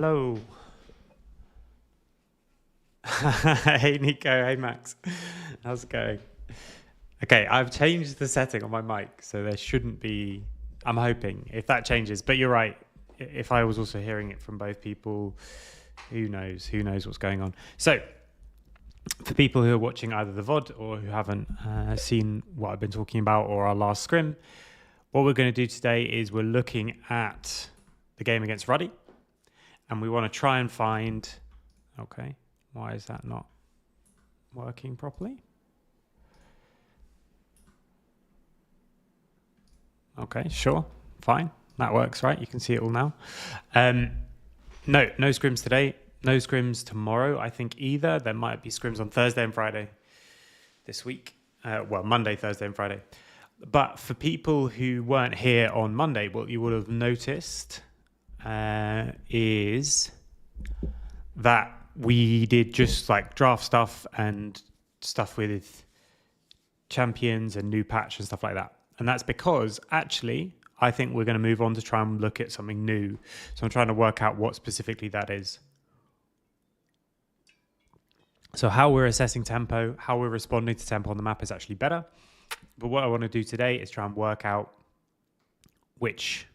Hello. Hey Nico, hey Max. How's it going? Okay, I've changed the setting on my mic, so there shouldn't be. I'm hoping if that changes, but you're right. If I was also hearing it from both people, who knows? Who knows what's going on? So, for people who are watching either the VOD or who haven't seen what I've been talking about or our last scrim, what we're going to do today is we're looking at the game against Ruddy, and we want to try and find. Okay, why is that not working properly? Okay, sure, fine, that works, right? You can see it all now. No scrims today, no scrims tomorrow. I think either there might be scrims on Thursday and Friday this week. Well, Monday, Thursday, and Friday. But for people who weren't here on Monday, what you would have noticed is that we did just like draft stuff and stuff with champions and new patch and stuff like that. And that's because actually, I think we're going to move on to try and look at something new. So I'm trying to work out what specifically that is. So how we're assessing tempo, how we're responding to tempo on the map is actually better. But what I want to do today is try and work out which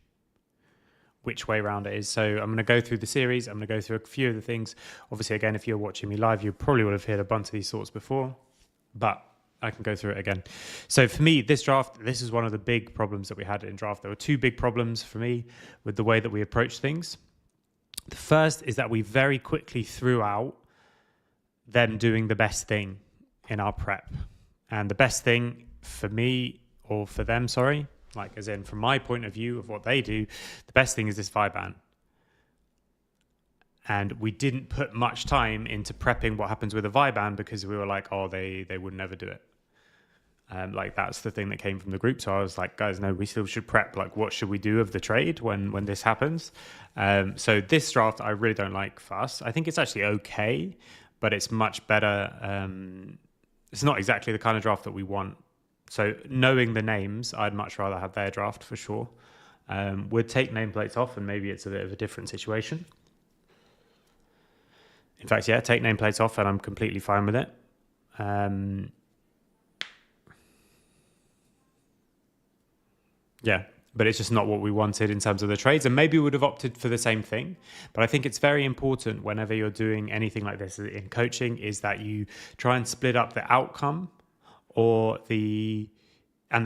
way around it is. So I'm going to go through the series. I'm going to go through a few of the things. Obviously, again, if you're watching me live, you probably would have heard a bunch of these thoughts before, but I can go through it again. So for me, this draft, this is one of the big problems that we had in draft. There were two big problems for me with the way that we approach things. The first is that we very quickly threw out them doing the best thing in our prep. And the best thing for me, or for them, sorry, like as in from my point of view of what they do, the best thing is this Viban. And we didn't put much time into prepping what happens with a Viban because we were like, oh, they would never do it. Like that's the thing that came from the group. So I was like, guys, no, we still should prep. Like, what should we do of the trade when this happens? So this draft, I really don't like for us. I think it's actually okay, but it's much better. It's not exactly the kind of draft that we want. So knowing the names, I'd much rather have their draft for sure. We'd take nameplates off and maybe it's a bit of a different situation. In fact, yeah, take nameplates off and I'm completely fine with it. Yeah, but it's just not what we wanted in terms of the trades. And maybe we would have opted for the same thing. But I think it's very important whenever you're doing anything like this in coaching is that you try and split up the outcome or the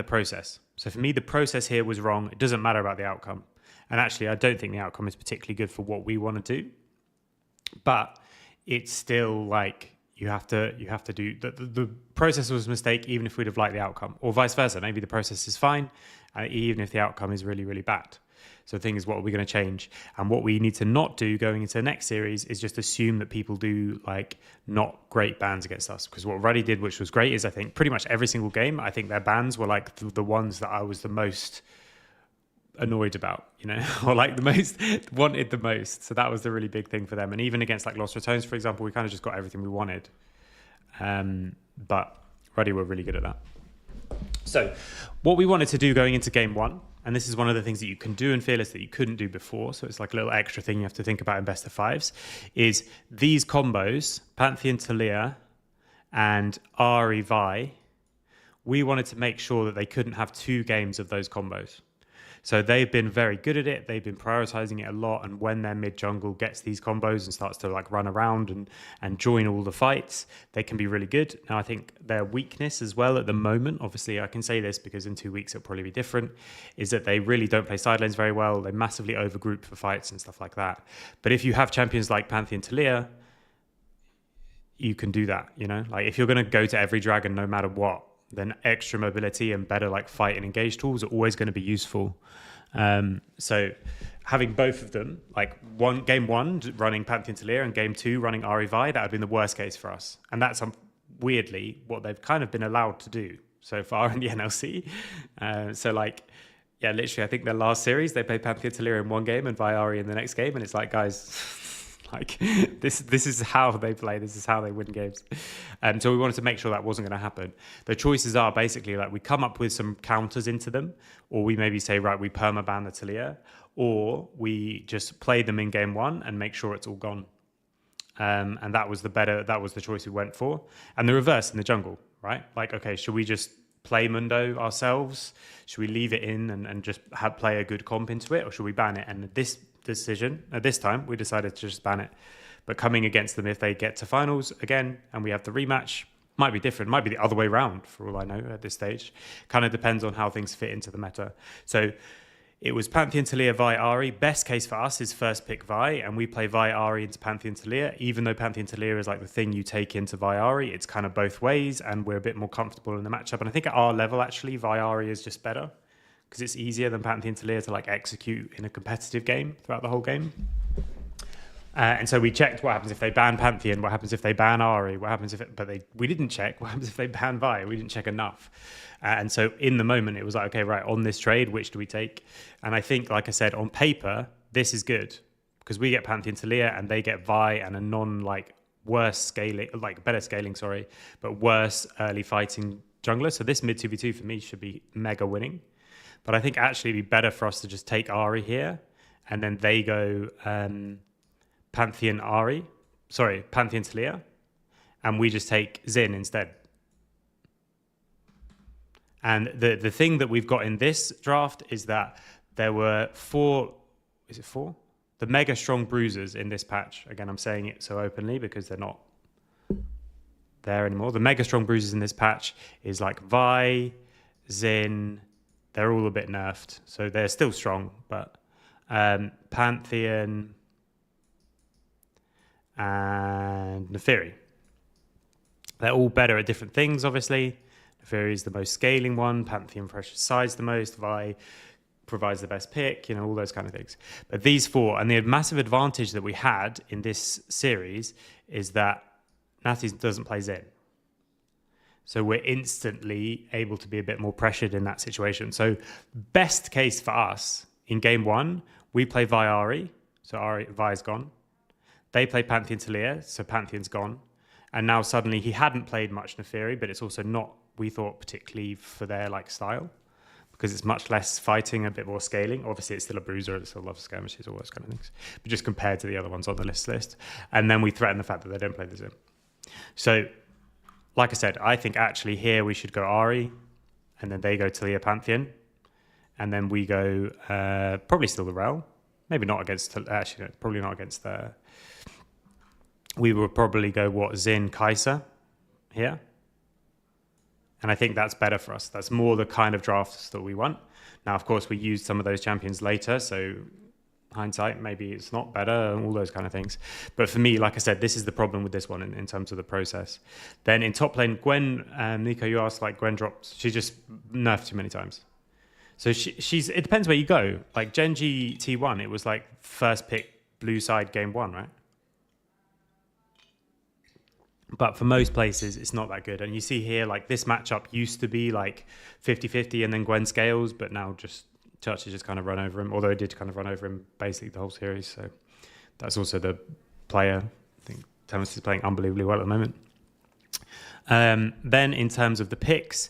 process. So for me, the process here was wrong. It doesn't matter about the outcome. And actually, I don't think the outcome is particularly good for what we want to do. But it's still like you have to do the process was a mistake, even if we'd have liked the outcome, or vice versa. Maybe the process is fine, even if the outcome is really, really bad. So the thing is, what are we going to change? And what we need to not do going into the next series is just assume that people do like not great bans against us. Because what Ruddy did, which was great, is I think pretty much every single game, I think their bans were like the ones that I was the most annoyed about, you know, or like the most wanted the most. So that was the really big thing for them. And even against like Lost Returns, for example, we kind of just got everything we wanted. But Ruddy were really good at that. So what we wanted to do going into game one, and this is one of the things that you can do in Fearless that you couldn't do before, so it's like a little extra thing you have to think about in best of fives, is these combos, Pantheon Talia and Ari Vi, we wanted to make sure that they couldn't have two games of those combos. So they've been very good at it. They've been prioritizing it a lot. And when their mid jungle gets these combos and starts to like run around and join all the fights, they can be really good. Now, I think their weakness as well at the moment, obviously I can say this because in 2 weeks it'll probably be different, is that they really don't play side lanes very well. They massively overgroup for fights and stuff like that. But if you have champions like Pantheon Talia, you can do that, you know? Like if you're going to go to every dragon no matter what, then extra mobility and better like fight and engage tools are always going to be useful. So having both of them, like game one running Pantheon Talia and game two running Ari Vi, that would have been the worst case for us. And that's weirdly what they've kind of been allowed to do so far in the NLC. So like, yeah, literally, I think their last series, they played Pantheon Talia in one game and Vi Ari in the next game. And it's like, guys, Like this is how they play. This is how they win games. So we wanted to make sure that wasn't going to happen. The choices are basically like we come up with some counters into them, or we maybe say, right, we permaban the Talia, or we just play them in game one and make sure it's all gone. And that was the choice we went for. And the reverse in the jungle, right? Like, okay, should we just play Mundo ourselves? Should we leave it in and just play a good comp into it, or should we ban it? And this time, we decided to just ban it. But coming against them, if they get to finals again and we have the rematch, might be different, might be the other way around for all I know at this stage. Kind of depends on how things fit into the meta. So it was Pantheon Talia, Vi, Ari. Best case for us is first pick Vi, and we play Vi, Ari into Pantheon Talia. Even though Pantheon Talia is like the thing you take into Vi, Ari, it's kind of both ways, and we're a bit more comfortable in the matchup. And I think at our level, actually, Vi, Ari is just better because it's easier than Pantheon Talia to like execute in a competitive game throughout the whole game. And so we checked what happens if they ban Pantheon, what happens if they ban Ari, what happens if we didn't check what happens if they ban Vi. We didn't check enough. And so in the moment, it was like, okay, right, on this trade, which do we take? And I think, like I said, on paper, this is good because we get Pantheon Talia and they get Vi and a better scaling, but worse early fighting jungler. So this mid 2v2 for me should be mega winning. But I think actually it'd be better for us to just take Ari here and then they go Pantheon Talia, and we just take Xin instead. And the thing that we've got in this draft is that there were four? The mega strong bruisers in this patch. Again, I'm saying it so openly because they're not there anymore. The mega strong bruisers in this patch is like Vi, Xin. They're all a bit nerfed, so they're still strong, but Pantheon and Neferi. They're all better at different things, obviously. Neferi is the most scaling one. Pantheon pressures size the most. Vi provides the best pick, all those kind of things. But these four, and the massive advantage that we had in this series is that Natty doesn't play Zen. So we're instantly able to be a bit more pressured in that situation. So best case for us in game one, we play Vi Ari. So Vi's gone. They play Pantheon Talia, so Pantheon's gone. And now suddenly he hadn't played much Neferi, but it's also not, we thought, particularly for their style, because it's much less fighting, a bit more scaling. Obviously, it's still a bruiser, it still loves skirmishes, all those kind of things. But just compared to the other ones on the list. And then we threaten the fact that they don't play the Zim. So, like I said, I think actually here we should go Ari, and then they go Talia Pantheon, and then we go probably still the Rel. Maybe not against, actually, no, probably not against the... We would probably go, Xin, Kai'Sa here. And I think that's better for us. That's more the kind of drafts that we want. Now, of course, we used some of those champions later, so hindsight, maybe it's not better, and all those kind of things. But for me, like I said, this is the problem with this one in terms of the process. Then in top lane, Gwen, Nico, you asked, Gwen dropped. She just nerfed too many times. So she's. It depends where you go. Like Genji T1, it was first pick blue side game one, right? But for most places, it's not that good. And you see here, this matchup used to be 50-50 and then Gwen scales, but now just Church has just kind of run over him, although it did kind of run over him basically the whole series. So that's also the player. I think Thomas is playing unbelievably well at the moment. Then in terms of the picks,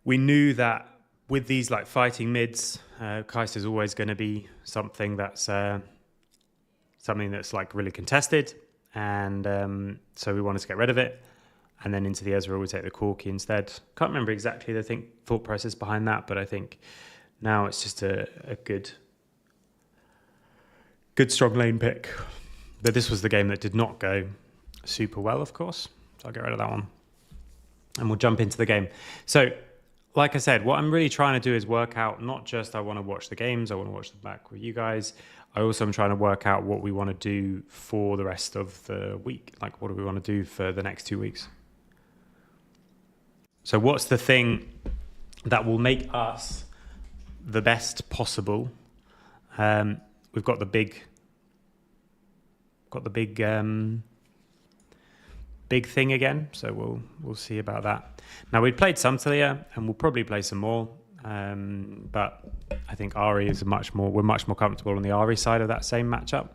we knew that with these fighting mids, Kai'Sa is always going to be something that's really contested. And so we wanted to get rid of it. And then into the Ezreal, we take the Corki instead. Can't remember exactly the thought process behind that, but I think now it's just a good strong lane pick. But this was the game that did not go super well, of course. So I'll get rid of that one. And we'll jump into the game. So, like I said, what I'm really trying to do is work out, not just I want to watch the games, I want to watch them back with you guys. I also am trying to work out what we want to do for the rest of the week. What do we want to do for the next 2 weeks? So what's the thing that will make us the best possible? We've got the big thing again. So we'll see about that. Now we played some Talia and we'll probably play some more. But I think Ari is we're much more comfortable on the Ari side of that same matchup.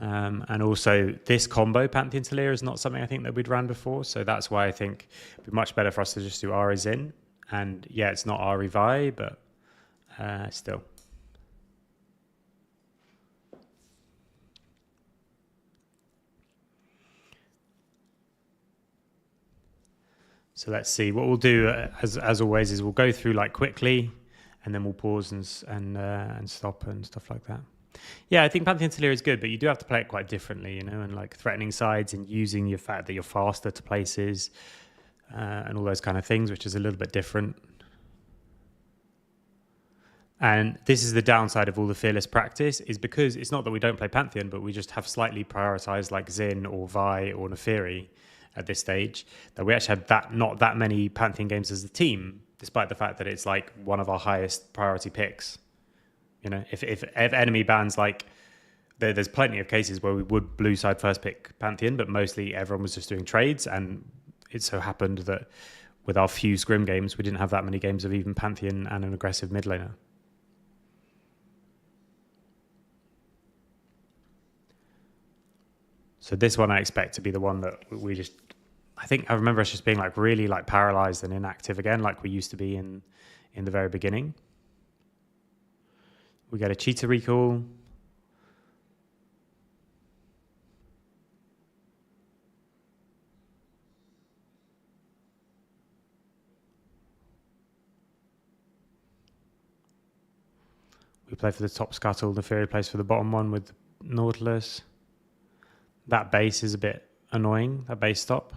And also this combo, Pantheon to Lear, is not something I think that we'd ran before. So that's why I think it'd be much better for us to just do Ari Zin. And yeah, it's not Ari Vi, but still. So let's see. What we'll do, as always, is we'll go through like quickly, and then we'll pause and stop and stuff like that. Yeah, I think Pantheon to Lear is good, but you do have to play it quite differently, you know, and like threatening sides and using your fact that you're faster to places and all those kind of things, which is a little bit different. And this is the downside of all the fearless practice, is because it's not that we don't play Pantheon, but we just have slightly prioritized like Zin or Vi or Neferi at this stage, that we actually had not that many Pantheon games as a team, despite the fact that it's like one of our highest priority picks. You know, if enemy bans, like there's plenty of cases where we would blue side first pick Pantheon, but mostly everyone was just doing trades, and it so happened that with our few scrim games, we didn't have that many games of even Pantheon and an aggressive mid laner. So this one I expect to be the one that we just, I think I remember us just being like really like paralyzed and inactive again, like we used to be in the very beginning. We get a cheetah recall. We play for the top scuttle. The Fury plays for the bottom one with Nautilus. That base is a bit annoying, that base stop.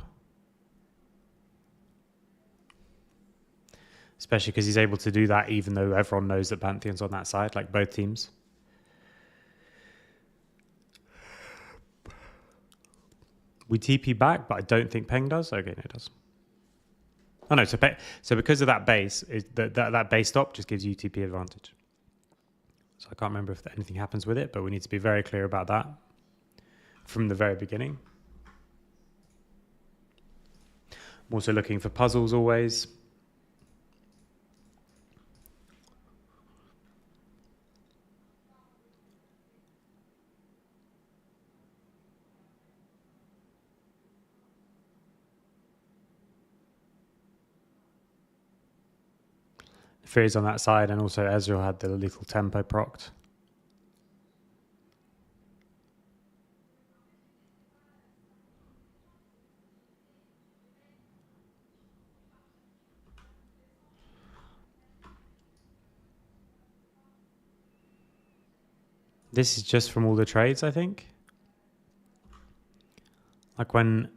Especially because he's able to do that even though everyone knows that Pantheon's on that side, like both teams. We TP back, but I don't think Peng does. Okay, no, it does. Oh no, so because of that base, that base stop just gives you TP advantage. So I can't remember if anything happens with it, but we need to be very clear about that from the very beginning. I'm also looking for puzzles always. Fury's on that side, and also Ezreal had the lethal tempo procced. This is just from all the trades, I think. Like when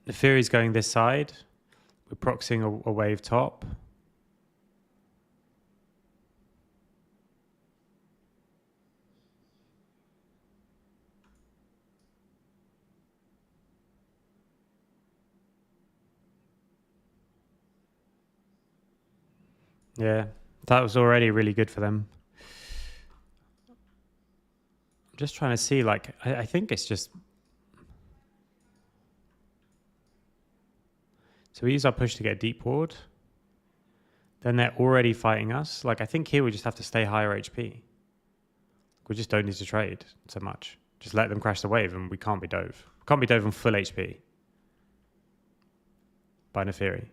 the Fury's going this side, we're proxying a wave top. Yeah, that was already really good for them. I'm just trying to see, like, I think it's just... So we use our push to get deep ward. Then they're already fighting us. Like, I think here we just have to stay higher HP. We just don't need to trade so much. Just let them crash the wave and we can't be dove. We can't be dove on full HP by Neferi.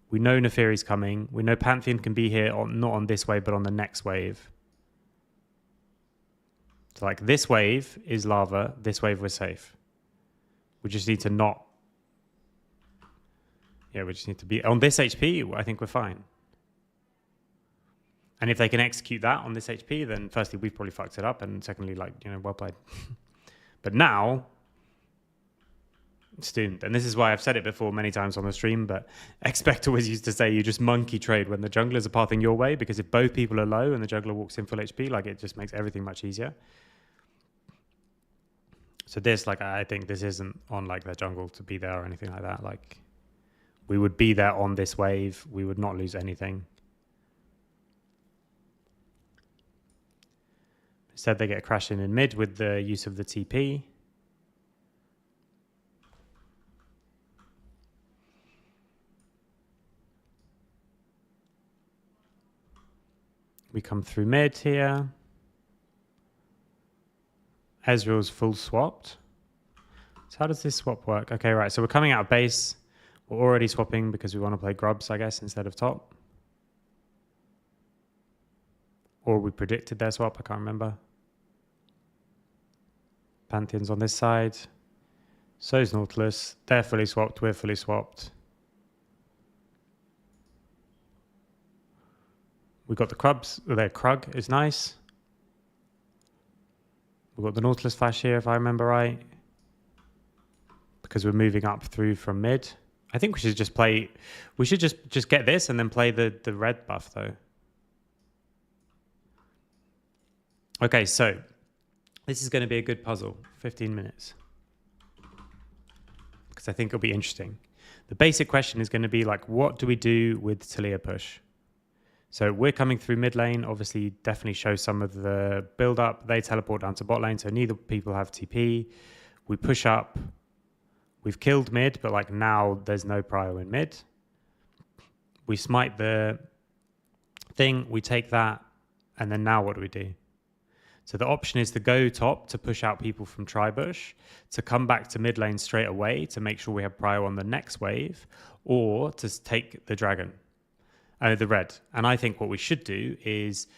We know Neferi's coming. We know Pantheon can be here, not on this wave, but on the next wave. So like this wave is lava. This wave we're safe. We just need to not... Yeah, we just need to be... On this HP, I think we're fine. And if they can execute that on this HP, then firstly, we've probably fucked it up. And secondly, like, you know, well played. But now, it's doomed. And this is why I've said it before many times on the stream, but Expect always used to say you just monkey trade when the junglers are pathing your way, because if both people are low and the jungler walks in full HP, like it just makes everything much easier. So this, like, I think this isn't on like their jungle to be there or anything like that. Like, we would be there on this wave. We would not lose anything. Instead, they get crashed in mid with the use of the TP. We come through mid here. Ezreal's full swapped. So how does this swap work? Okay, right. So we're coming out of base. We're already swapping because we want to play grubs, I guess, instead of top. Or we predicted their swap. I can't remember. Pantheon's on this side. So's Nautilus. They're fully swapped. We're fully swapped. We've got the Krubs. Their Krug is nice. We've got the Nautilus flash here, if I remember right. Because we're moving up through from mid. I think we should just play... We should just get this and then play the red buff, though. Okay, so... This is going to be a good puzzle. 15 minutes. Because I think it'll be interesting. The basic question is going to be like, what do we do with Taliyah push? So we're coming through mid lane, obviously definitely show some of the build up. They teleport down to bot lane, so neither people have TP. We push up. We've killed mid, but like now there's no prio in mid. We smite the thing, we take that, and then now what do we do? So the option is to go top to push out people from Tribush, to come back to mid lane straight away to make sure we have prio on the next wave, or to take the dragon. The red. And I think what we should do is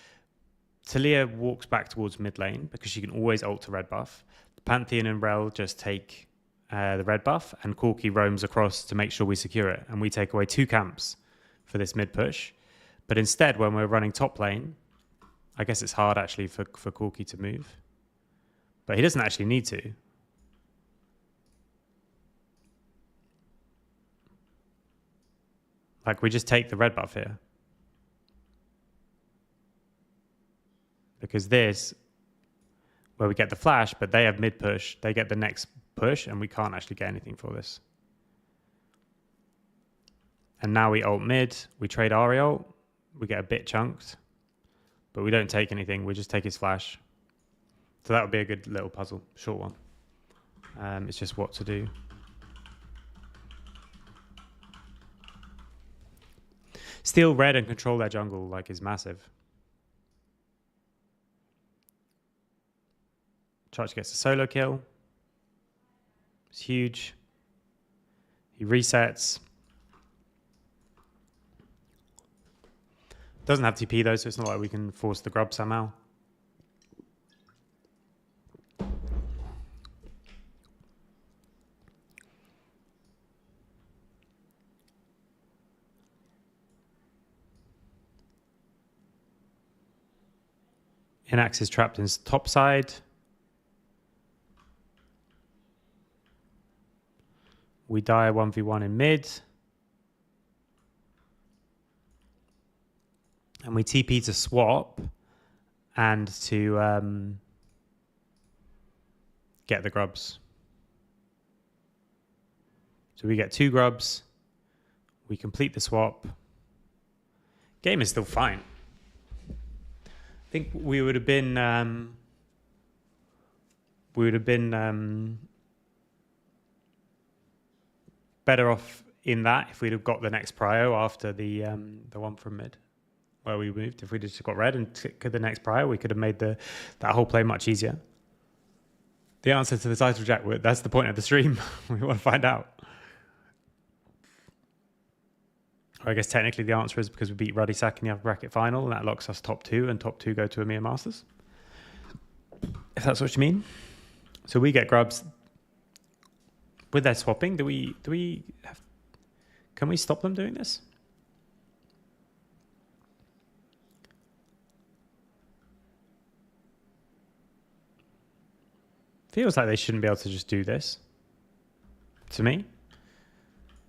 Taliyah walks back towards mid lane because she can always ult to red buff. The Pantheon and Rel just take the red buff, and Corki roams across to make sure we secure it. And we take away 2 camps for this mid push. But instead, when we're running top lane, I guess it's hard actually for Corki to move. But he doesn't actually need to. Like, we just take the red buff here. Because this, where we get the flash, but they have mid push, they get the next push, and we can't actually get anything for this. And now we ult mid, we trade Ahri ult, we get a bit chunked, but we don't take anything, we just take his flash. So that would be a good little puzzle, short one. It's just what to do. Steal red and control their jungle like is massive. Charge gets a solo kill. It's huge. He resets. Doesn't have TP though, so it's not like we can force the grub somehow. Inax is trapped in his top side. We die 1v1 in mid. And we TP to swap and to get the grubs. So we get 2 grubs. We complete the swap. Game is still fine. I think we would have been better off in that if we'd have got the next prio after the one from mid where we moved. If we just got red and took the next prio, we could have made that whole play much easier. The answer to the title, Jack, that's the point of the stream. We want to find out. I guess technically the answer is because we beat Ruddy Sack in the upper bracket final, and that locks us top 2, and top 2 go to EMEA Masters. If that's what you mean. So we get grubs. With their swapping, can we stop them doing this? Feels like they shouldn't be able to just do this. To me.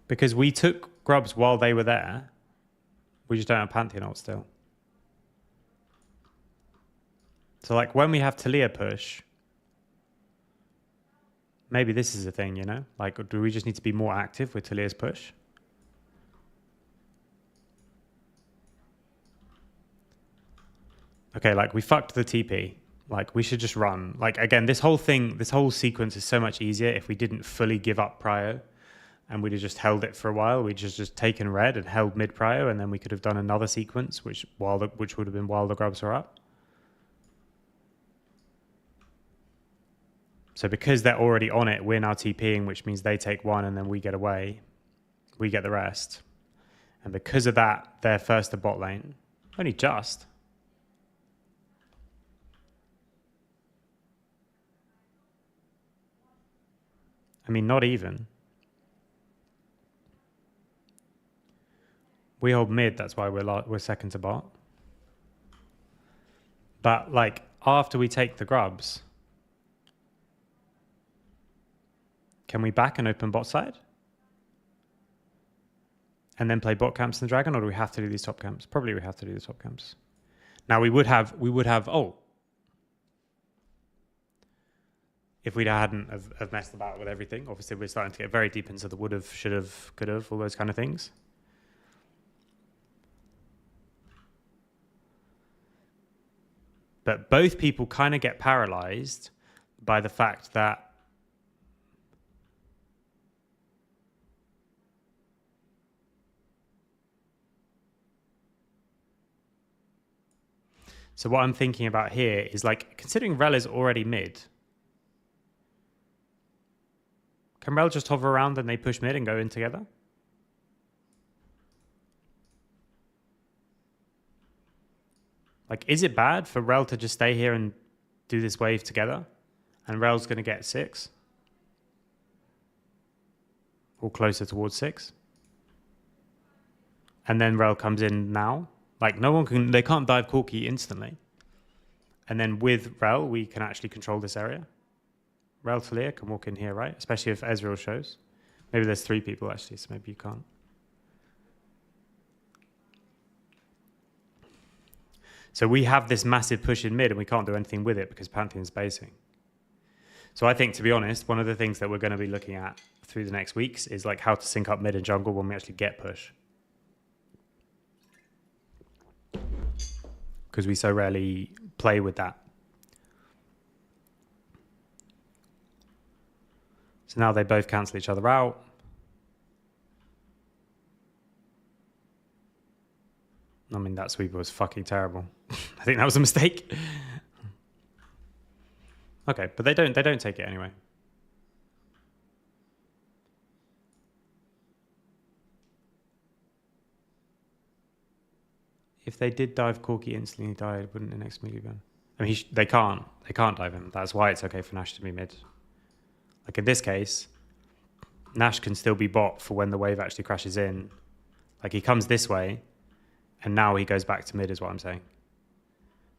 Because we took grubs while they were there. We just don't have Pantheon ult still. So like when we have Taliyah push, maybe this is a thing, you know? Like, do we just need to be more active with Taliyah's push? Okay, like we fucked the TP. Like we should just run. Like again, this whole sequence is so much easier if we didn't fully give up prio. And we'd have just held it for a while. We'd just taken red and held mid prio, and then we could have done another sequence, which would have been while the grubs are up. So because they're already on it, we're now TPing, which means they take one and then we get away. We get the rest. And because of that, they're first to bot lane. Only just. I mean, not even. We hold mid, that's why we're second to bot. But like after we take the grubs, can we back and open bot side? And then play bot camps in the dragon, or do we have to do these top camps? Probably we have to do the top camps. Now we would have, if we hadn't have messed about with everything, obviously we're starting to get very deep into the would have, should have, could have, all those kind of things. But both people kind of get paralyzed by the fact that so what I'm thinking about here is like, considering Rel is already mid, can Rel just hover around and they push mid and go in together? Like, is it bad for Rel to just stay here and do this wave together? And Rel's going to get 6? Or closer towards 6? And then Rel comes in now? Like, they can't dive Corki instantly. And then with Rel, we can actually control this area. Rel Talia can walk in here, right? Especially if Ezreal shows. Maybe there's 3 people actually, so maybe you can't. So we have this massive push in mid and we can't do anything with it because Pantheon's basing. So I think, to be honest, one of the things that we're going to be looking at through the next weeks is like how to sync up mid and jungle when we actually get push. Because we so rarely play with that. So now they both cancel each other out. I mean, that sweeper was fucking terrible. I think that was a mistake. Okay, but they don't take it anyway. If they did dive Corki instantly died, wouldn't the next melee gun? I mean, they can't dive him. That's why it's okay for Nash to be mid. Like in this case, Nash can still be bot for when the wave actually crashes in. Like he comes this way, and now he goes back to mid is what I'm saying.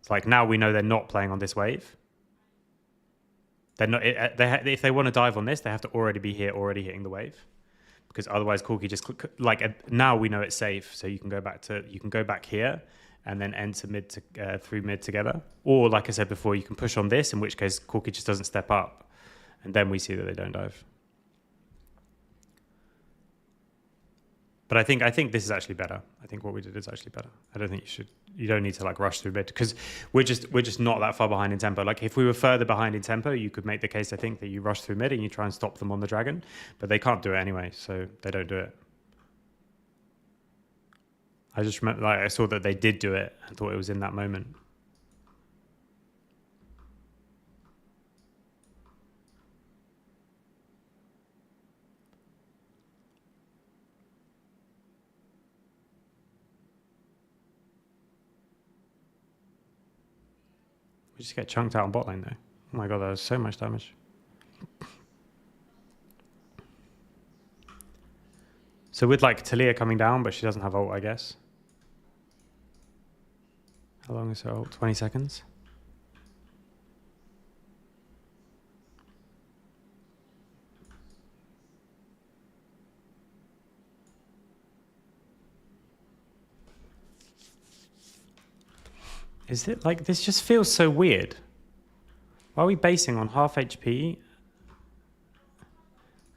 It's like now we know they're not playing on this wave. They're not. If they want to dive on this, they have to already be here, already hitting the wave, because otherwise Corki just now we know it's safe. So you can go back here, and then enter mid through mid together. Or like I said before, you can push on this, in which case Corki just doesn't step up, and then we see that they don't dive. But I think this is actually better. I think what we did is actually better. I don't think you don't need to like rush through mid because we're just not that far behind in tempo. Like if we were further behind in tempo, you could make the case, I think, that you rush through mid and you try and stop them on the dragon, but they can't do it anyway, so they don't do it. I just remember, like, I saw that they did do it and thought it was in that moment. We just get chunked out on bot lane though. Oh my god, that was so much damage. So with like Talia coming down, but she doesn't have ult, I guess. How long is her ult? 20 seconds? Is it like, this just feels so weird. Why are we basing on half HP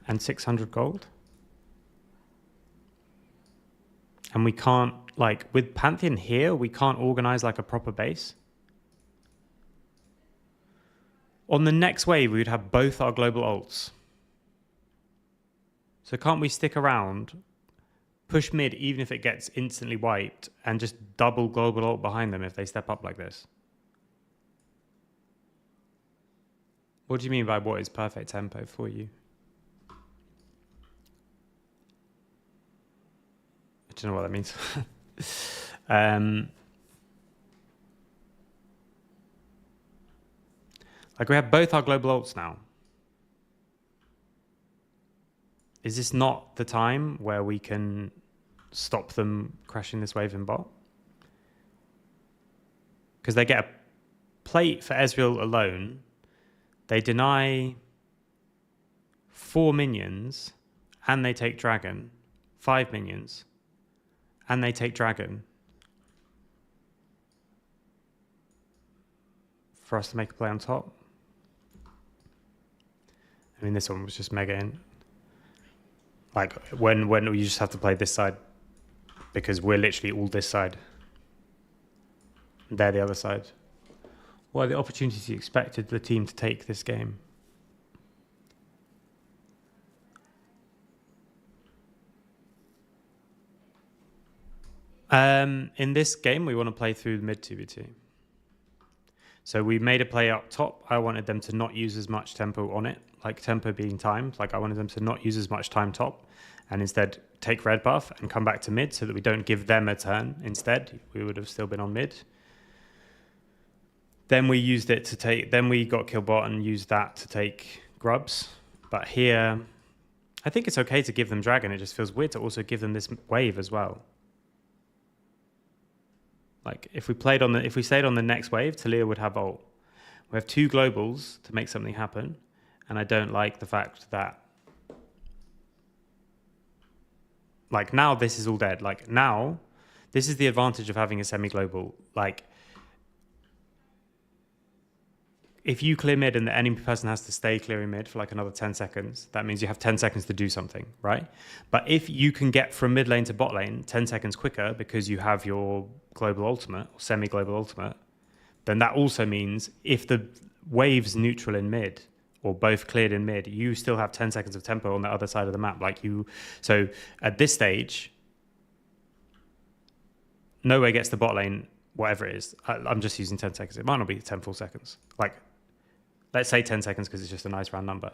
and 600 gold? And we can't, like, with Pantheon here, we can't organize like a proper base. On the next wave, we would have both our global ults. So can't we stick around, push mid even if it gets instantly wiped, and just double global ult behind them if they step up like this? What do you mean by what is perfect tempo for you? I don't know what that means. Like we have both our global ults now. Is this not the time where we can stop them crashing this wave in bot? Because they get a plate for Ezreal alone. They deny 4 minions and they take dragon. 5 minions and they take dragon. For us to make a play on top. I mean, this one was just mega in. Like when you just have to play this side because we're literally all this side. They're the other side. What are the opportunities you expected the team to take this game? In this game, we want to play through the mid 2v2. So we made a play up top. I wanted them to not use as much tempo on it, like tempo being timed. Like I wanted them to not use as much time top and instead take red buff and come back to mid so that we don't give them a turn. Instead, we would have still been on mid. Then we used it to take, then we got kill bot and used that to take grubs. But here, I think it's okay to give them dragon. It just feels weird to also give them this wave as well. Like if we stayed on the next wave, Talia would have ult. We have 2 globals to make something happen. And I don't like the fact that, like now this is all dead. Like now, this is the advantage of having a semi-global. Like if you clear mid and the enemy person has to stay clearing mid for like another 10 seconds, that means you have 10 seconds to do something, right? But if you can get from mid lane to bot lane 10 seconds quicker because you have your global ultimate or semi-global ultimate, then that also means if the wave's neutral in mid or both cleared in mid, you still have 10 seconds of tempo on the other side of the map. So at this stage, nowhere gets the bot lane, whatever it is. I'm just using 10 seconds. It might not be 10 full seconds. Like, let's say 10 seconds because it's just a nice round number.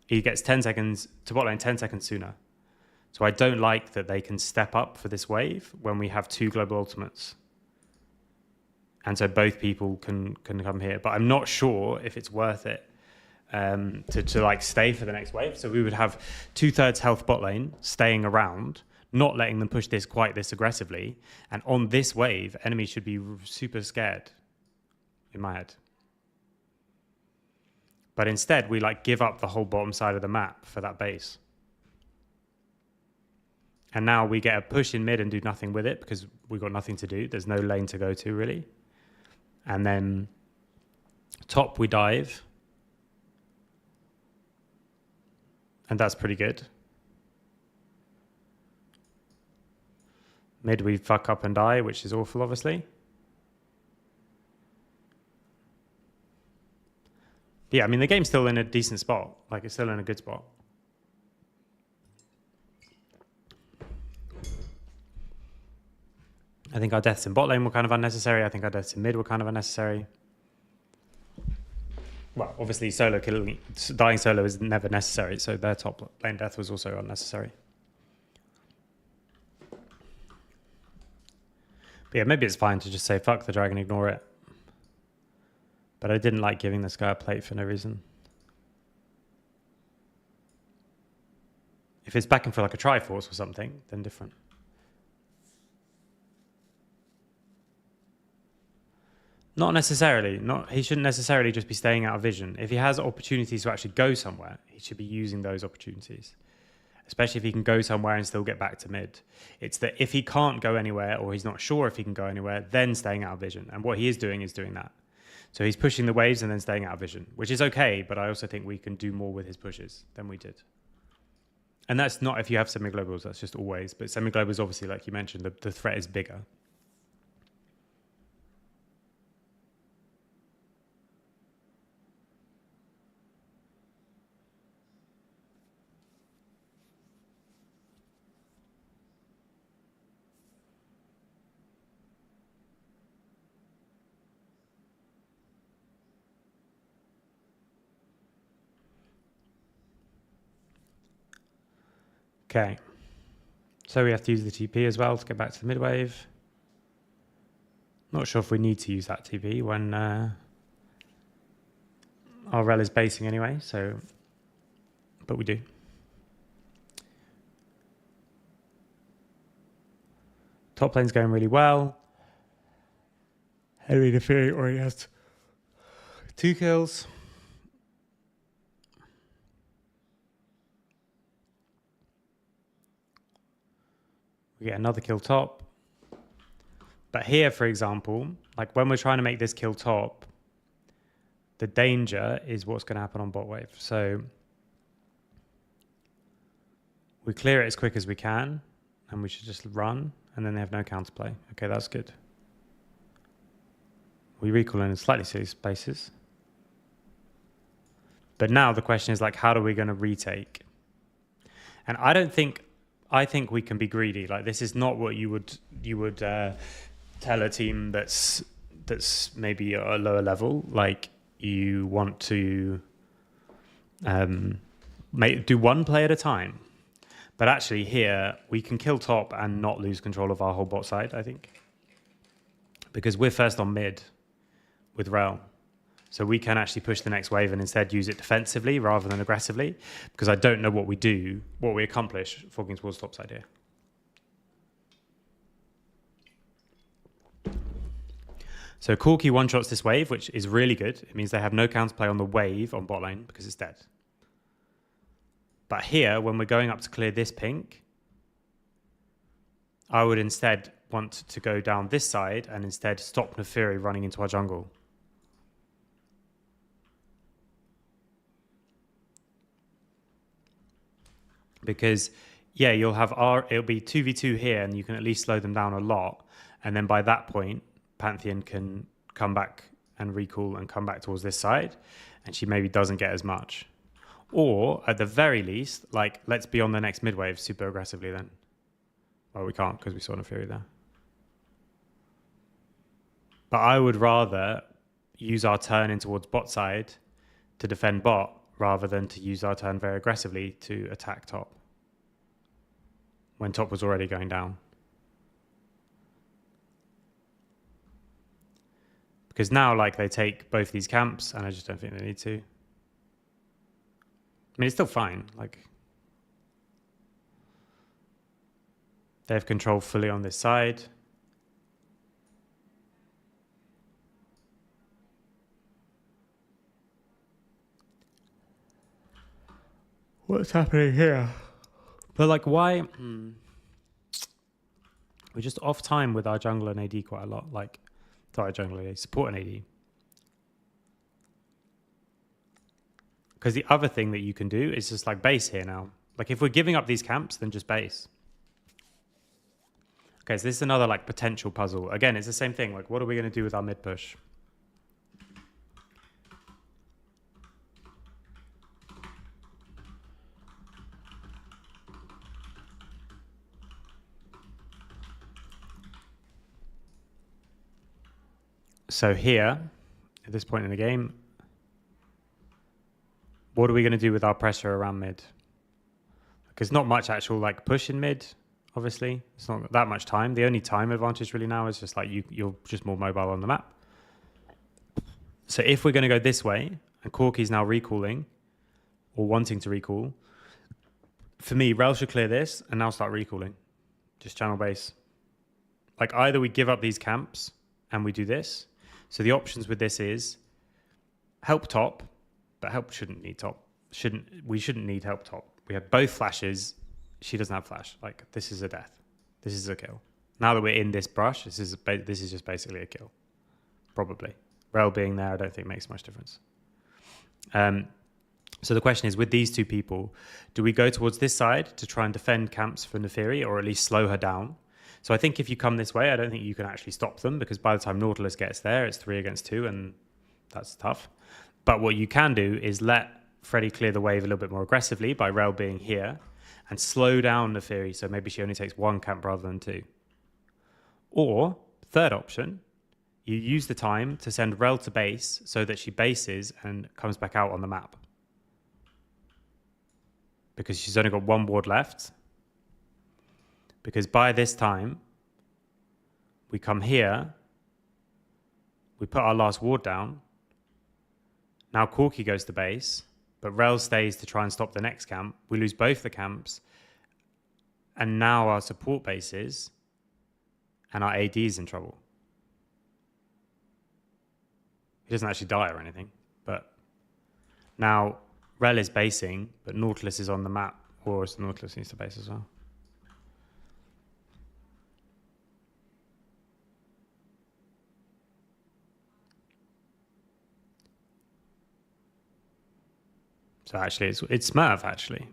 He gets 10 seconds to bot lane 10 seconds sooner. So I don't like that they can step up for this wave when we have 2 global ultimates. And so both people can come here. But I'm not sure if it's worth it to like stay for the next wave. So we would have 2/3 health bot lane staying around, not letting them push this quite this aggressively. And on this wave, enemies should be super scared in my head. But instead, we like give up the whole bottom side of the map for that base. And now we get a push in mid and do nothing with it because we've got nothing to do. There's no lane to go to really. And then top we dive. And that's pretty good. Mid we fuck up and die, which is awful obviously. But yeah, I mean the game's still in a decent spot. Like it's still in a good spot. I think our deaths in bot lane were kind of unnecessary. I think our deaths in mid were kind of unnecessary. Well, obviously dying solo is never necessary, so their top lane death was also unnecessary. But yeah, maybe it's fine to just say fuck the dragon, ignore it. But I didn't like giving this guy a plate for no reason. If it's backing for like a Triforce or something, then different. Not necessarily. He shouldn't necessarily just be staying out of vision. If he has opportunities to actually go somewhere, he should be using those opportunities. Especially if he can go somewhere and still get back to mid. It's that if he can't go anywhere or he's not sure if he can go anywhere, then staying out of vision. And what he is doing that. So he's pushing the waves and then staying out of vision, which is okay, but I also think we can do more with his pushes than we did. And that's not if you have semi-globals, that's just always. But semi-globals, obviously, like you mentioned, the threat is bigger. Okay. So we have to use the TP as well to get back to the midwave. Not sure if we need to use that TP when our rel is basing anyway, so, but we do. Top lane's going really well. Henry Fury already has 2 kills. We get another kill top. But here, for example, like when we're trying to make this kill top, the danger is what's going to happen on bot wave. So we clear it as quick as we can, and we should just run, and then they have no counterplay. Okay, that's good. We recall in slightly silly spaces. But now the question is like, how are we going to retake? And I think we can be greedy. Like this is not what you would tell a team that's maybe at a lower level. Like you want to do one play at a time. But actually here, we can kill top and not lose control of our whole bot side, I think. Because we're first on mid with Rel. So we can actually push the next wave and instead use it defensively rather than aggressively. Because I don't know what we accomplish falling towards top side here. So Corki one-shots this wave, which is really good. It means they have no counterplay on the wave on bot lane because it's dead. But here, when we're going up to clear this pink, I would instead want to go down this side and instead stop Neferi running into our jungle. Because, yeah, you'll have it'll be 2v2 here and you can at least slow them down a lot. And then by that point, Pantheon can come back and recall and come back towards this side. And she maybe doesn't get as much. Or, at the very least, like, let's be on the next midwave super aggressively then. Well, we can't because we saw Neferi there. But I would rather use our turn in towards bot side to defend bot rather than to use our turn very aggressively to attack top when top was already going down. Because now, like, they take both these camps, and I just don't think they need to. I mean, it's still fine. Like, they have control fully on this side. What's happening here? But, like, why? We're just off time with our jungler and AD quite a lot. Like, not our jungler, AD, support and AD. Because the other thing that you can do is just like base here now. Like if we're giving up these camps, then just base. Okay, so this is another like potential puzzle. Again, it's the same thing. Like what are we going to do with our mid push? So here, at this point in the game, what are we going to do with our pressure around mid? Because not much actual like push in mid, obviously. It's not that much time. The only time advantage really now is just like you're just more mobile on the map. So if we're going to go this way, and Corki's now recalling, or wanting to recall, for me, Rel should clear this and now start recalling. Just channel base. Like either we give up these camps and we do this. So the options with this is help top, but help shouldn't need top. We shouldn't need help top. We have both flashes. She doesn't have flash. Like this is a death. This is a kill. Now that we're in this brush, this is just basically a kill. Probably. Rel being there, I don't think makes much difference. So the question is, with these two people, do we go towards this side to try and defend camps for Neferi, or at least slow her down? So I think if you come this way, I don't think you can actually stop them, because by the time Nautilus gets there, it's 3 against 2, and that's tough. But what you can do is let Freddy clear the wave a little bit more aggressively by Rel being here, and slow down Neferi, so maybe she only takes 1 camp rather than 2. Or, third option, you use the time to send Rel to base so that she bases and comes back out on the map. Because she's only got 1 ward left, because by this time, we come here, we put our last ward down. Now Corky goes to base, but Rel stays to try and stop the next camp. We lose both the camps. And now our support bases and our AD is in trouble. He doesn't actually die or anything, but now Rel is basing, but Nautilus is on the map, or Nautilus needs to base as well. So actually, it's Smurf actually,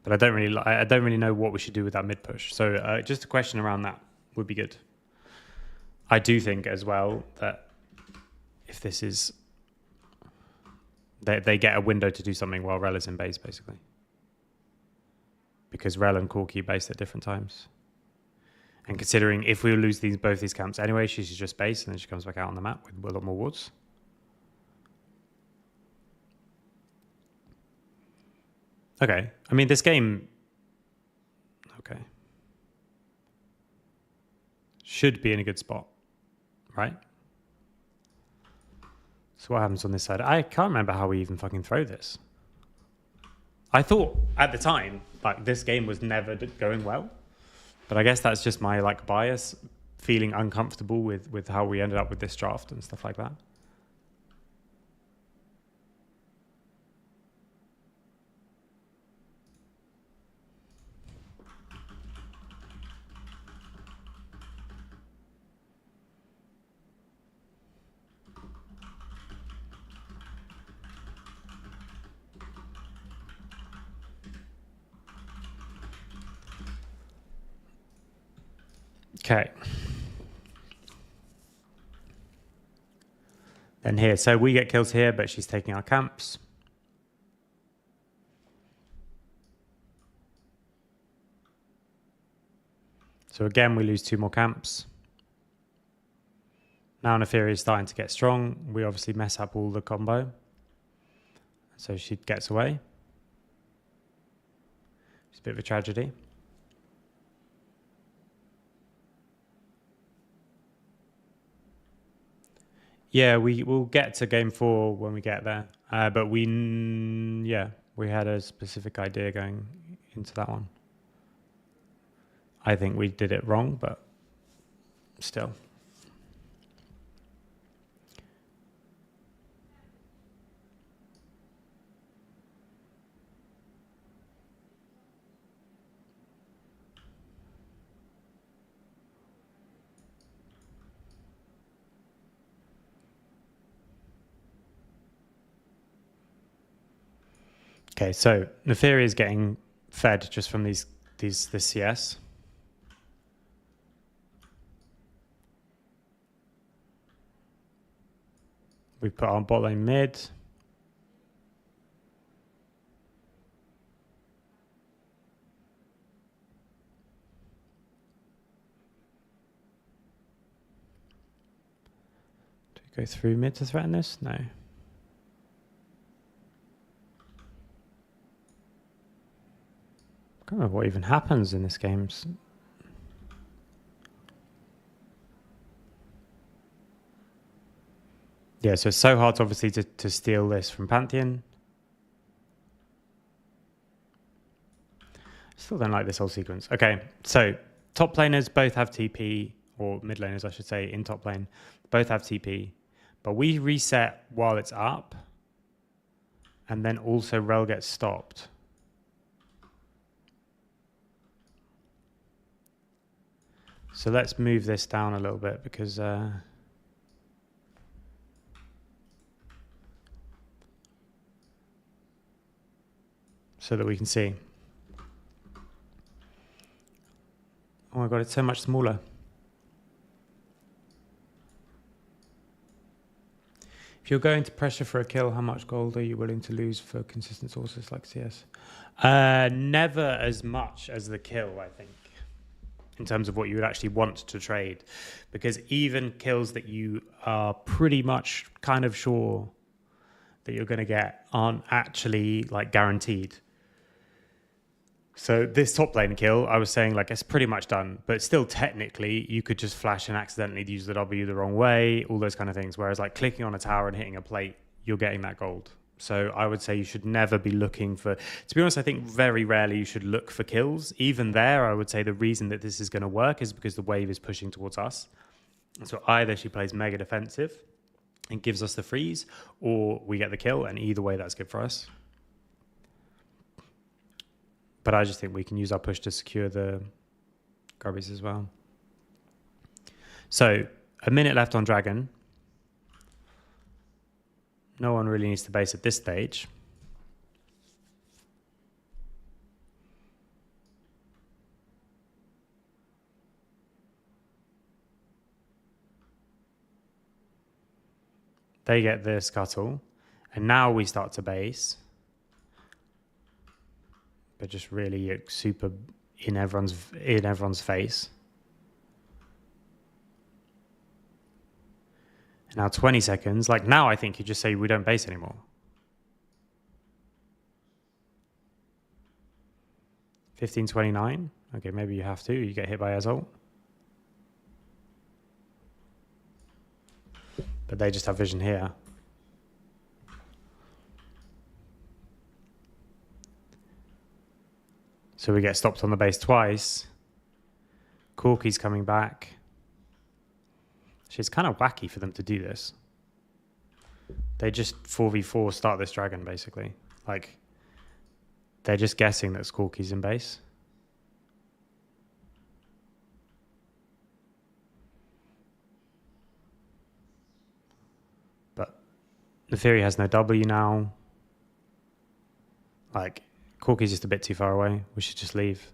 but I don't really know what we should do with that mid push. So just a question around that would be good. I do think as well that if this is, they get a window to do something while Rel is in base basically, because Rel and Corky base at different times. And considering if we lose both these camps anyway, she should just base and then she comes back out on the map with a lot more wards. Okay, I mean, this game, okay, should be in a good spot, right? So what happens on this side? I can't remember how we even fucking throw this. I thought at the time, like, this game was never going well, but I guess that's just my, like, bias, feeling uncomfortable with how we ended up with this draft and stuff like that. Okay. Then here, so we get kills here, but she's taking our camps. So again, we lose 2 more camps. Now Neferia is starting to get strong. We obviously mess up all the combo. So she gets away. It's a bit of a tragedy. Yeah, we will get to game 4 when we get there. But we had a specific idea going into that one. I think we did it wrong, but still. Okay, so Neferia is getting fed just from this CS. We put our bot lane mid. Do we go through mid to threaten this? No. I don't know what even happens in this game. Yeah, so it's so hard, obviously, to steal this from Pantheon. Still don't like this whole sequence. Okay, so top laners both have TP, or mid laners, I should say, in top lane. Both have TP, but we reset while it's up, and then also Rel gets stopped. So let's move this down a little bit because so that we can see. Oh my god, it's so much smaller. If you're going to pressure for a kill, how much gold are you willing to lose for consistent sources like CS? Never as much as the kill, I think, in terms of what you would actually want to trade. Because even kills that you are pretty much kind of sure that you're going to get aren't actually like guaranteed. So this top lane kill, I was saying like it's pretty much done, but still technically you could just flash and accidentally use the W the wrong way, all those kind of things. Whereas like clicking on a tower and hitting a plate, you're getting that gold. So I would say you should never be looking for, to be honest, I think very rarely you should look for kills. Even there, I would say the reason that this is going to work is because the wave is pushing towards us. So either she plays mega defensive and gives us the freeze, or we get the kill, and either way that's good for us. But I just think we can use our push to secure the grubbies as well. So a minute left on Dragon. No one really needs to base at this stage. They get the scuttle. And now we start to base. But just really super in everyone's face. And now 20 seconds. Like now I think you just say we don't base anymore. 15:29. Okay, maybe you have to. You get hit by Azult. But they just have vision here. So we get stopped on the base twice. Corky's coming back. It's kind of wacky for them to do this. They just 4v4 start this dragon, basically. Like, they're just guessing that Skorky's in base. But the Fury has no W now. Like, Corky's just a bit too far away. We should just leave.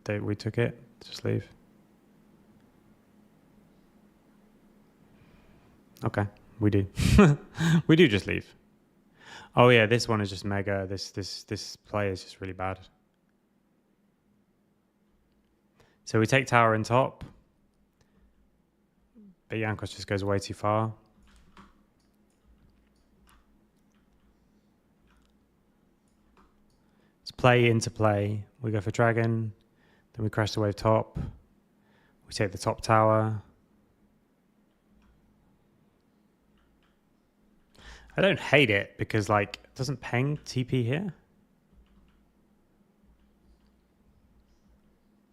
We took it. Just leave. Okay, we do. We do just leave. Oh yeah, this one is just mega. This play is just really bad. So we take tower in top. But Jankos just goes way too far. It's play into play. We go for dragon. Then we crash the wave top. We take the top tower. I don't hate it because, like, doesn't Peng TP here?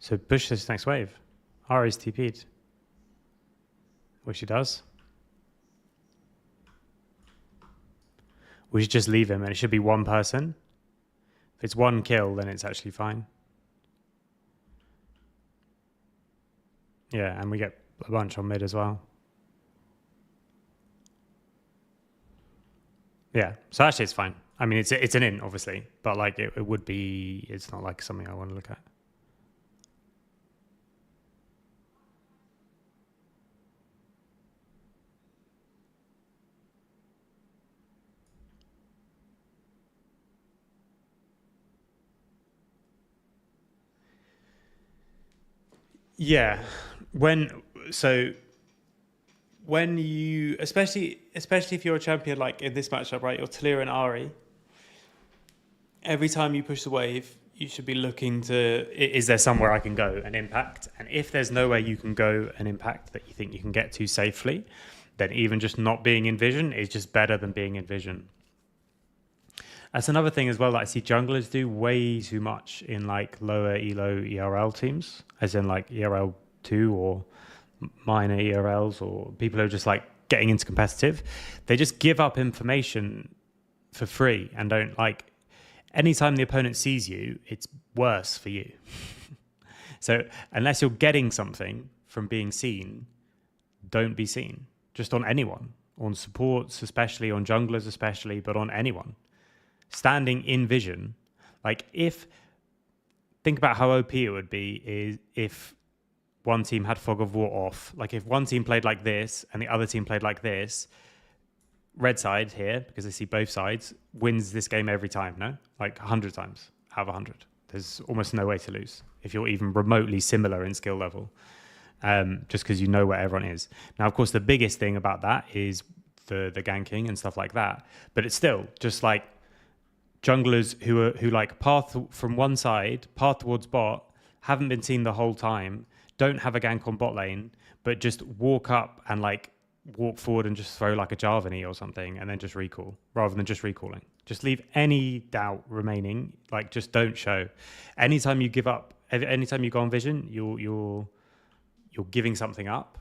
So push this next wave. Ari's TP'd. Which he does. We should just leave him and it should be one person. If it's one kill, then it's actually fine. Yeah, and we get a bunch on mid as well. Yeah, so actually it's fine. I mean, it's an in, obviously, but like it would be, it's not like something I want to look at. Yeah, when you, especially if you're a champion like in this matchup, right? You're Talia and Ari. Every time you push the wave, you should be looking to, is there somewhere I can go and impact? And if there's nowhere you can go and impact that you think you can get to safely, then even just not being in vision is just better than being in vision. That's another thing as well that I see junglers do way too much in like lower elo ERL teams, as in like ERL 2 or minor ERLs, or people who are just like getting into competitive. They just give up information for free and don't like, anytime the opponent sees you, it's worse for you. So unless you're getting something from being seen, don't be seen. Just on anyone, on supports especially, on junglers especially, but on anyone. Standing in vision, like think about how OP it would be is if one team had Fog of War off. Like if one team played like this and the other team played like this, red side here, because they see both sides, wins this game every time, no? Like 100 times out of 100. There's almost no way to lose if you're even remotely similar in skill level, just because you know where everyone is. Now, of course, the biggest thing about that is the ganking and stuff like that. But it's still just like junglers who like path from one side, path towards bot, haven't been seen the whole time, don't have a gank on bot lane, but just walk up and like walk forward and just throw like a Jarvan or something and then just recall rather than just recalling. Just leave any doubt remaining. Like just don't show. Anytime you give up, anytime you go on vision, you're giving something up.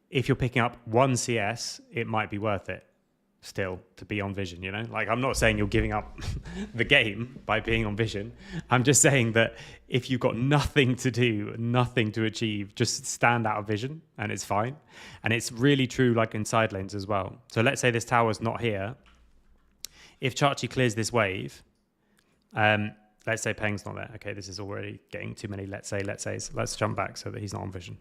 If you're picking up one CS, it might be worth it still to be on vision, you know? Like I'm not saying you're giving up the game by being on vision. I'm just saying that if you've got nothing to do, nothing to achieve, just stand out of vision and it's fine. And it's really true like in side lanes as well. So let's say this tower's not here. If Chachi clears this wave, let's say Peng's not there. Okay, this is already getting too many let's say. Let's jump back so that he's not on vision.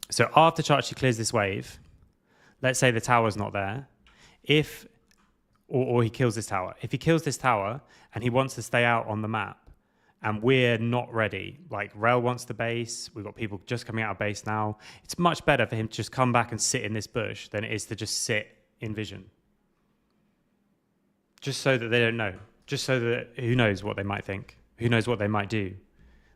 So after Chachi clears this wave, let's say the tower's not there. Or he kills this tower. If he kills this tower and he wants to stay out on the map and we're not ready, like Rel wants to base, we've got people just coming out of base now, it's much better for him to just come back and sit in this bush than it is to just sit in vision. Just so that they don't know. Just so that who knows what they might think. Who knows what they might do.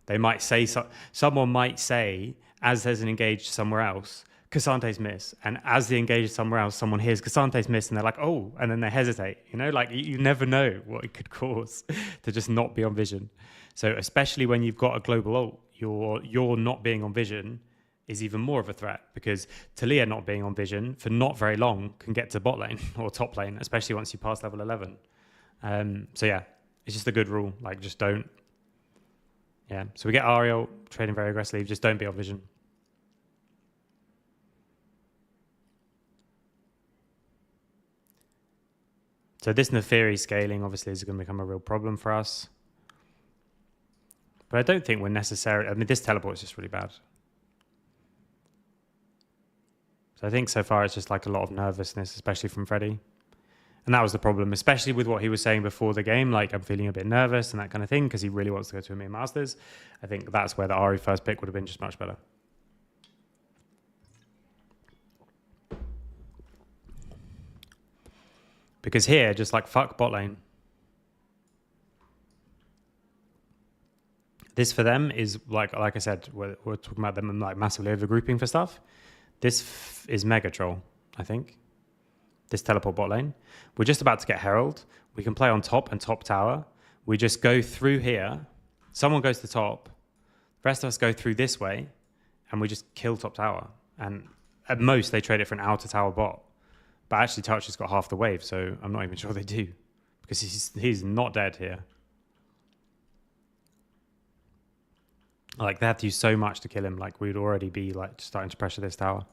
They might say, someone might say, as there's an engage somewhere else, Cassante's miss. And as they engage somewhere else, someone hears Cassante's miss and they're like, oh, and then they hesitate. You know, like you never know what it could cause to just not be on vision. So especially when you've got a global ult, you're not being on vision is even more of a threat because Talia not being on vision for not very long can get to bot lane or top lane, especially once you pass level 11. So yeah, it's just a good rule. Like just don't. Yeah, so we get Ariel trading very aggressively. Just don't be on vision. So this Neferi scaling obviously is going to become a real problem for us. But I don't think we're necessarily... I mean, this teleport is just really bad. So I think so far it's just like a lot of nervousness, especially from Freddy. And that was the problem, especially with what he was saying before the game, like I'm feeling a bit nervous and that kind of thing, because he really wants to go to EMEA Masters. I think that's where the Ari first pick would have been just much better. Because here, just like fuck bot lane. This for them is like I said, we're talking about them like massively overgrouping for stuff. This is mega troll, I think. This teleport bot lane. We're just about to get Herald. We can play on top and top tower. We just go through here. Someone goes to top. The rest of us go through this way. And we just kill top tower. And at most, they trade it for an outer tower bot. But actually, Touch has got half the wave, so I'm not even sure they do. Because he's not dead here. Like, they have to use so much to kill him. Like, we'd already be, like, starting to pressure this tower.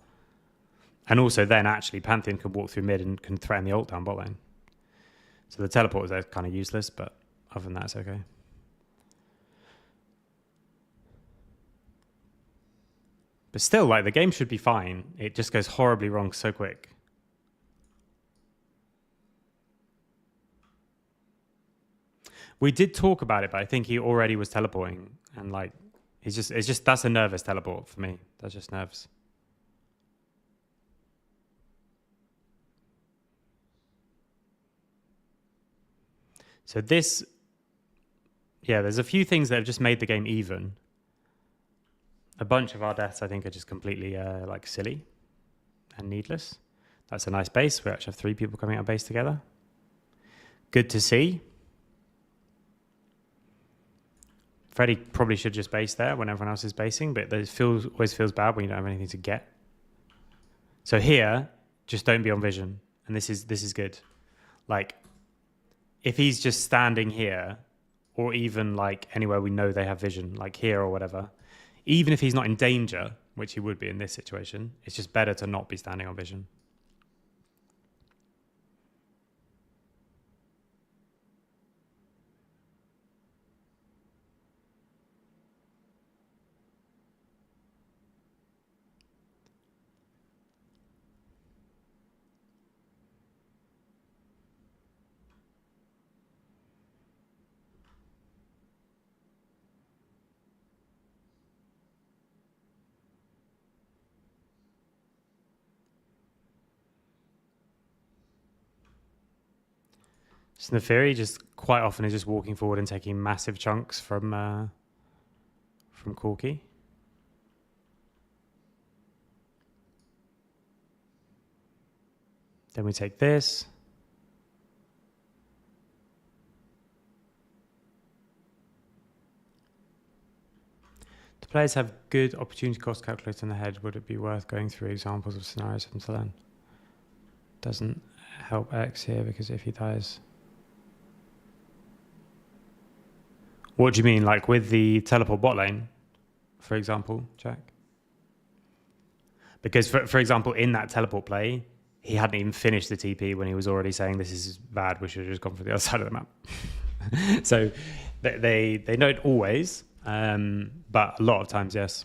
And also then, actually, Pantheon can walk through mid and can threaten the ult down bot lane. So the teleport is there kind of useless, but other than that, it's okay. But still, like, the game should be fine. It just goes horribly wrong so quick. We did talk about it, but I think he already was teleporting. And, like, it's just that's a nervous teleport for me. That's just nerves. So this, yeah, there's a few things that have just made the game even. A bunch of our deaths, I think, are just completely like silly and needless. That's a nice base. We actually have 3 people coming out of base together. Good to see. Freddy probably should just base there when everyone else is basing, but it always feels bad when you don't have anything to get. So here, just don't be on vision, and this is good. Like, if he's just standing here, or even like anywhere we know they have vision, like here or whatever, even if he's not in danger, which he would be in this situation, it's just better to not be standing on vision. So the theory just quite often is just walking forward and taking massive chunks from Corky. Then we take this. Do players have good opportunity cost calculator in the head? Would it be worth going through examples of scenarios for them to learn? Doesn't help X here because if he dies... What do you mean? Like with the teleport bot lane, for example, Jack? Because for example, in that teleport play, he hadn't even finished the TP when he was already saying this is bad, we should have just gone for the other side of the map. So they don't always, but a lot of times, yes.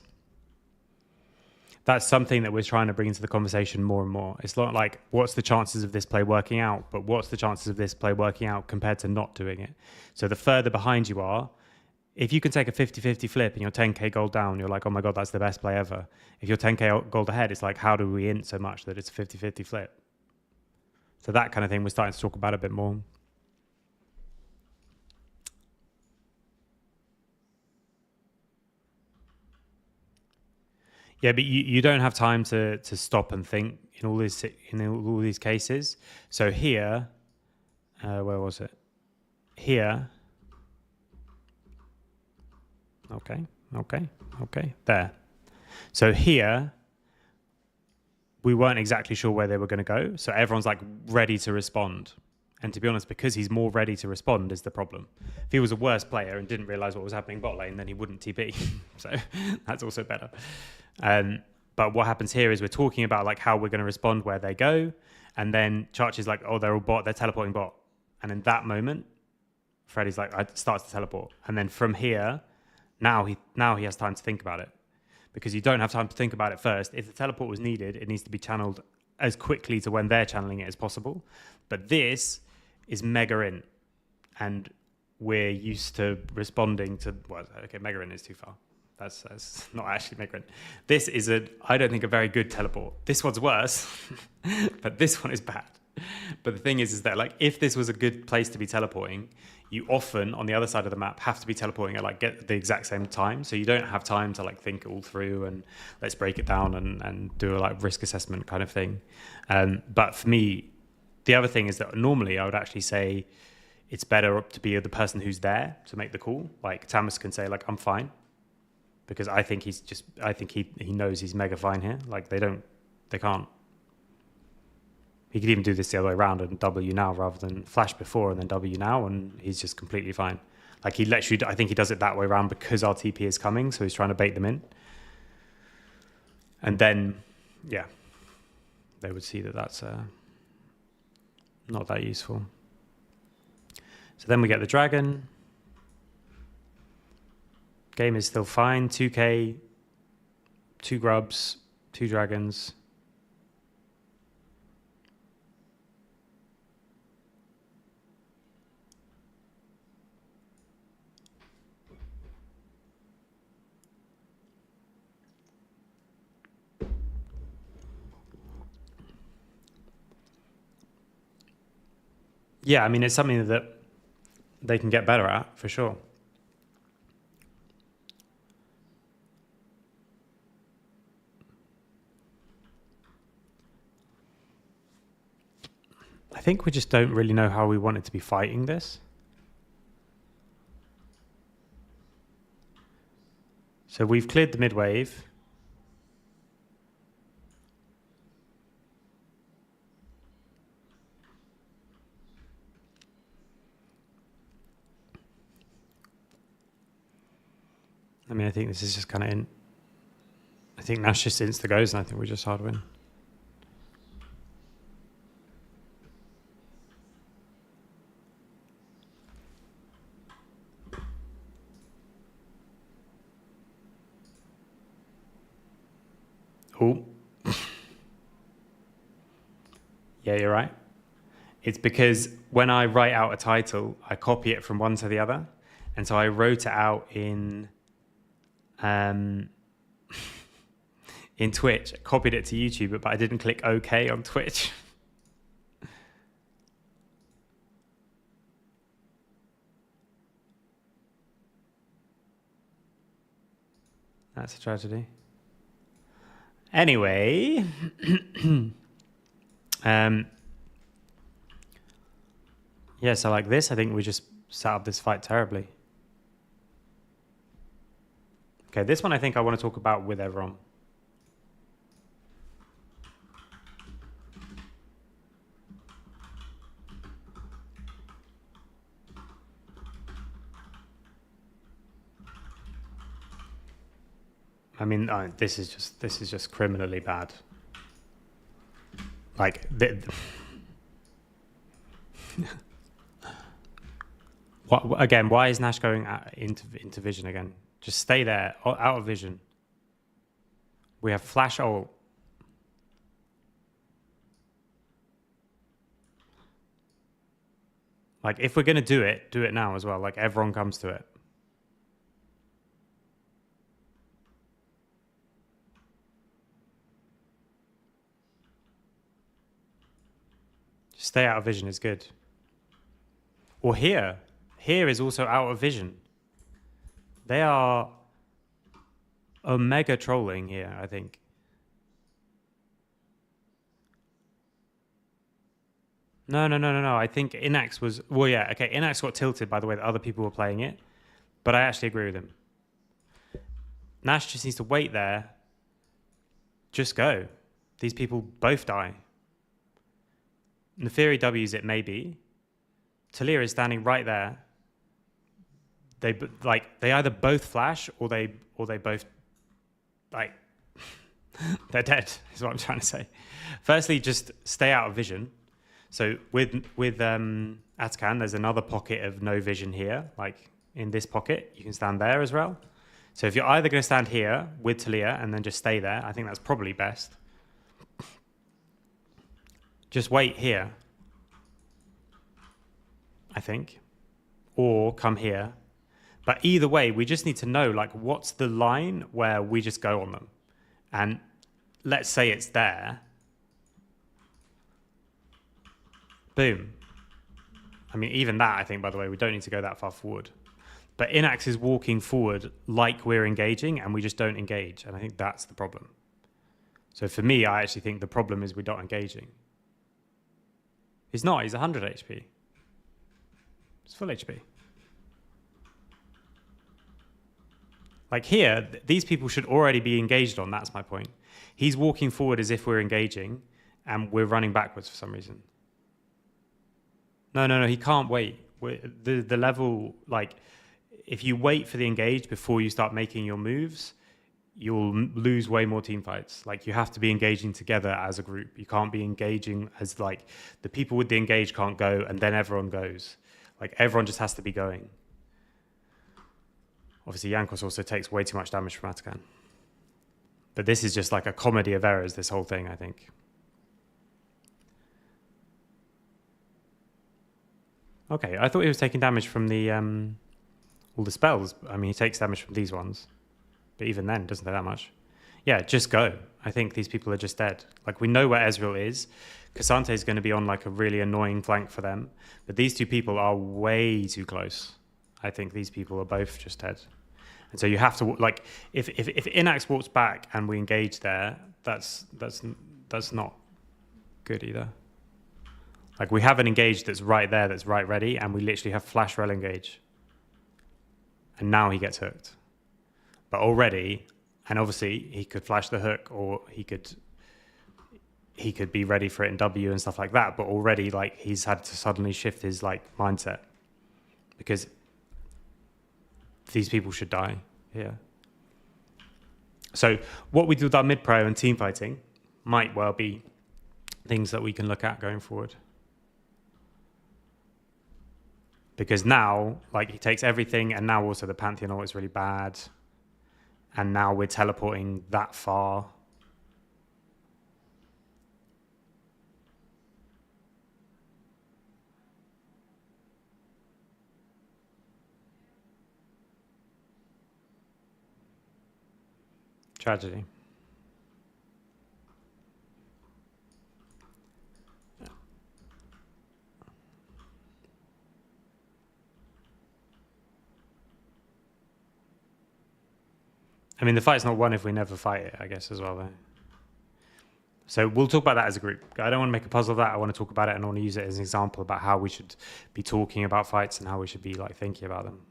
That's something that we're trying to bring into the conversation more and more. It's not like, what's the chances of this play working out, but what's the chances of this play working out compared to not doing it? So the further behind you are, if you can take a 50-50 flip and you're 10k gold down, you're like, oh my God, that's the best play ever. If you're 10k gold ahead, it's like, how do we int so much that it's a 50-50 flip? So that kind of thing we're starting to talk about a bit more. Yeah, but you don't have time to stop and think in all these cases. So here, where was it? Here. Okay, there. So here, we weren't exactly sure where they were going to go. So everyone's like ready to respond. And to be honest, because he's more ready to respond is the problem. If he was a worse player and didn't realize what was happening bot lane, then he wouldn't TP. So that's also better. But what happens here is we're talking about like how we're going to respond where they go. And then Charch is like, oh, they're all bot, they're teleporting bot. And in that moment, Freddy's like, starts to teleport. And then from here, now he has time to think about it. Because you don't have time to think about it first. If the teleport was needed, it needs to be channeled as quickly to when they're channeling it as possible. But this is mega int. And we're used to responding to, well, okay, mega int is too far. That's not actually mega int. This is I don't think, a very good teleport. This one's worse, but this one is bad. But the thing is that like, if this was a good place to be teleporting, you often on the other side of the map have to be teleporting at like get the exact same time. So you don't have time to like think it all through and let's break it down and do a like risk assessment kind of thing. But for me, the other thing is that normally I would actually say it's better to be the person who's there to make the call. Like Tamas can say like, I'm fine. Because I think he knows he's mega fine here. Like they can't. He could even do this the other way around and W now rather than flash before and then W now, and he's just completely fine. Like he literally, I think he does it that way around because our TP is coming, so he's trying to bait them in. And then, yeah, they would see that that's not that useful. So then we get the dragon. Game is still fine. 2k, 2 grubs, 2 dragons. Yeah, I mean, it's something that they can get better at, for sure. I think we just don't really know how we want it to be fighting this. So we've cleared the mid wave. I mean, I think this is just kind of in. I think Nash just insta goes, and I think we just hard win. Oh. Yeah, you're right. It's because when I write out a title, I copy it from one to the other. And so I wrote it out in Twitch, copied it to YouTube, but I didn't click OK on Twitch. That's a tragedy. Anyway, yeah, so like this, I think we just set up this fight terribly. Okay, this one I think I want to talk about with everyone. I mean, this is just criminally bad. Like, what again? Why is Nash going into vision again? Just stay there, out of vision. We have flash ult. Like, if we're gonna do it now as well. Like, everyone comes to it. Just stay out of vision is good. Or here is also out of vision. They are omega trolling here, I think. No. I think Inax was... Well, yeah, okay, Inax got tilted by the way that other people were playing it, but I actually agree with him. Nash just needs to wait there. Just go. These people both die. Neferi W's it maybe. Talia is standing right there. They either both flash or they both like they're dead is what I'm trying to say. Firstly, just stay out of vision. So with Atakan, there's another pocket of no vision here. Like in this pocket, you can stand there as well. So if you're either going to stand here with Talia and then just stay there, I think that's probably best. Just wait here, I think, or come here. But either way, we just need to know, like, what's the line where we just go on them? And let's say it's there. Boom. I mean, even that, I think, by the way, we don't need to go that far forward. But Inax is walking forward like we're engaging, and we just don't engage. And I think that's the problem. So for me, I actually think the problem is we're not engaging. He's not. He's 100 HP. It's full HP. Like here, these people should already be engaged on. That's my point. He's walking forward as if we're engaging, and we're running backwards for some reason. No. He can't wait. The level, like, if you wait for the engage before you start making your moves, you'll lose way more team fights. Like, you have to be engaging together as a group. You can't be engaging as, like, the people with the engage can't go and then everyone goes. Like, everyone just has to be going. Obviously, Jankos also takes way too much damage from Atakan. But this is just like a comedy of errors, this whole thing, I think. Okay, I thought he was taking damage from the all the spells. I mean, he takes damage from these ones. But even then, doesn't do that much. Yeah, just go. I think these people are just dead. Like, we know where Ezreal is. Cassante is going to be on, like, a really annoying flank for them. But these two people are way too close. I think these people are both just dead. And so you have to, like, if Inax walks back and we engage there, that's not good either. Like, we have an engage that's right there, that's right ready, and we literally have flash rel engage. And now he gets hooked. But already, and obviously he could flash the hook, or he could be ready for it in W and stuff like that. But already, like, he's had to suddenly shift his, like, mindset, because these people should die here. So what we do with our mid pro and team fighting might well be things that we can look at going forward. Because now, like, he takes everything, and now also the Pantheon ult is really bad. And now we're teleporting that far. Tragedy. I mean, the fight's not won if we never fight it, I guess, as well, though. So we'll talk about that as a group. I don't want to make a puzzle of that. I want to talk about it and I want to use it as an example about how we should be talking about fights and how we should be like thinking about them.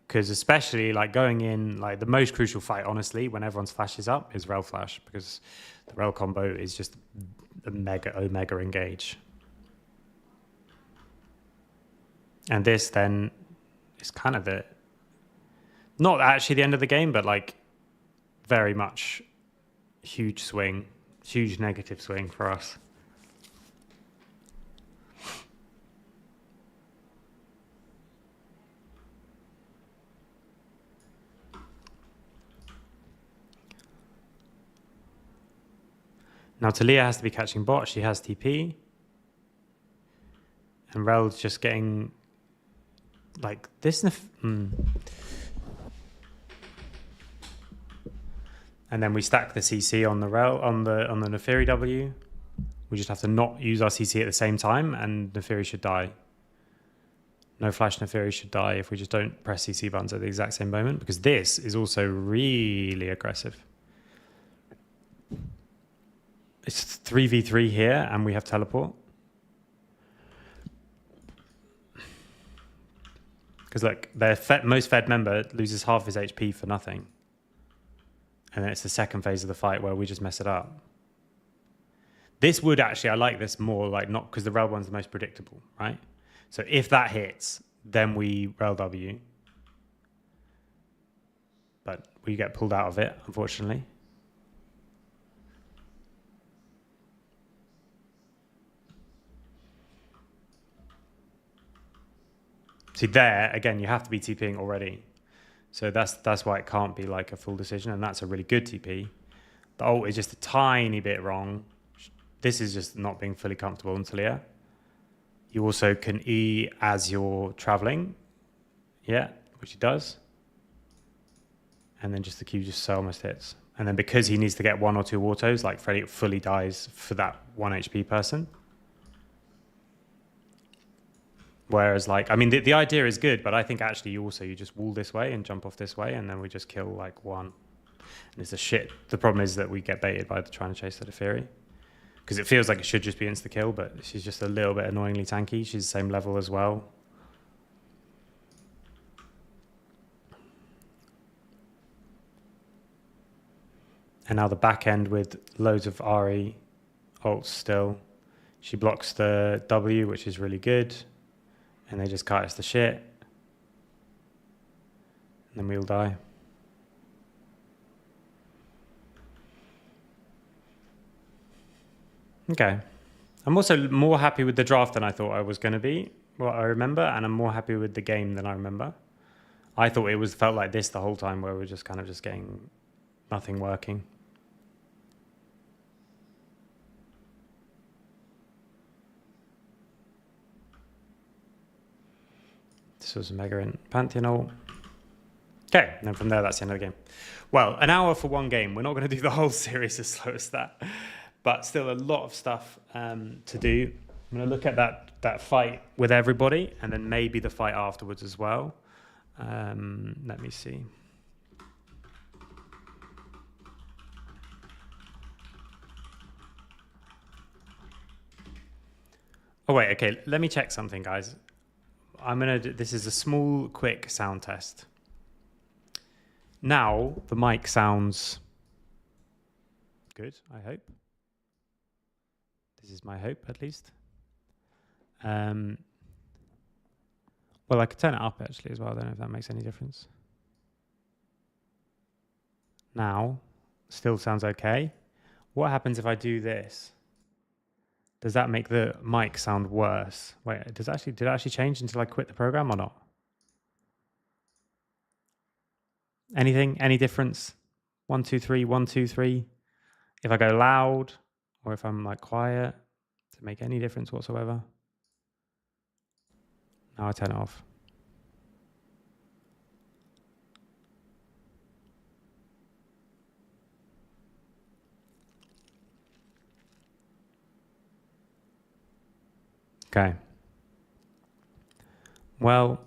Because especially like going in, like the most crucial fight, honestly, when everyone's flashes up is Rel Flash, because the Rel combo is just a omega engage. And this then is kind of the, not actually the end of the game, but like very much huge swing, huge negative swing for us. Now Talia has to be catching bot. She has TP. And Rel's just getting like this. And then we stack the CC on the Rel on the Neferi W. We just have to not use our CC at the same time, and Neferi should die. No flash Neferi should die if we just don't press CC buttons at the exact same moment, because this is also really aggressive. It's 3v3 here, and we have teleport. Because look, their most fed member loses half his HP for nothing. And then it's the second phase of the fight where we just mess it up. This would actually, I like this more, like not because the Rel one's the most predictable, right? So if that hits, then we Rel W. But we get pulled out of it, unfortunately. See there, again, you have to be TPing already. So that's why it can't be like a full decision, and that's a really good TP. The ult is just a tiny bit wrong. This is just not being fully comfortable in Talia. You also can E as you're traveling. Yeah, which he does. And then just the Q just so almost hits. And then because he needs to get 1 or 2 autos, like Freddy fully dies for that 1 HP person. Whereas, like, I mean, the idea is good, but I think actually you just wall this way and jump off this way, and then we just kill, like, 1. And it's a shit. The problem is that we get baited by trying to chase the Neferi. Because it feels like it should just be insta-kill, but she's just a little bit annoyingly tanky. She's the same level as well. And now the back end with loads of RE ults still. She blocks the W, which is really good. And they just kite us to shit. And then we'll die. Okay. I'm also more happy with the draft than I thought I was going to be, what I remember, and I'm more happy with the game than I remember. I thought it felt like this the whole time, where we're just kind of just getting nothing working. This was Mega in Pantheon ult. Okay, and then from there, that's the end of the game. Well, an hour for one game. We're not going to do the whole series as slow as that, but still a lot of stuff to do. I'm going to look at that fight with everybody, and then maybe the fight afterwards as well. Let me see. Oh wait, okay. Let me check something, guys. This is a small, quick sound test. Now the mic sounds good, I hope. This is my hope, at least. Well, I could turn it up actually as well. I don't know if that makes any difference. Now, still sounds okay. What happens if I do this? Does that make the mic sound worse? Wait, did it actually change until I quit the program or not? Anything? Any difference? 1, 2, 3, 1, 2, 3. If I go loud or if I'm like quiet, does it make any difference whatsoever? Now I turn it off. Okay. Well,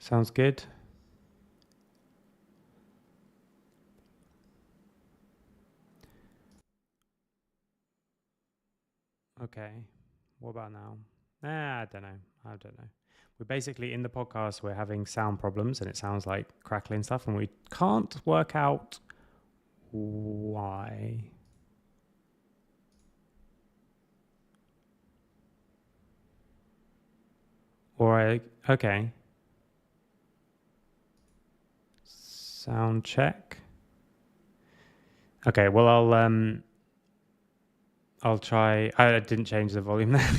Sounds good. Okay. What about now? I don't know. We're basically in the podcast, we're having sound problems and it sounds like crackling stuff and we can't work out why. Okay. Sound check. Okay, well I'll try. I didn't change the volume there.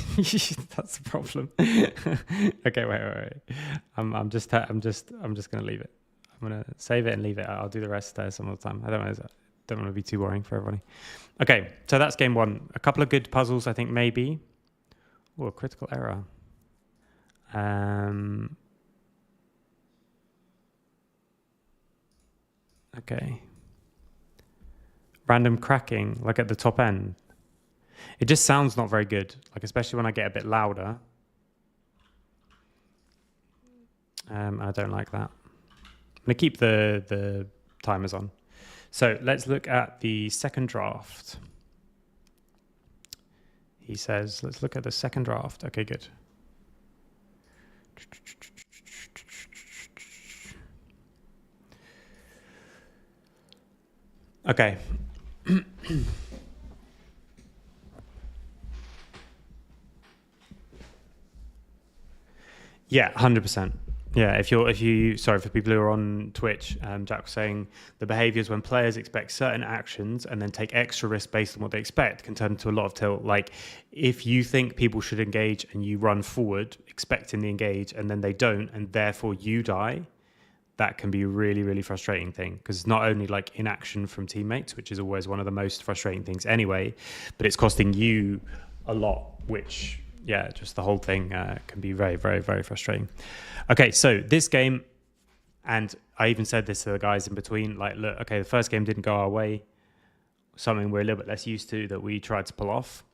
That's the problem. Okay, wait. I'm just gonna leave it. I'm gonna save it and leave it. I'll do the rest some other time. I don't want to be too boring for everybody. Okay, so that's game one. A couple of good puzzles, I think maybe. Oh, a critical error. Okay. Random cracking, like at the top end. It just sounds not very good, like especially when I get a bit louder. I don't like that. I'm gonna keep the timers on. So let's look at the second draft. He says, let's look at the second draft. Okay, good. Okay. Yeah, 100%. Yeah, if you sorry for people who are on Twitch, Jack was saying the behaviors when players expect certain actions and then take extra risk based on what they expect can turn into a lot of tilt. Like if you think people should engage and you run forward expecting the engage and then they don't and therefore you die, that can be a really, really frustrating thing because it's not only like inaction from teammates, which is always one of the most frustrating things anyway, but it's costing you a lot, which yeah, just the whole thing can be very, very, very frustrating. Okay, so this game, and I even said this to the guys in between, like, look, okay, the first game didn't go our way, something we're a little bit less used to that we tried to pull off,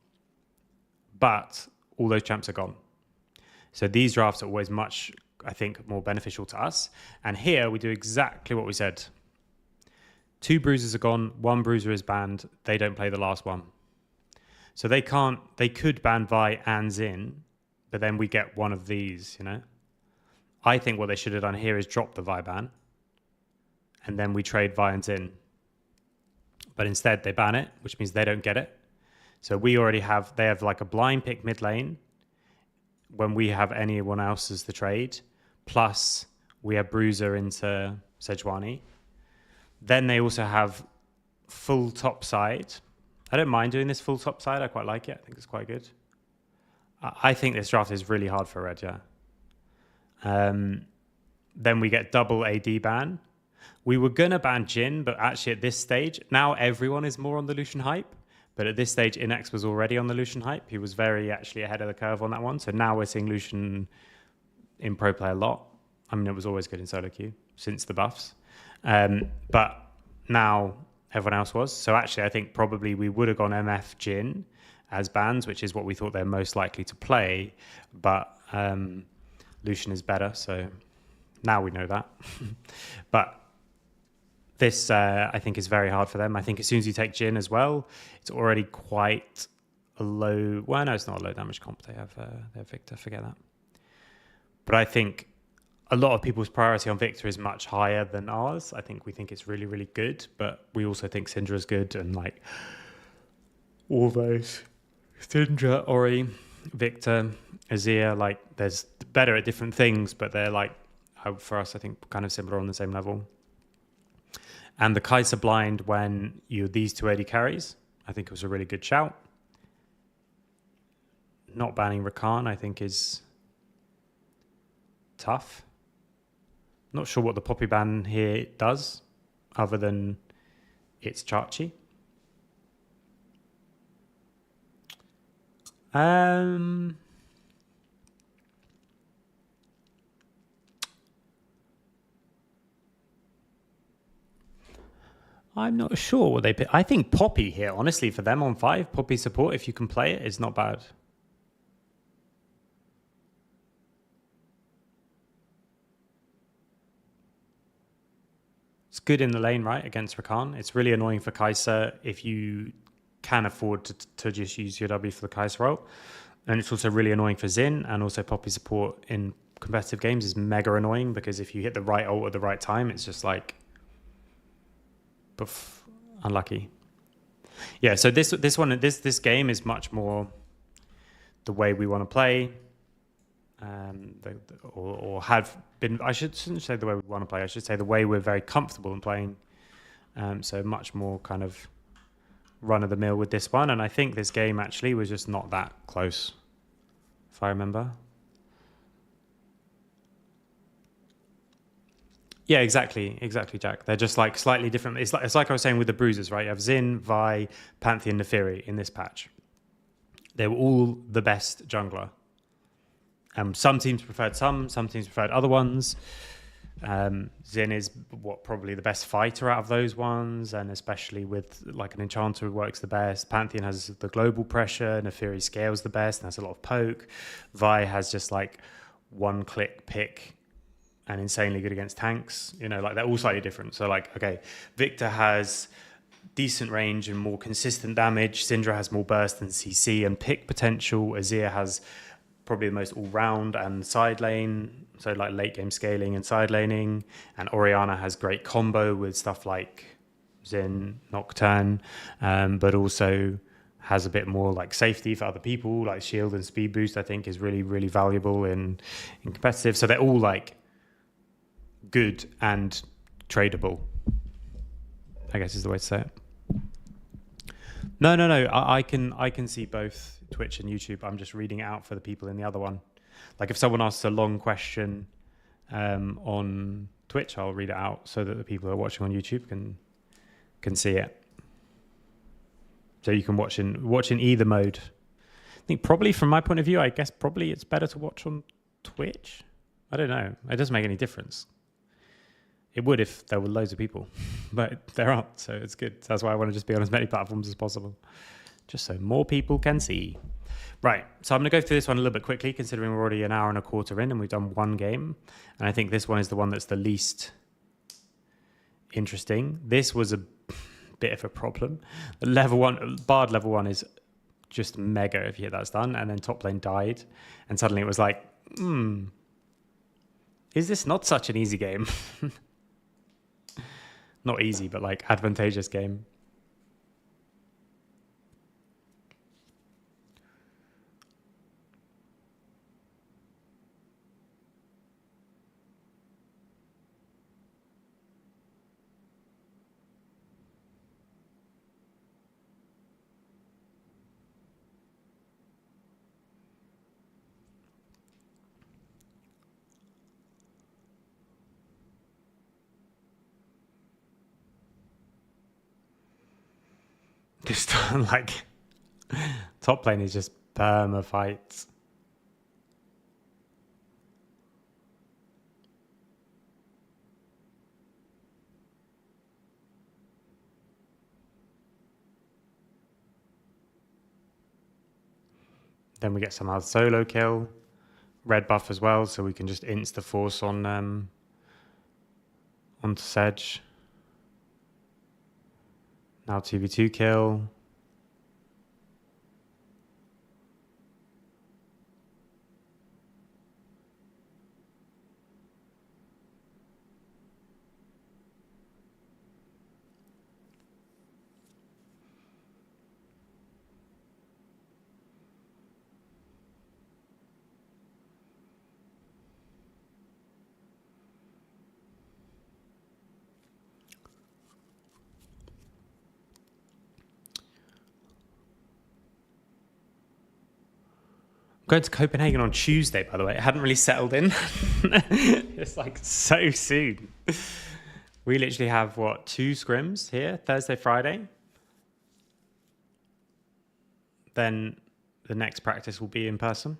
but all those champs are gone. So these drafts are always much, I think, more beneficial to us. And here we do exactly what we said. 2 bruisers are gone, 1 bruiser is banned, they don't play the last one. So they could ban Vi and Zin, but then we get one of these, you know? I think what they should have done here is drop the Vi ban, and then we trade Vi and Zin. But instead they ban it, which means they don't get it. So they have like a blind pick mid lane when we have anyone else as the trade, plus we have Bruiser into Sejuani. Then they also have full top side. I don't mind doing this full top side. I quite like it. I think it's quite good. I think this draft is really hard for Red, yeah. Then we get double AD ban. We were going to ban Jhin, but actually at this stage, now everyone is more on the Lucian hype. But at this stage, Inex was already on the Lucian hype. He was very actually ahead of the curve on that one. So now we're seeing Lucian in pro play a lot. I mean, it was always good in solo queue since the buffs. But now everyone else was. So actually, I think probably we would have gone MF Jhin as bans, which is what we thought they're most likely to play. But Lucian is better. So now we know that. But this, I think, is very hard for them. I think as soon as you take Jhin as well, it's already quite a low... Well, no, it's not a low damage comp. They have Victor, forget that. But I think a lot of people's priority on Victor is much higher than ours. I think we think it's really, really good, but we also think Syndra's good, and like all those Syndra, Ori, Victor, Azir, like there's better at different things, but they're like, for us, I think kind of similar on the same level. And the Kai'Sa blind when you these 2 AD carries, I think it was a really good shout. Not banning Rakan, I think, is tough. Not sure what the Poppy ban here does, other than it's Chachi. I'm not sure what they pick. I think Poppy here, honestly, for them on 5, Poppy support, if you can play it, is not bad. It's good in the lane, right, against Rakan. It's really annoying for Kai'Sa if you can afford to just use your W for the Kai'Sa role. And it's also really annoying for Xin, and also Poppy support in competitive games is mega annoying because if you hit the right ult at the right time, it's just like, poof, unlucky. Yeah, so this game is much more the way we want to play, or have been. Shouldn't say the way we want to play. I should say the way we're very comfortable in playing. So much more kind of run of the mill with this one, and I think this game actually was just not that close, if I remember. Yeah, exactly, Jack. They're just like slightly different. It's like I was saying with the bruisers, right? You have Xin, Vi, Pantheon, Neferi in this patch. They were all the best jungler. Some teams preferred some teams preferred other ones. Xin is probably the best fighter out of those ones, and especially with like an enchanter who works the best. Pantheon has the global pressure, Neferi scales the best and has a lot of poke. Vi has just like one click pick and insanely good against tanks. Like they're all slightly different. So like, okay, Victor has decent range and more consistent damage. Syndra has more burst and CC and pick potential. Azir has probably the most all-round and side lane, so like late game scaling and side laning. And Orianna has great combo with stuff like Xin, Nocturne, but also has a bit more like safety for other people, like shield and speed boost. I think is really, really valuable in competitive. So they're all like good and tradable, I guess is the way to say it. No. I can see both Twitch and YouTube. I'm just reading it out for the people in the other one. Like if someone asks a long question on Twitch, I'll read it out so that the people who are watching on YouTube can see it. So you can watch in either mode. I think probably from my point of view, I guess probably it's better to watch on Twitch. I don't know. It doesn't make any difference. It would if there were loads of people, but there aren't, so it's good. That's why I want to just be on as many platforms as possible, just so more people can see. Right, so I'm going to go through this one a little bit quickly, considering we're already an hour and a quarter in and we've done one game. And I think this one is the one that's the least interesting. This was a bit of a problem. Bard level 1 is just mega if you hit that stun, and then top lane died. And suddenly it was like, is this not such an easy game? Not easy, but like advantageous game. Just like top lane is just perma fights. Then we get some other solo kill, red buff as well, so we can just insta force on onto Sedge. Now 2v2 kill. I'm going to Copenhagen on Tuesday, by the way. It hadn't really settled in. It's like so soon. We literally have, 2 scrims here, Thursday, Friday. Then the next practice will be in person.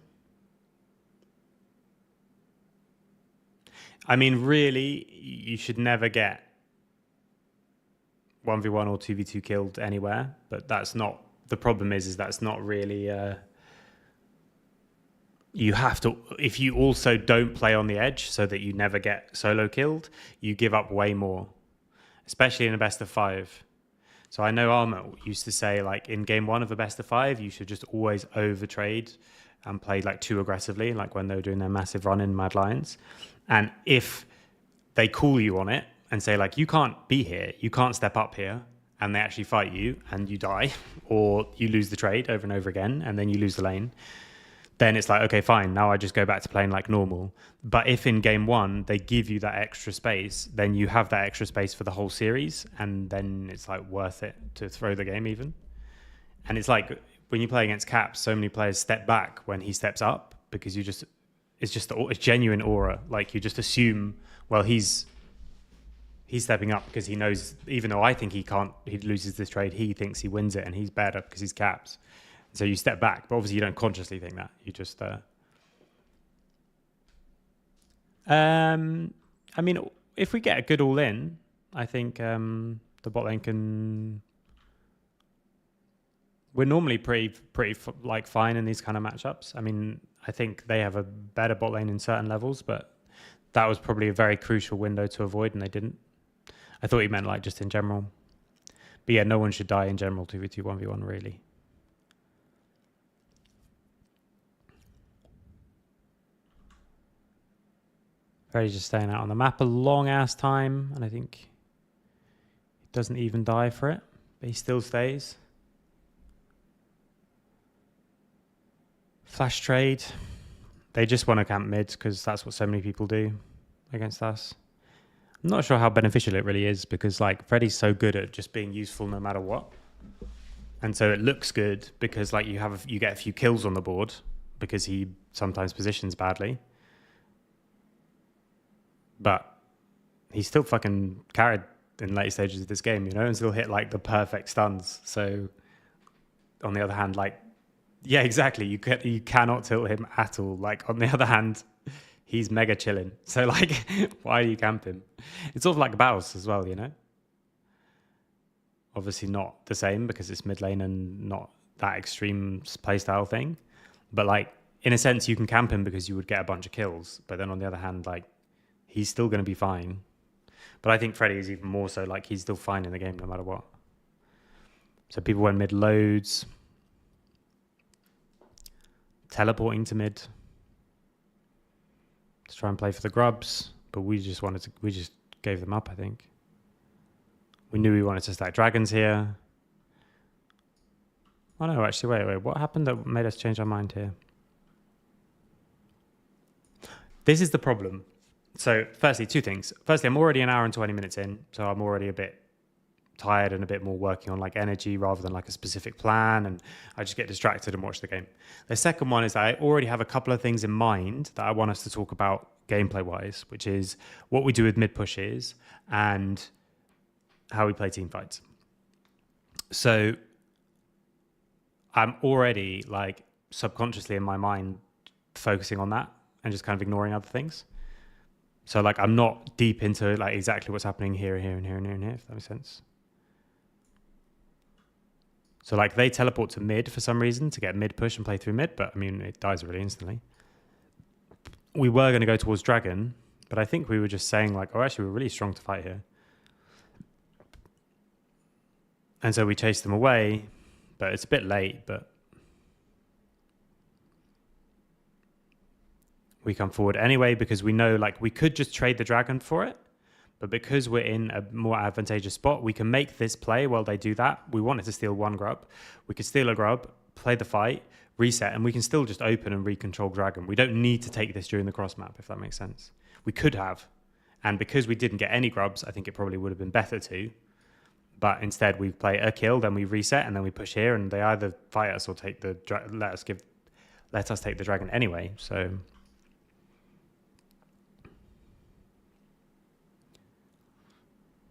I mean, really, you should never get 1v1 or 2v2 killed anywhere, but that's not, the problem is that's not really... you have to, if you also don't play on the edge so that you never get solo killed, you give up way more. especially in a best of 5. So I know Armour used to say, like, in game 1 of a best of 5, you should just always overtrade and play like too aggressively, like when they were doing their massive run in Mad Lions. And if they call you on it and say, like, you can't be here, you can't step up here, and they actually fight you and you die, or you lose the trade over and over again, and then you lose the lane, then it's like, okay, fine, now I just go back to playing like normal. But if in game 1 they give you that extra space, then you have that extra space for the whole series, and then it's like worth it to throw the game even. And it's like when you play against Caps, so many players step back when he steps up because it's just a genuine aura. Like, you just assume, well, he's stepping up because he knows, even though I think he loses this trade, he thinks he wins it and he's better because he's Caps. So you step back, but obviously you don't consciously think that. You just... I mean, if we get a good all-in, I think the bot lane can... We're normally pretty like fine in these kind of matchups. I mean, I think they have a better bot lane in certain levels, but that was probably a very crucial window to avoid, and they didn't. I thought he meant like just in general. But yeah, no one should die in general 2v2, 1v1, really. Freddy's just staying out on the map a long ass time, and I think he doesn't even die for it, but he still stays. Flash trade. They just want to camp mid because that's what so many people do against us. I'm not sure how beneficial it really is because, like, Freddy's so good at just being useful no matter what, and so it looks good because, like, you get a few kills on the board because he sometimes positions badly. But he's still fucking carried in late stages of this game, you know, and still hit like the perfect stuns. So on the other hand, like, yeah, exactly. You cannot tilt him at all. Like, on the other hand, he's mega chilling. So, like, why do you camp him? It's sort of like Baus as well, you know? Obviously not the same because it's mid lane and not that extreme playstyle thing. But, like, in a sense, you can camp him because you would get a bunch of kills. But then on the other hand, like, he's still going to be fine. But I think Freddy is even more so, like, he's still fine in the game no matter what. So people went mid loads. Teleporting to mid. To try and play for the grubs. But we just gave them up, I think. We knew we wanted to stack dragons here. Oh no, actually, wait. What happened that made us change our mind here? This is the problem. So, firstly, 2 things. Firstly, I'm already an hour and 20 minutes in, so I'm already a bit tired and a bit more working on like energy rather than like a specific plan, and I just get distracted and watch the game. The second one is that I already have a couple of things in mind that I want us to talk about gameplay-wise, which is what we do with mid pushes and how we play team fights. So, I'm already like subconsciously in my mind focusing on that and just kind of ignoring other things. So, like, I'm not deep into, like, exactly what's happening here, and here, and here, and here, and here, if that makes sense. So, like, they teleport to mid for some reason to get mid push and play through mid, but, I mean, it dies really instantly. We were going to go towards dragon, but I think we were just saying, like, oh, actually, we're really strong to fight here. And so we chased them away, but it's a bit late, but... we come forward anyway because we know, like, we could just trade the dragon for it, but because we're in a more advantageous spot, we can make this play while they do that. We wanted to steal 1 grub. We could steal a grub, play the fight, reset, and we can still just open and recontrol dragon. We don't need to take this during the cross map, if that makes sense. We could have, and because we didn't get any grubs, I think it probably would have been better to, but instead we play a kill, then we reset, and then we push here, and they either fight us or take the let us take the dragon anyway, so...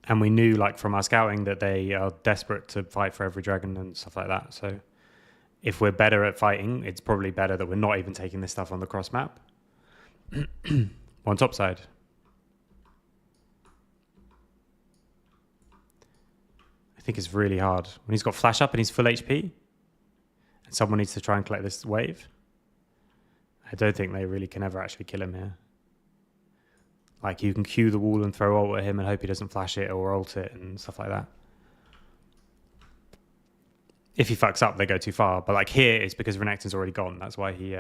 And we knew, like, from our scouting that they are desperate to fight for every dragon and stuff like that. So if we're better at fighting, it's probably better that we're not even taking this stuff on the cross map. On top side. I think it's really hard. When he's got flash up and he's full HP, and someone needs to try and collect this wave, I don't think they really can ever actually kill him here. Like you can queue the wall and throw ult at him and hope he doesn't flash it or ult it and stuff like that. If he fucks up, they go too far. But like here, it's because Renekton's already gone. That's why he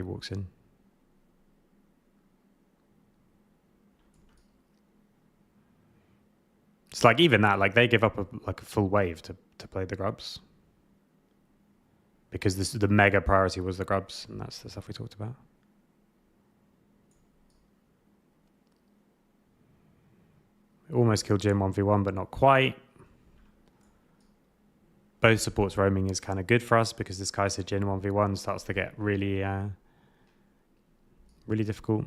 walks in. It's like even that, like they give up a full wave to play the grubs. Because the mega priority was the grubs, and that's the stuff we talked about. Almost killed Jin 1v1, but not quite. Both supports roaming is kind of good for us because this Kai'Sa Jin 1v1 starts to get really, really difficult.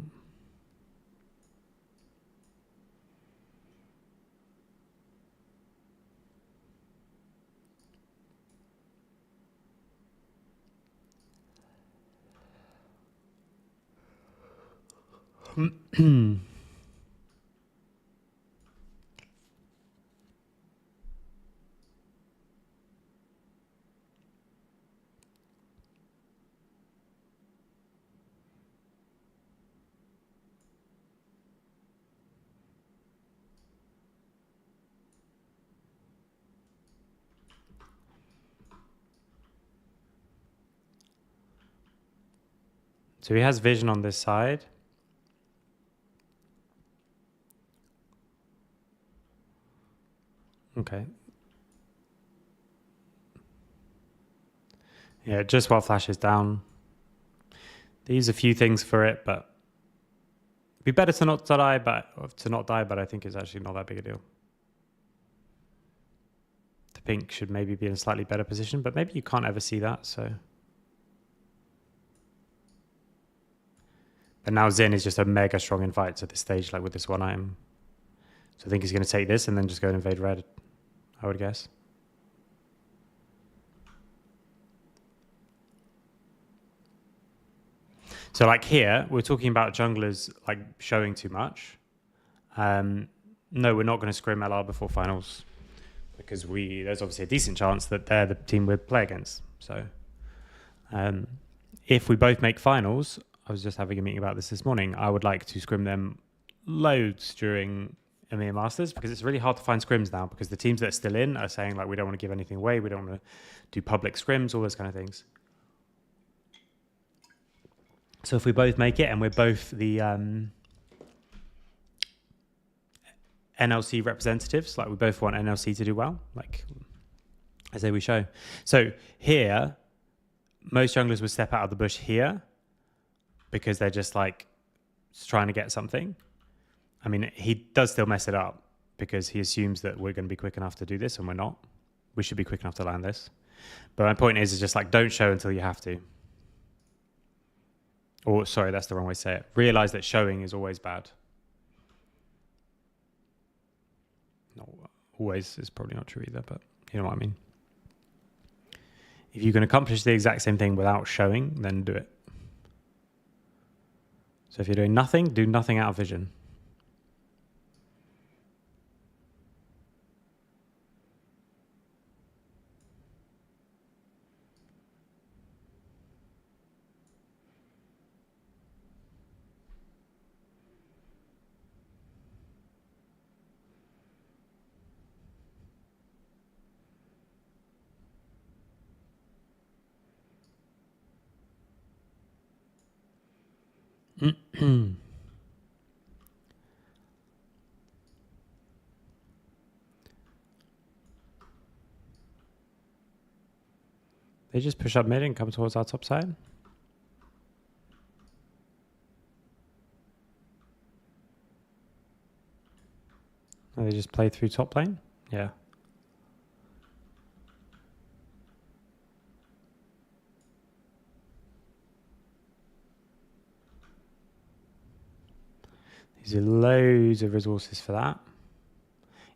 So he has vision on this side. Okay. Yeah, just while flash is down. They use a few things for it, but it'd be better to not die, but I think it's actually not that big a deal. The pink should maybe be in a slightly better position, but maybe you can't ever see that, so. But now Xin is just a mega strong in fights at this stage, like with this one item. So I think he's going to take this and then just go and invade red, I would guess. So like here, we're talking about junglers like showing too much. No, we're not going to scrim LR before finals because there's obviously a decent chance that they're the team we'd play against. So if we both make finals, I was just having a meeting about this morning, I would like to scrim them loads during EMEA Masters because it's really hard to find scrims now because the teams that are still in are saying like we don't want to give anything away, we don't want to do public scrims, all those kind of things. So if we both make it and we're both the NLC representatives, like we both want NLC to do well, like as we show. So here, most junglers would step out of the bush here because they're just like trying to get something. I mean, he does still mess it up because he assumes that we're going to be quick enough to do this and we're not. We should be quick enough to land this. But my point is just like, don't show until you have to. Or sorry, that's the wrong way to say it. Realize that showing is always bad. No, always is probably not true either, but you know what I mean. If you can accomplish the exact same thing without showing, then do it. So if you're doing nothing, do nothing out of vision. They just push up mid and come towards our top side. Oh, they just play through top lane? Yeah. These are loads of resources for that.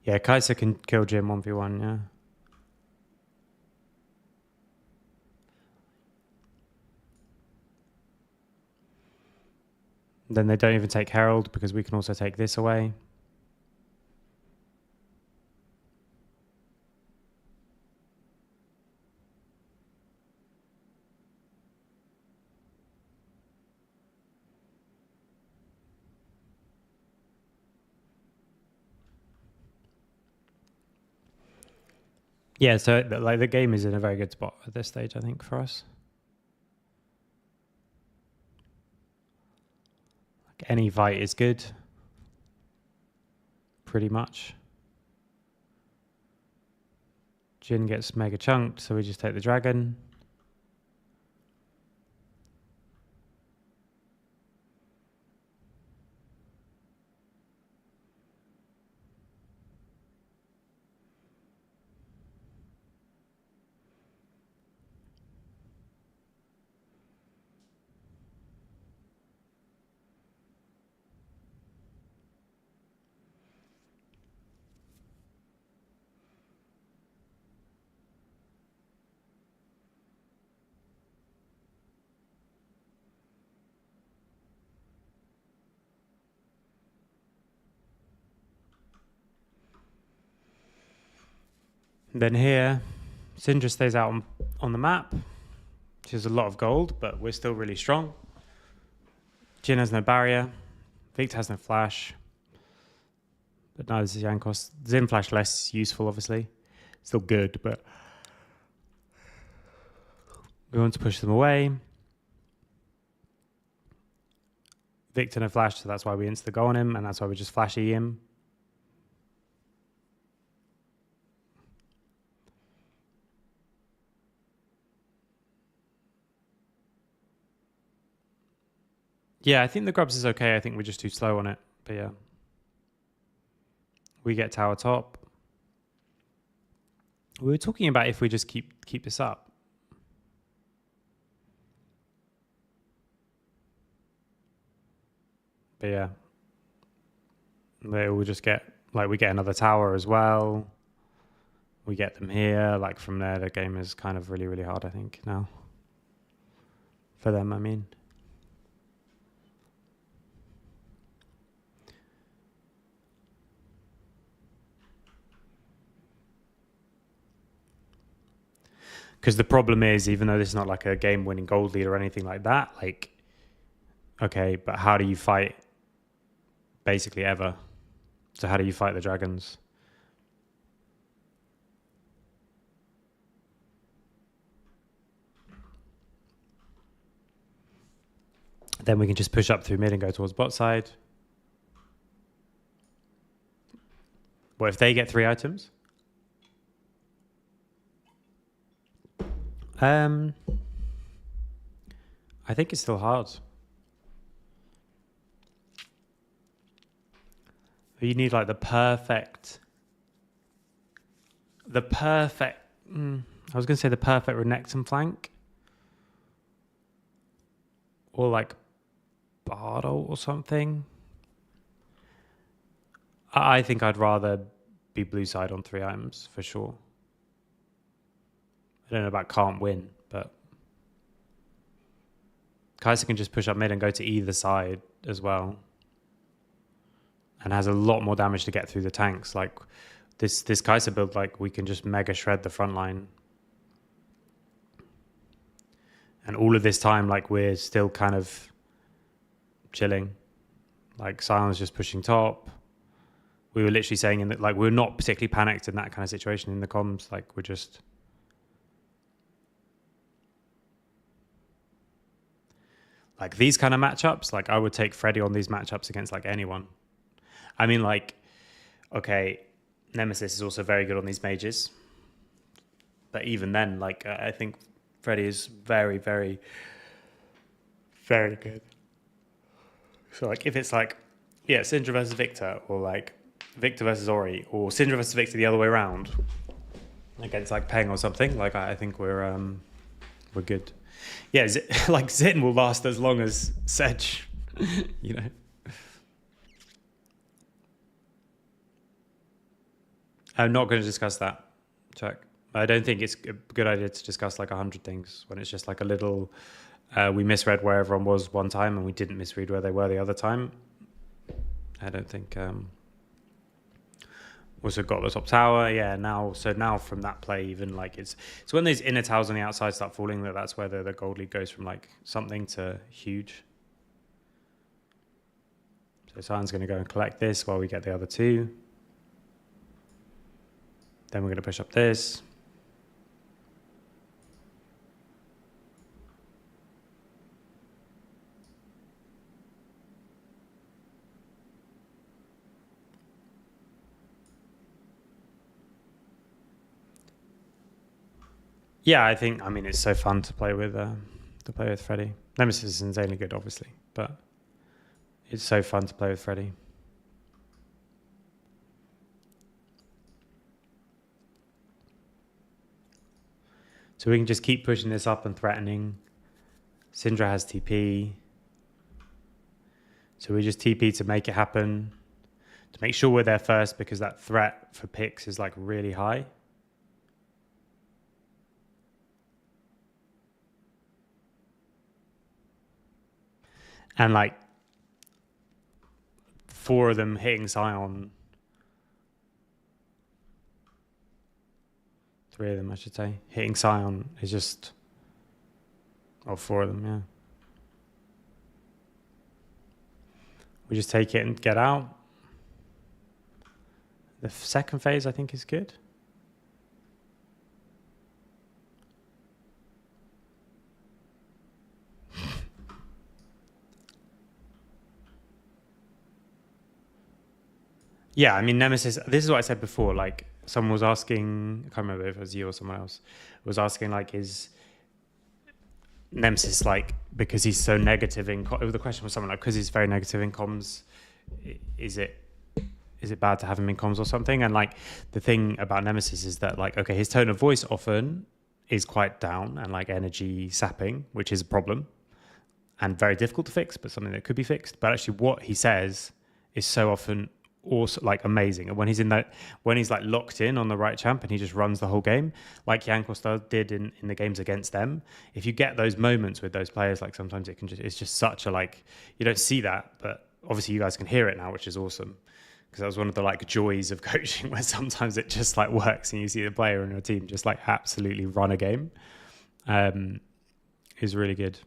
Yeah, Kai'Sa can kill Jim 1v1, yeah. Then they don't even take Herald because we can also take this away. Yeah, so like the game is in a very good spot at this stage, I think, for us. Like any fight is good, pretty much. Jin gets mega chunked, so we just take the dragon. Then here, Syndra stays out on the map, which is a lot of gold, but we're still really strong. Jin has no barrier. Victor has no flash. But neither does Jankos. Zin flash less useful, obviously. Still good, but we want to push them away. Victor no flash, so that's why we insta go on him, and that's why we just flash E him. Yeah, I think the grubs is okay. I think we're just too slow on it. But yeah. We get tower top. We were talking about if we just keep this up. But yeah. We'll just get, like, we get another tower as well. We get them here. Like, from there, the game is kind of really, really hard, I think, now. For them, I mean. Because the problem is, even though this is not like a game-winning gold lead or anything like that, like, okay, but how do you fight basically ever? So how do you fight the dragons? Then we can just push up through mid and go towards bot side. What if they get 3 items? I think it's still hard. You need like the perfect. I was going to say the perfect Renekton flank. Or like Bardo or something. I think I'd rather be blue side on 3 items for sure. I don't know about can't win, but Kai'Sa can just push up mid and go to either side as well. And has a lot more damage to get through the tanks. Like this Kai'Sa build, like we can just mega shred the front line. And all of this time, like we're still kind of chilling. Like Sion's just pushing top. We were literally saying in that, like we're not particularly panicked in that kind of situation in the comms. Like we're just. Like these kind of matchups, like I would take Freddy on these matchups against like anyone. I mean, like, okay, Nemesis is also very good on these mages. But even then, like, I think Freddy is very, very, very good. So, like, if it's like, yeah, Syndra versus Victor, or like Victor versus Ori, or Syndra versus Victor the other way around, against like Peng or something, like I think we're good. Yeah, like Zin will last as long as Sedge, you know. I'm not going to discuss that, Chuck. I don't think it's a good idea to discuss like 100 things when it's just like a little. We misread where everyone was one time and we didn't misread where they were the other time. I don't think. Also got the top tower, yeah. Now from that play, even like it's when these inner towers on the outside start falling that's where the gold lead goes from like something to huge. So Sion's going to go and collect this while we get the other 2. Then we're going to push up this. Yeah, I mean, it's so fun to play with Freddy. Nemesis is insanely good, obviously, but it's so fun to play with Freddy. So we can just keep pushing this up and threatening. Syndra has TP. So we just TP to make it happen, to make sure we're there first, because that threat for picks is like really high. And like 4 of them hitting Scion. 3 of them, I should say. Hitting Scion is just... Oh, 4 of them, yeah. We just take it and get out. The second phase, I think, is good. Yeah, I mean, Nemesis, this is what I said before. Like, someone was asking, I can't remember if it was you or someone else, was asking, like, is Nemesis, like, because he's so negative in... The question was something like, because he's very negative in comms, is it bad to have him in comms or something? And, like, the thing about Nemesis is that, like, okay, his tone of voice often is quite down and, like, energy sapping, which is a problem and very difficult to fix, but something that could be fixed. But actually what he says is so often also like amazing. And when he's like locked in on the right champ and he just runs the whole game, like Jankos did in the games against them, if you get those moments with those players, like sometimes it's just such a, like, you don't see that, but obviously you guys can hear it now, which is awesome, because that was one of the like joys of coaching, where sometimes it just like works and you see the player in your team just like absolutely run a game. Is really good.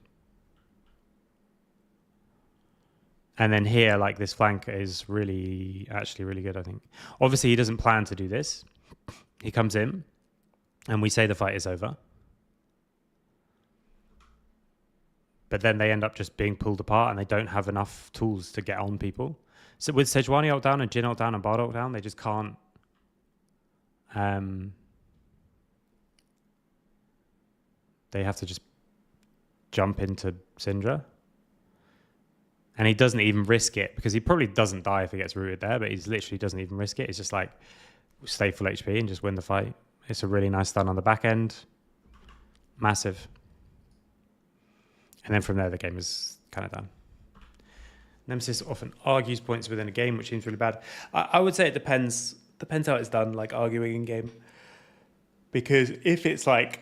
And then here, like, this flank is actually really good, I think. Obviously, he doesn't plan to do this. He comes in, and we say the fight is over. But then they end up just being pulled apart, and they don't have enough tools to get on people. So with Sejuani ult down and Jin ult down and Bard ult down, they just can't... they have to just jump into Syndra. And he doesn't even risk it, because he probably doesn't die if he gets rooted there, but he literally doesn't even risk it. It's just like, stay full HP and just win the fight. It's a really nice stun on the back end. Massive. And then from there, the game is kind of done. Nemesis often argues points within a game, which seems really bad. I would say it depends how it's done, like arguing in game. Because if it's like,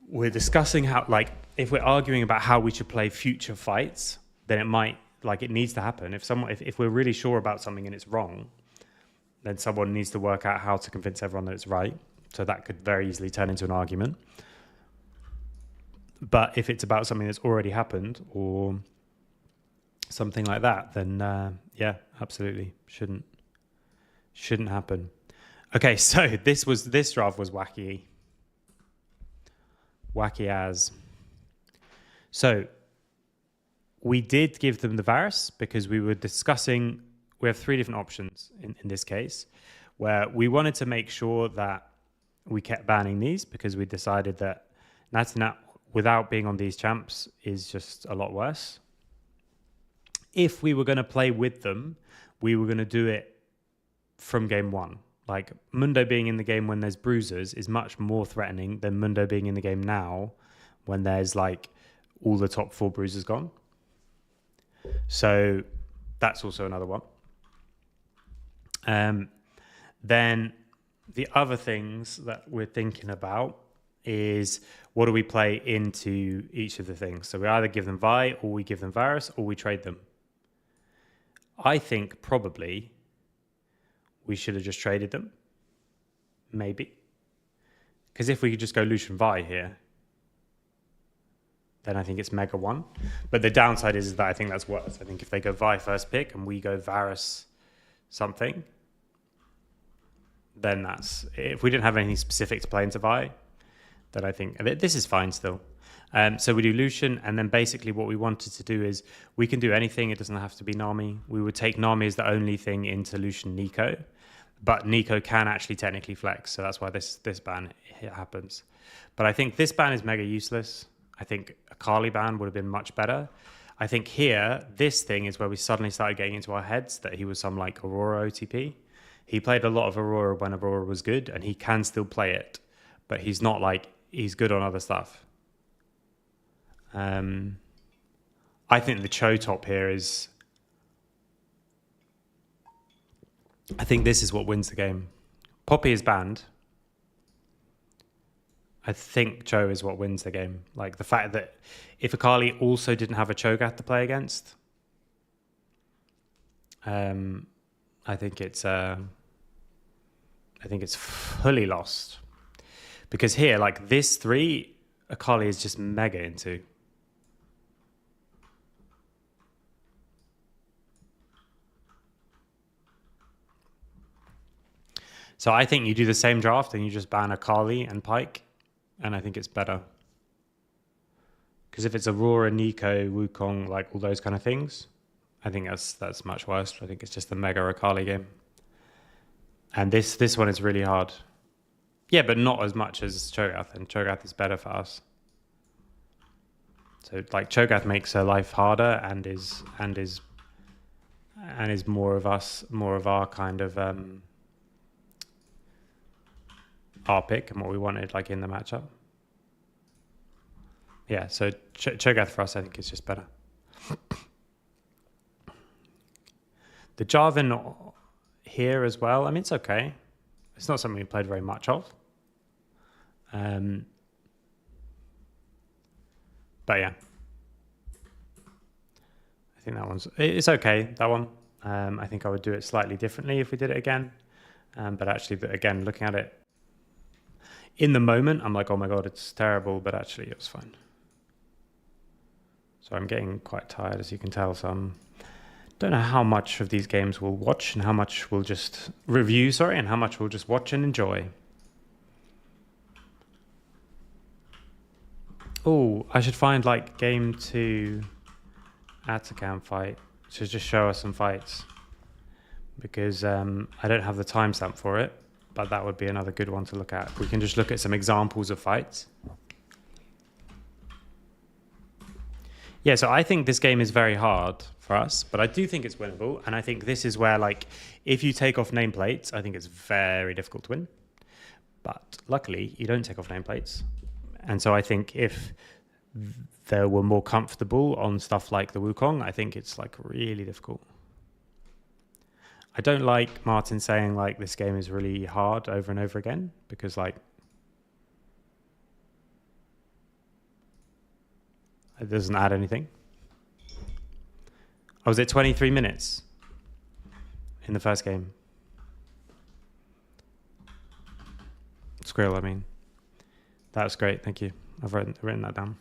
we're discussing how, like, if we're arguing about how we should play future fights, then it might, like, it needs to happen. If we're really sure about something and it's wrong, then someone needs to work out how to convince everyone that it's right. So that could very easily turn into an argument. But if it's about something that's already happened or something like that, then yeah, absolutely shouldn't happen. Okay, so this draft was wacky as. So we did give them the Varus because we were discussing, we have 3 different options in this case, where we wanted to make sure that we kept banning these, because we decided that Natinat without being on these champs is just a lot worse. If we were going to play with them, we were going to do it from game 1. Like, Mundo being in the game when there's bruisers is much more threatening than Mundo being in the game now when there's like all the top 4 bruisers gone. So that's also another one. Then the other things that we're thinking about is, what do we play into each of the things? So we either give them Vi, or we give them Varus, or we trade them. I think probably we should have just traded them. Maybe. Because if we could just go Lucian Vi here, then I think it's Mega 1. But the downside is that I think that's worse. I think if they go Vi first pick and we go Varus something, then that's... If we didn't have anything specific to play into Vi, then I think... This is fine still. So we do Lucian, and then basically what we wanted to do is, we can do anything. It doesn't have to be Nami. We would take Nami as the only thing into Lucian Nico. but Nico can actually technically flex, so that's why this ban happens. But I think this ban is mega useless. I think a Kali ban would have been much better. I think here, this thing is where we suddenly started getting into our heads that he was some like Aurora OTP. He played a lot of Aurora when Aurora was good, and he can still play it, but he's not like, he's good on other stuff. I think the Cho top here is, I think this is what wins the game. Poppy is banned. I think Cho is what wins the game. Like the fact that if Akali also didn't have a Cho'Gath to play against, I think it's fully lost. Because here, like this 3, Akali is just mega into. So I think you do the same draft and you just ban Akali and Pyke, and I think it's better. Because if it's Aurora, Nico, Wukong, like all those kind of things, I think that's much worse. I think it's just the mega Akali game. And this one is really hard. Yeah, but not as much as Cho'Gath, and Cho'Gath is better for us. So like Cho'Gath makes her life harder and is more of our kind of our pick and what we wanted like in the matchup. Yeah, so Cho'Gath for us I think is just better. The Jarvan here as well, I mean it's okay. It's not something we played very much of. But yeah, I think it's okay, that one. I think I would do it slightly differently if we did it again. But actually, again, looking at it in the moment, I'm like, oh my God, it's terrible. But actually, it was fine. So I'm getting quite tired, as you can tell. So I don't know how much of these games we'll watch and how much we'll just review, and how much we'll just watch and enjoy. Oh, I should find like game 2 Atacam fight to just show us some fights, because I don't have the timestamp for it, but that would be another good one to look at. We can just look at some examples of fights. Yeah, so I think this game is very hard for us, but I do think it's winnable. And I think this is where, like, if you take off nameplates, I think it's very difficult to win. But luckily, you don't take off nameplates. And so I think if they were more comfortable on stuff like the Wukong, I think it's, like, really difficult. I don't like Martin saying, like, this game is really hard over and over again, because, like, it doesn't add anything. I was at 23 minutes in the first game. Skrill, I mean. That was great, thank you. I've written that down.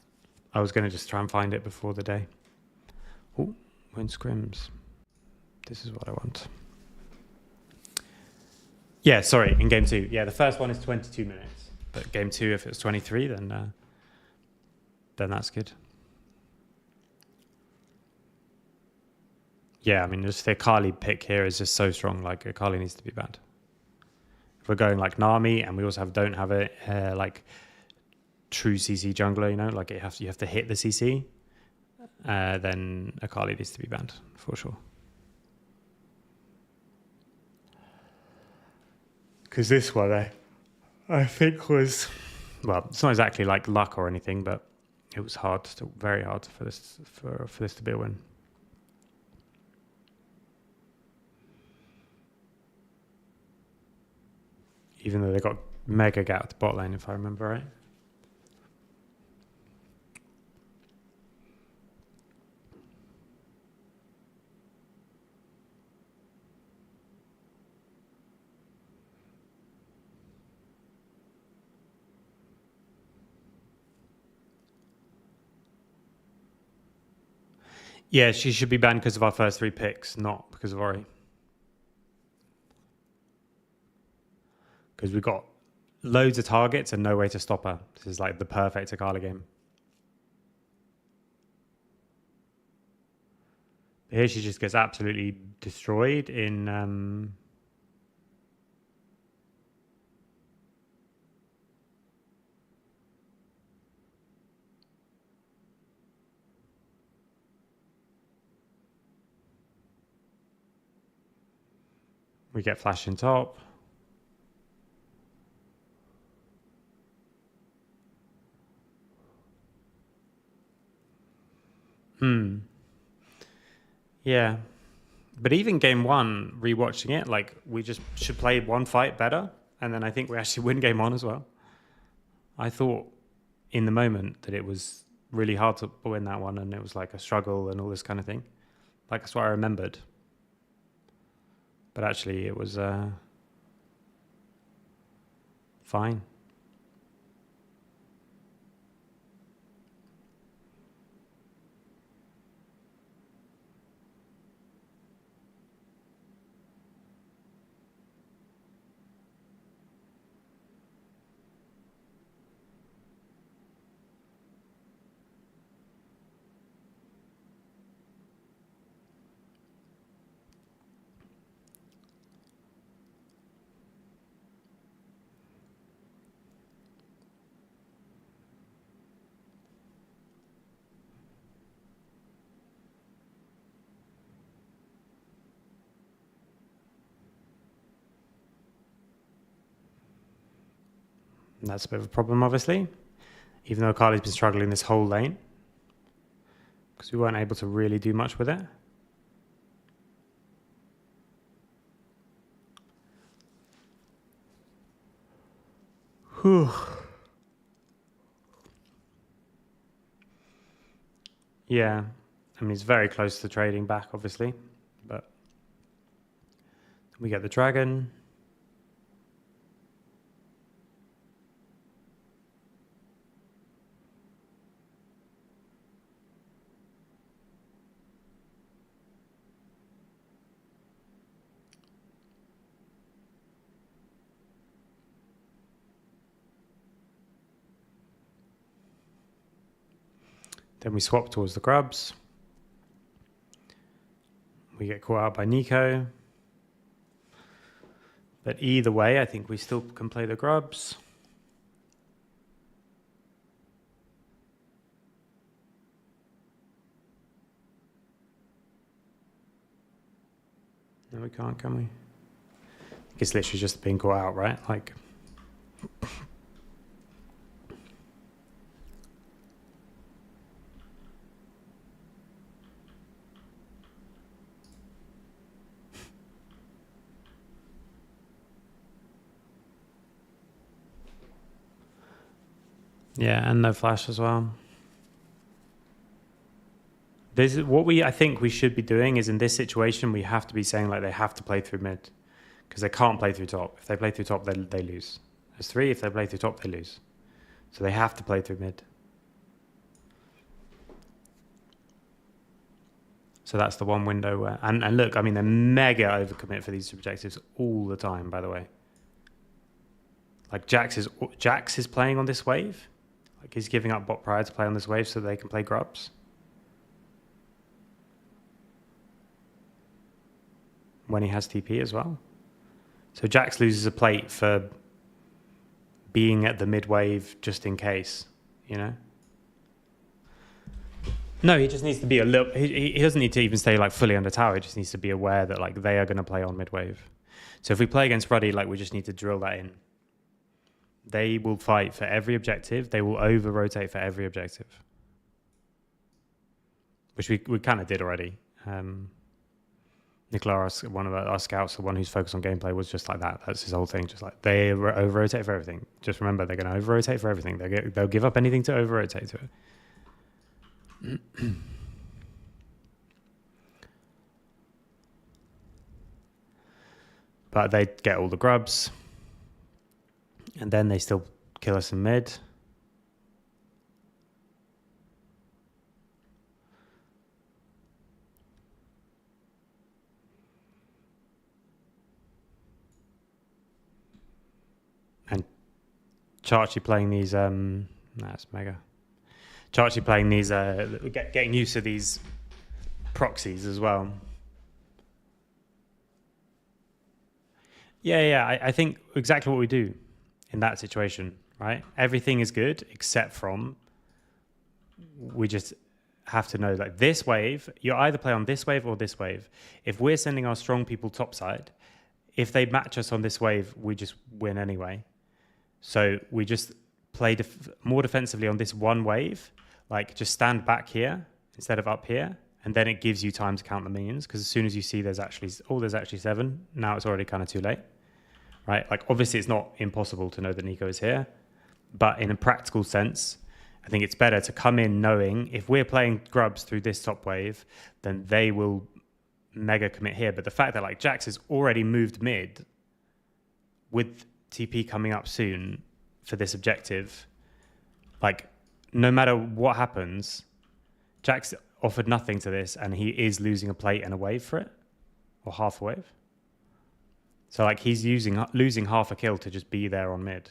I was going to just try and find it before the day. Oh, win scrims. This is what I want. Yeah, sorry, in game 2. Yeah, the first one is 22 minutes. But game 2, if it's 23, then that's good. Yeah, I mean, just the Akali pick here is just so strong. Like, Akali needs to be banned. If we're going like Nami, and we also don't have a like true CC jungler, you know, like you have to hit the CC, then Akali needs to be banned for sure. Because this one, I think was, well, it's not exactly like luck or anything, but it was very hard for this to be a win. Even though they got mega gap at the bot lane, if I remember right. Yeah, she should be banned because of our first 3 picks, not because of Ori. Because we've got loads of targets and no way to stop her. This is like the perfect Akali game. Here she just gets absolutely destroyed in We get flash in top. Yeah. But even game one, rewatching it, like we just should play one fight better. And then I think we actually win game one as well. I thought in the moment that it was really hard to win that one and it was like a struggle and all this kind of thing. Like that's what I remembered. But actually it was fine. And that's a bit of a problem, obviously, even though Carly's been struggling this whole lane because we weren't able to really do much with it. Whew. Yeah, I mean, it's very close to trading back, obviously, but we get the dragon. Then we swap towards the grubs. We get caught out by Nico. But either way, I think we still can play the grubs. No, we can't, can we? It's literally just being caught out, right? Like... Yeah, and no flash as well. This is what I think we should be doing is in this situation, we have to be saying like they have to play through mid because they can't play through top. If they play through top, they lose. There's 3. If they play through top, they lose. So they have to play through mid. So that's the one window where... And look, I mean, they're mega overcommit for these objectives all the time, by the way. Like Jax is playing on this wave. Like he's giving up bot prior to play on this wave so they can play grubs. When he has TP as well. So Jax loses a plate for being at the mid wave just in case, you know? No, he just needs to be a little... He doesn't need to even stay like fully under tower. He just needs to be aware that like they are going to play on mid wave. So if we play against Ruddy, like we just need to drill that in. They will fight for every objective. They will over-rotate for every objective. Which we kind of did already. Nicola, one of our scouts, the one who's focused on gameplay, was just like that. That's his whole thing. Just like, they over-rotate for everything. Just remember, they're going to over-rotate for everything. They'll give up anything to over-rotate to it. But they get all the grubs. And then they still kill us in mid. And Charchi playing these... that's mega. Charchi playing these... getting used to these proxies as well. Yeah, I think exactly what we do in that situation, right? Everything is good except from we just have to know like this wave, you either play on this wave or this wave. If we're sending our strong people topside, if they match us on this wave, we just win anyway. So we just play more defensively on this one wave, like just stand back here instead of up here, and then it gives you time to count the minions, because as soon as you see there's actually 7, now it's already kind of too late, right? Like obviously it's not impossible to know that Nico is here, but in a practical sense, I think it's better to come in knowing if we're playing grubs through this top wave, then they will mega commit here. But the fact that like Jax has already moved mid with TP coming up soon for this objective, like no matter what happens, Jax offered nothing to this, and he is losing a plate and a wave for it, or half a wave. So like he's losing half a kill to just be there on mid.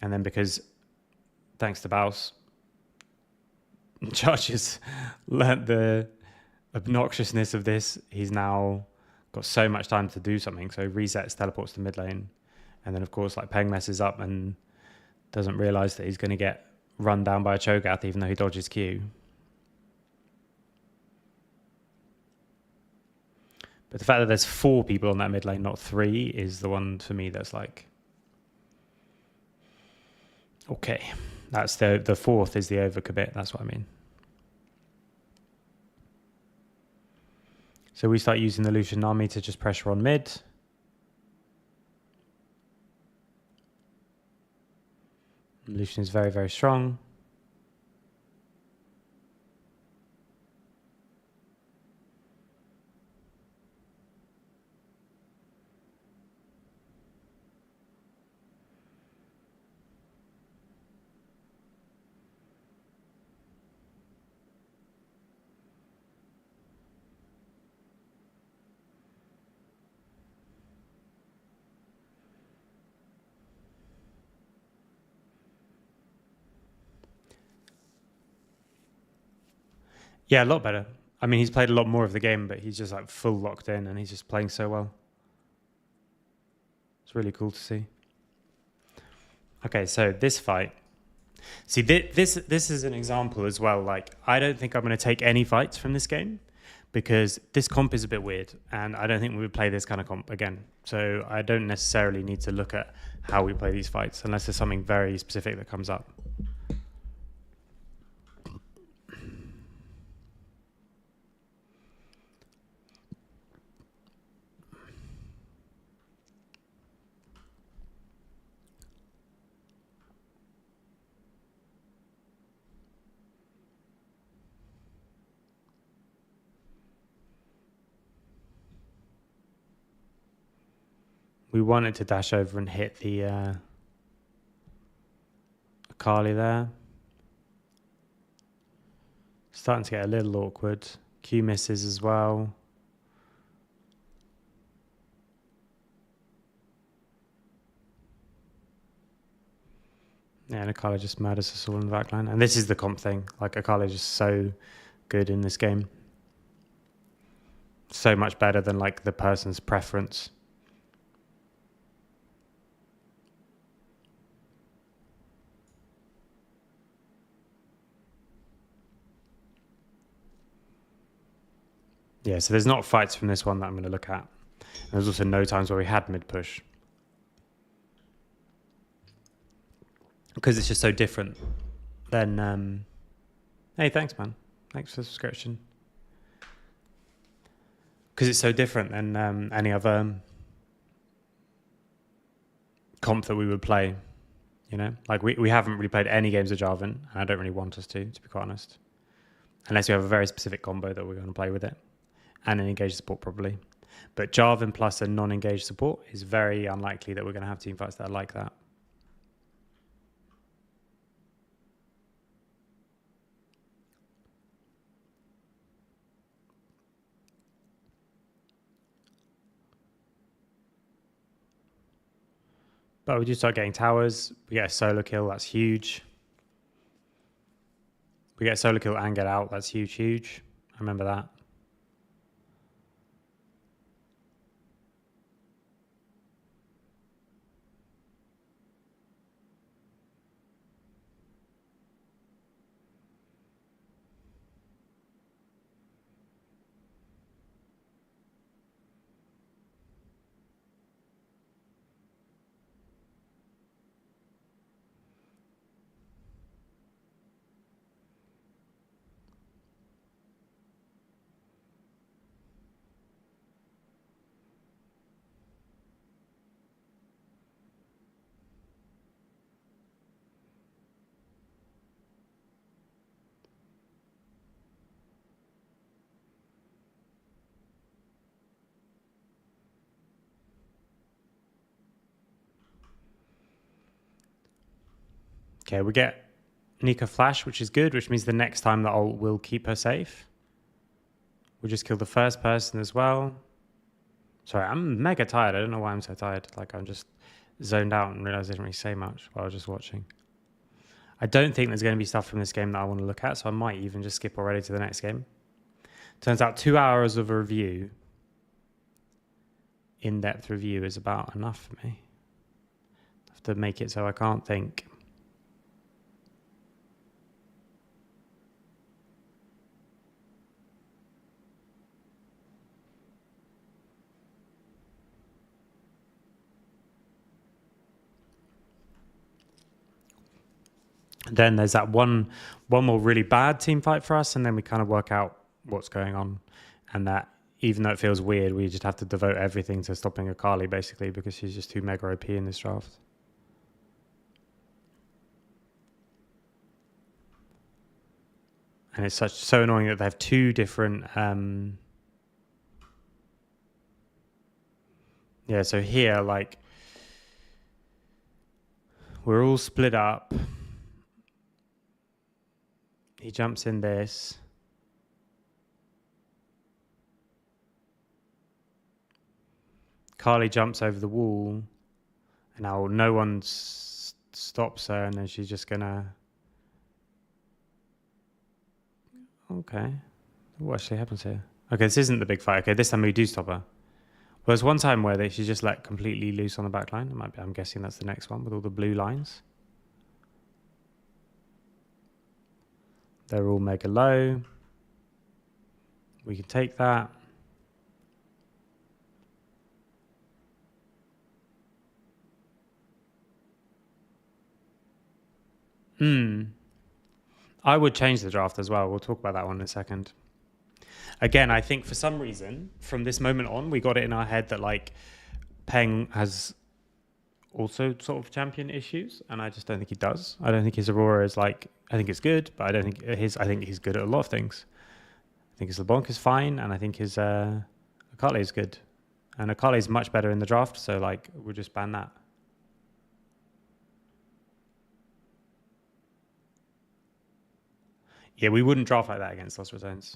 And then because, thanks to Baus, Judge has learnt the obnoxiousness of this. He's now got so much time to do something. So resets, teleports to mid lane. And then, of course, like Peng messes up and doesn't realise that he's going to get run down by a Cho'Gath, even though he dodges Q. But the fact that there's 4 people on that mid lane, not 3, is the one for me that's like, okay. That's the 4th is the overcommit. That's what I mean. So we start using the Lucian army to just pressure on mid. Lucian is very, very strong. Yeah, a lot better. I mean, he's played a lot more of the game, but he's just like full locked in and he's just playing so well. It's really cool to see. Okay, so this fight. See, this is an example as well. Like, I don't think I'm going to take any fights from this game because this comp is a bit weird and I don't think we would play this kind of comp again. So I don't necessarily need to look at how we play these fights unless there's something very specific that comes up. We wanted to dash over and hit the Akali there. Starting to get a little awkward. Q misses as well. Yeah, and Akali just murders us all in the backline. And this is the comp thing. Like, Akali is just so good in this game. So much better than, like, the person's preference. Yeah, so there's not fights from this one that I'm going to look at. And there's also no times where we had mid-push. Because it's just so different. Then, hey, thanks, man. Thanks for the subscription. Because it's so different than any other comp that we would play. You know? Like, we haven't really played any games of Jarvan. And I don't really want us to be quite honest. Unless you have a very specific combo that we're going to play with it. And an engaged support, probably. But Jarvan plus a non-engaged support is very unlikely that we're going to have team fights that are like that. But we do start getting towers. We get a solo kill. That's huge. We get a solo kill and get out. That's huge, huge. I remember that. Okay, we get Nika flash, which is good, which means the next time that we'll keep her safe. We'll just kill the first person as well. Sorry, I'm mega tired. I don't know why I'm so tired. Like, I'm just zoned out and realized I didn't really say much while I was just watching. I don't think there's going to be stuff from this game that I want to look at, so I might even just skip already to the next game. Turns out 2 hours of a review, in-depth review, is about enough for me. I have to make it so I can't think. Then there's that one more really bad team fight for us, and then we kind of work out what's going on, and that even though it feels weird, we just have to devote everything to stopping Akali, basically, because she's just too mega OP in this draft. And it's so annoying that they have two different... yeah, so here, like, we're all split up. He jumps in this. Carly jumps over the wall. And now no one stops her, and then she's just gonna... Okay. What actually happens here? Okay, this isn't the big fight. Okay, this time we do stop her. Well, there's one time where she's just let completely loose on the back line. I'm guessing that's the next one with all the blue lines. They're all mega low. We can take that. I would change the draft as well. We'll talk about that one in a second. Again, I think for some reason, from this moment on, we got it in our head that like Peng has also sort of champion issues, and I just don't think he does. I don't think his Aurora is like... I think it's good, but I don't think I think he's good at a lot of things. I think his LeBlanc is fine, and I think his Akali is good. And Akali is much better in the draft, so like we'll just ban that. Yeah, we wouldn't draft like that against Lost Returns.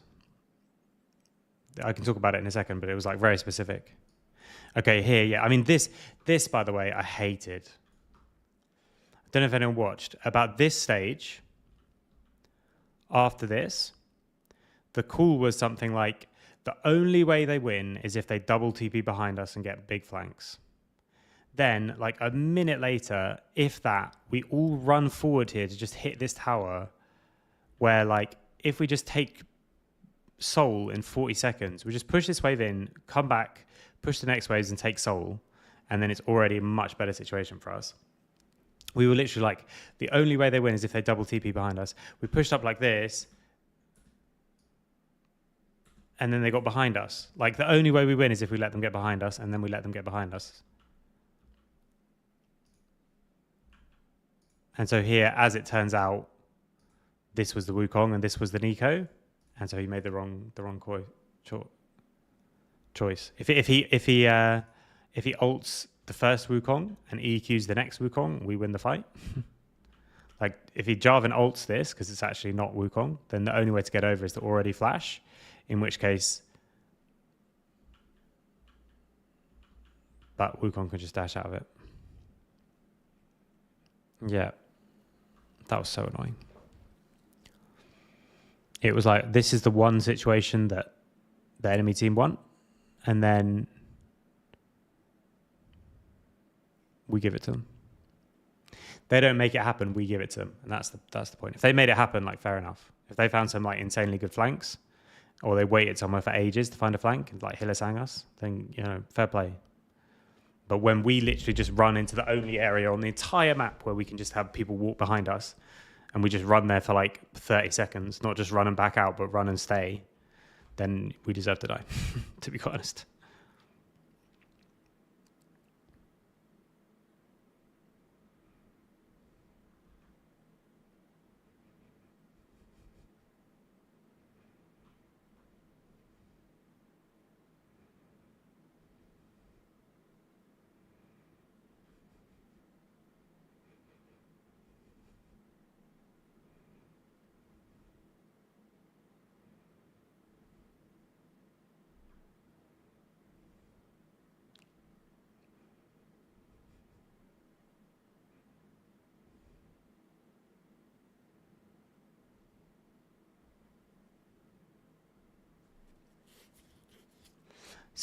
I can talk about it in a second, but it was like very specific. Okay, here, yeah. I mean, this, by the way, I hated. I don't know if anyone watched. About this stage, after this, the call was something like, the only way they win is if they double TP behind us and get big flanks. Then, like a minute later, if that, we all run forward here to just hit this tower, where like, if we just take Soul in 40 seconds, we just push this wave in, come back, push the next waves and take Soul, and then it's already a much better situation for us. We were literally like, the only way they win is if they double TP behind us. We pushed up like this, and then they got behind us. Like, the only way we win is if we let them get behind us, and then we let them get behind us. And so here, as it turns out, this was the Wukong and this was the Nico, and so he made the wrong choice. If he ults the first Wukong and EQs the next Wukong, we win the fight. Like, if he Jarvan ults this, because it's actually not Wukong, then the only way to get over is to already flash, in which case... But Wukong can just dash out of it. Yeah. That was so annoying. It was like, this is the one situation that the enemy team want, and then we give it to them. They don't make it happen, we give it to them, and that's the point. If they made it happen, like, fair enough. If they found some like insanely good flanks, or they waited somewhere for ages to find a flank and like Hillisang us, then, you know, fair play. But when we literally just run into the only area on the entire map where we can just have people walk behind us, and we just run there for like 30 seconds, not just run and back out, but run and stay, then we deserve to die, to be quite honest.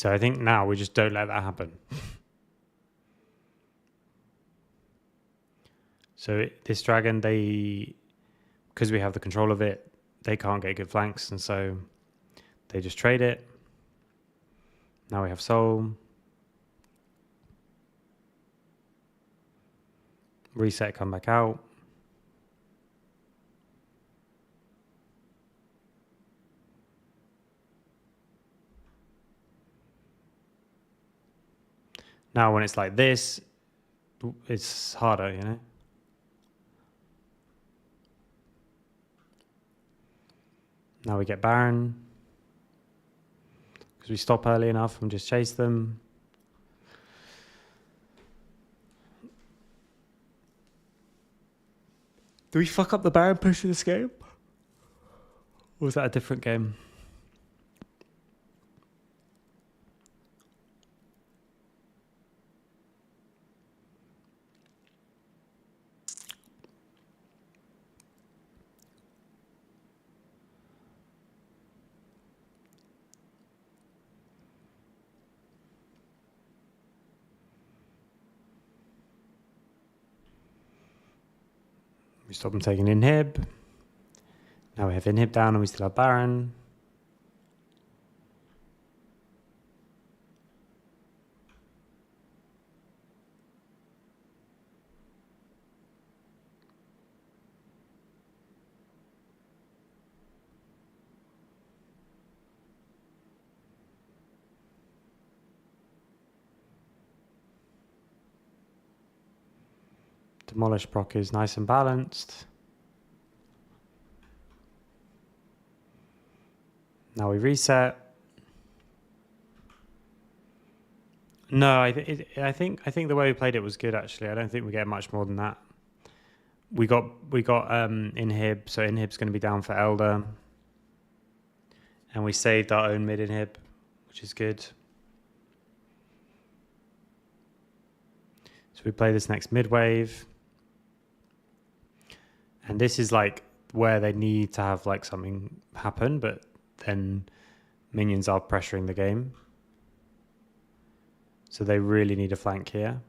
So I think now we just don't let that happen. So this dragon, because we have the control of it, they can't get good flanks, and so they just trade it. Now we have soul. Reset, come back out. Now when it's like this, it's harder, you know? Now we get Baron. Because we stop early enough and just chase them. Do we fuck up the Baron push in this game? Or was that a different game? We stop them taking inhib. Now we have inhib down and we still have Baron. Demolish proc is nice and balanced. Now we reset. No, I think the way we played it was good actually. I don't think we get much more than that. We got inhib, so inhib's going to be down for Elder, and we saved our own mid inhib, which is good. So we play this next mid wave. And this is like where they need to have like something happen, but then minions are pressuring the game. So they really need a flank here.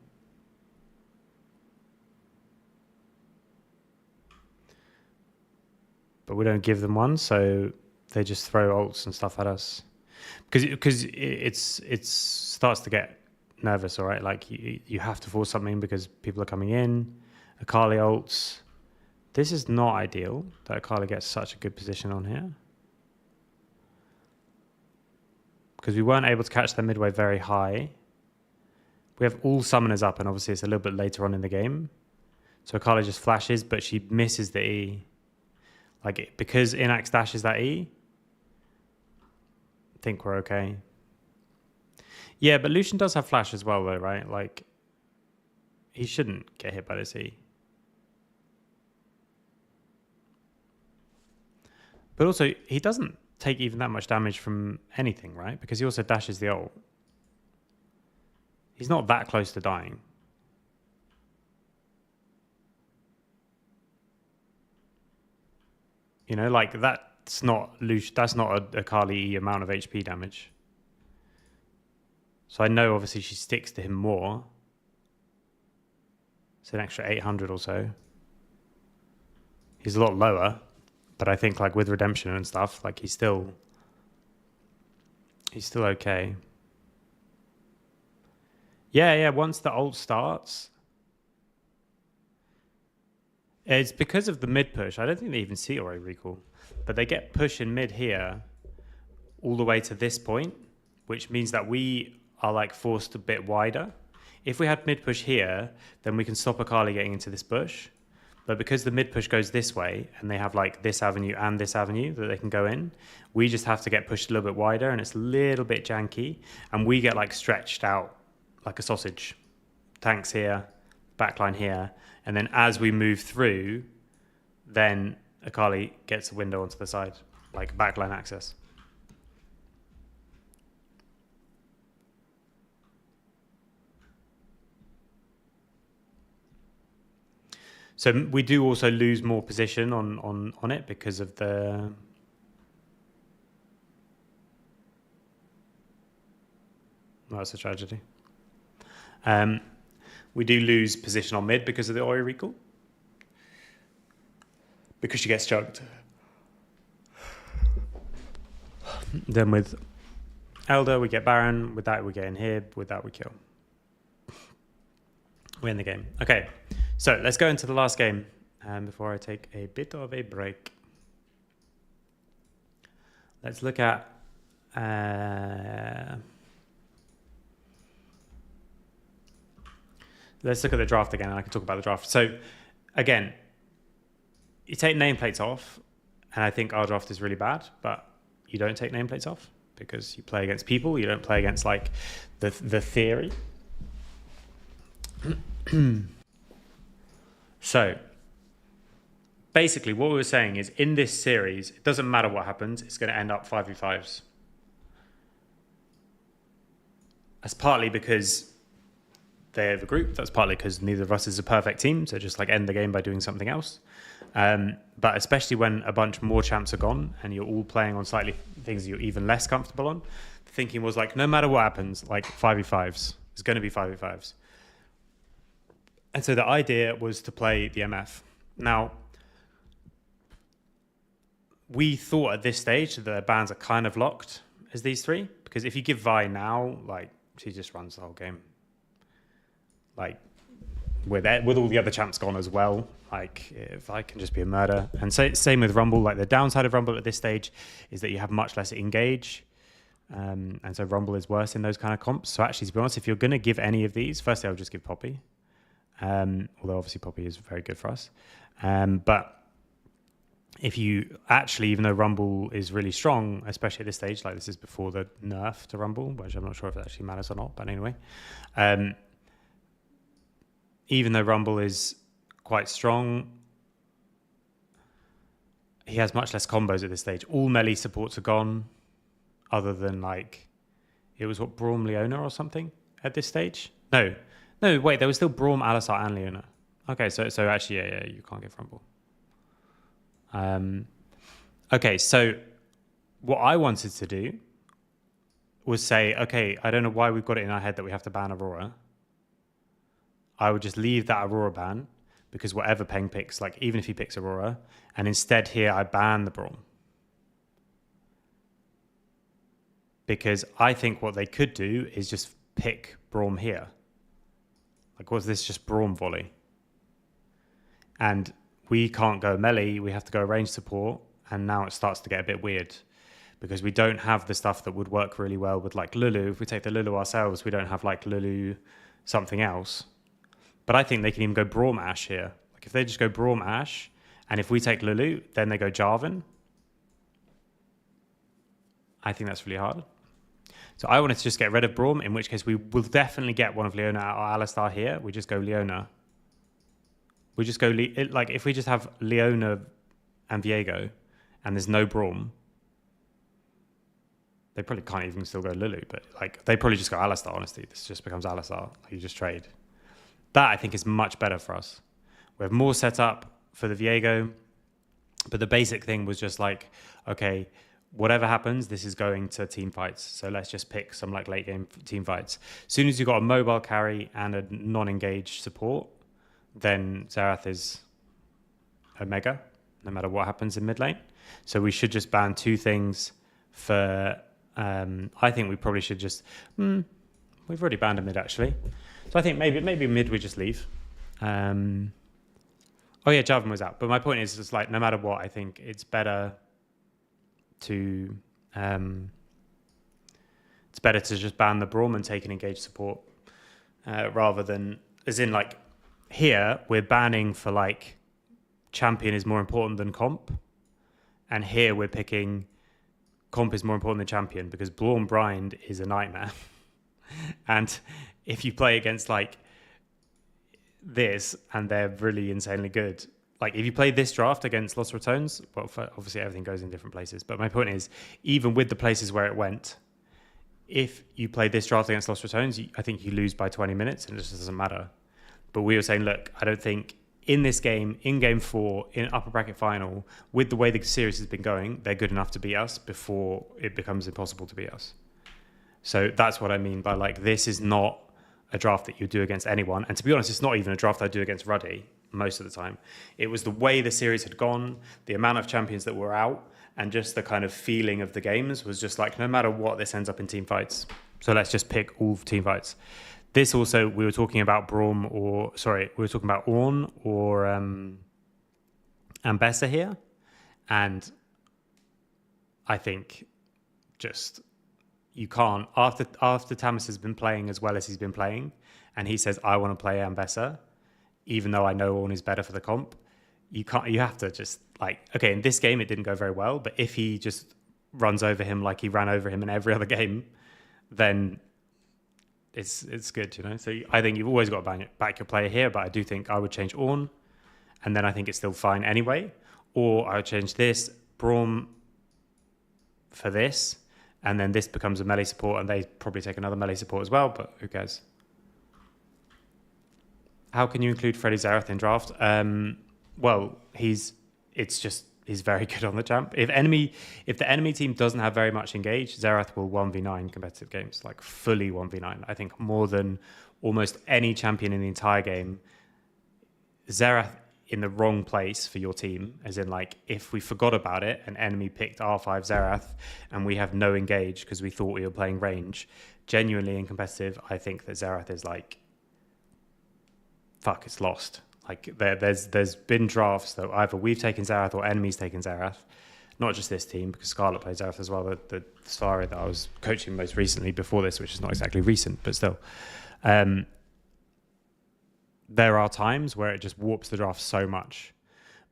But we don't give them one, so they just throw ults and stuff at us. Because it starts to get nervous, all right? Like you have to force something because people are coming in. Akali ults. This is not ideal that Akali gets such a good position on here. Because we weren't able to catch their midway very high. We have all summoners up, and obviously it's a little bit later on in the game. So Akali just flashes, but she misses the E. Like, because Inax dashes that E, I think we're okay. Yeah, but Lucian does have flash as well, though, right? Like, he shouldn't get hit by this E. But also, he doesn't take even that much damage from anything, right? Because he also dashes the ult. He's not that close to dying. You know, like that's not a Kali E amount of HP damage. So I know obviously she sticks to him more. It's an extra 800 or so. He's a lot lower. But I think like with redemption and stuff, like he's still okay. Yeah, once the ult starts, it's because of the mid push. I don't think they even see Ori recall, but they get push in mid here all the way to this point, which means that we are like forced a bit wider. If we had mid push here, then we can stop Akali getting into this bush. But because the mid push goes this way and they have like this avenue and this avenue that they can go in, we just have to get pushed a little bit wider, and it's a little bit janky, and we get like stretched out like a sausage. Tanks here, backline here, and then as we move through, then Akali gets a window onto the side, like backline access. So we do also lose more position on it because of the... that's a tragedy. We do lose position on mid because of the Ori recall. Because she gets chugged. Then with Elder, we get Baron. With that, we get Inhib. With that, we kill. Win the game. Okay, so let's go into the last game before I take a bit of a break. Let's look at... let's look at the draft again, and I can talk about the draft. So, again, you take nameplates off, and I think our draft is really bad, but you don't take nameplates off because you play against people. You don't play against, like, the theory. So, basically, what we were saying is, in this series, it doesn't matter what happens, it's going to end up 5v5s. That's partly because they're the group. That's partly because neither of us is a perfect team. So just like end the game by doing something else. But especially when a bunch more champs are gone and you're all playing on slightly things you're even less comfortable on, the thinking was like, no matter what happens, like 5v5s. It's going to be 5v5s. And so the idea was to play the MF. Now, we thought at this stage that the bans are kind of locked as these three. Because if you give Vi now, like, she just runs the whole game. Like, with all the other champs gone as well, like, if I can just be a murder. And so, same with Rumble. Like, the downside of Rumble at this stage is that you have much less engage. And so Rumble is worse in those kind of comps. So actually, to be honest, if you're going to give any of these, firstly, I would just give Poppy. Although obviously Poppy is very good for us. But if you actually, even though Rumble is really strong, especially at this stage, like this is before the nerf to Rumble, which I'm not sure if it actually matters or not, but anyway. Even though Rumble is quite strong, he has much less combos at this stage. All melee supports are gone, other than like, it was what, Braum, Leona or something at this stage? No, wait, there was still Braum, Alistar and Leona. Okay, so actually, yeah, you can't get Rumble. Okay, so what I wanted to do was say, okay, I don't know why we've got it in our head that we have to ban Aurora. I would just leave that Aurora ban because whatever Peng picks, like even if he picks Aurora, and instead here I ban the Braum. Because I think what they could do is just pick Braum here. Like, was this just Braum volley? And we can't go melee, we have to go range support, and now it starts to get a bit weird because we don't have the stuff that would work really well with like Lulu. If we take the Lulu ourselves, we don't have like Lulu something else. But I think they can even go Braum Ashe here. Like if they just go Braum Ashe, and if we take Lulu, then they go Jarvan. I think that's really hard. So I wanted to just get rid of Braum, in which case we will definitely get one of Leona or Alistar here. We just go Leona. We just go, like, if we just have Leona and Viego and there's no Braum, they probably can't even still go Lulu, but like, they probably just go Alistar, honestly. This just becomes Alistar. Like, you just trade. That, I think, is much better for us. We have more setup for the Viego, but the basic thing was just like, okay, whatever happens, this is going to team fights. So let's just pick some like late game team fights. As soon as you've got a mobile carry and a non-engaged support, then Xerath is a mega, no matter what happens in mid lane. So we should just ban two things for... I think we probably should just... we've already banned a mid, actually. So I think maybe mid we just leave. Oh yeah, Jarvan was out. But my point is just like, no matter what, I think it's better to... it's better to just ban the Braum and take an engaged support rather than... As in like... Here, we're banning for like champion is more important than comp. And here we're picking comp is more important than champion because Braum Blind is a nightmare. And if you play against like this and they're really insanely good, like if you play this draft against Lost Ratones, well, obviously everything goes in different places. But my point is, even with the places where it went, if you play this draft against Lost Ratones, I think you lose by 20 minutes and it just doesn't matter. But we were saying, look, I don't think in this game, in game 4, in upper bracket final, with the way the series has been going, they're good enough to beat us before it becomes impossible to beat us. So that's what I mean by like, this is not a draft that you do against anyone. And to be honest, it's not even a draft I do against Ruddy most of the time. It was the way the series had gone, the amount of champions that were out, and just the kind of feeling of the games was just like, no matter what, this ends up in team fights. So let's just pick all team fights. This also, we were talking about Orn or Ambessa here. And I think just you can't, after Tamas has been playing as well as he's been playing, and he says, I want to play Ambessa, even though I know Orn is better for the comp, you have to just like, okay, in this game it didn't go very well, but if he just runs over him like he ran over him in every other game, then it's good, you know? So I think you've always got to back your player here, but I do think I would change Orn, and then I think it's still fine anyway. Or I would change this, Braum for this, and then this becomes a melee support, and they probably take another melee support as well, but who cares? How can you include Freddy Xerath in draft? Well, he's very good on the champ. If the enemy team doesn't have very much engage, Xerath will 1v9 competitive games, like fully 1v9. I think more than almost any champion in the entire game. Xerath in the wrong place for your team, as in like, if we forgot about it, an enemy picked R5 Xerath and we have no engage because we thought we were playing range, genuinely in competitive, I think that Xerath is like, fuck, it's lost. Like there's been drafts that either we've taken Xerath or enemies taken Xerath, not just this team, because Scarlet plays Xerath as well, the Safari that I was coaching most recently before this, which is not exactly recent, but still. There are times where it just warps the draft so much,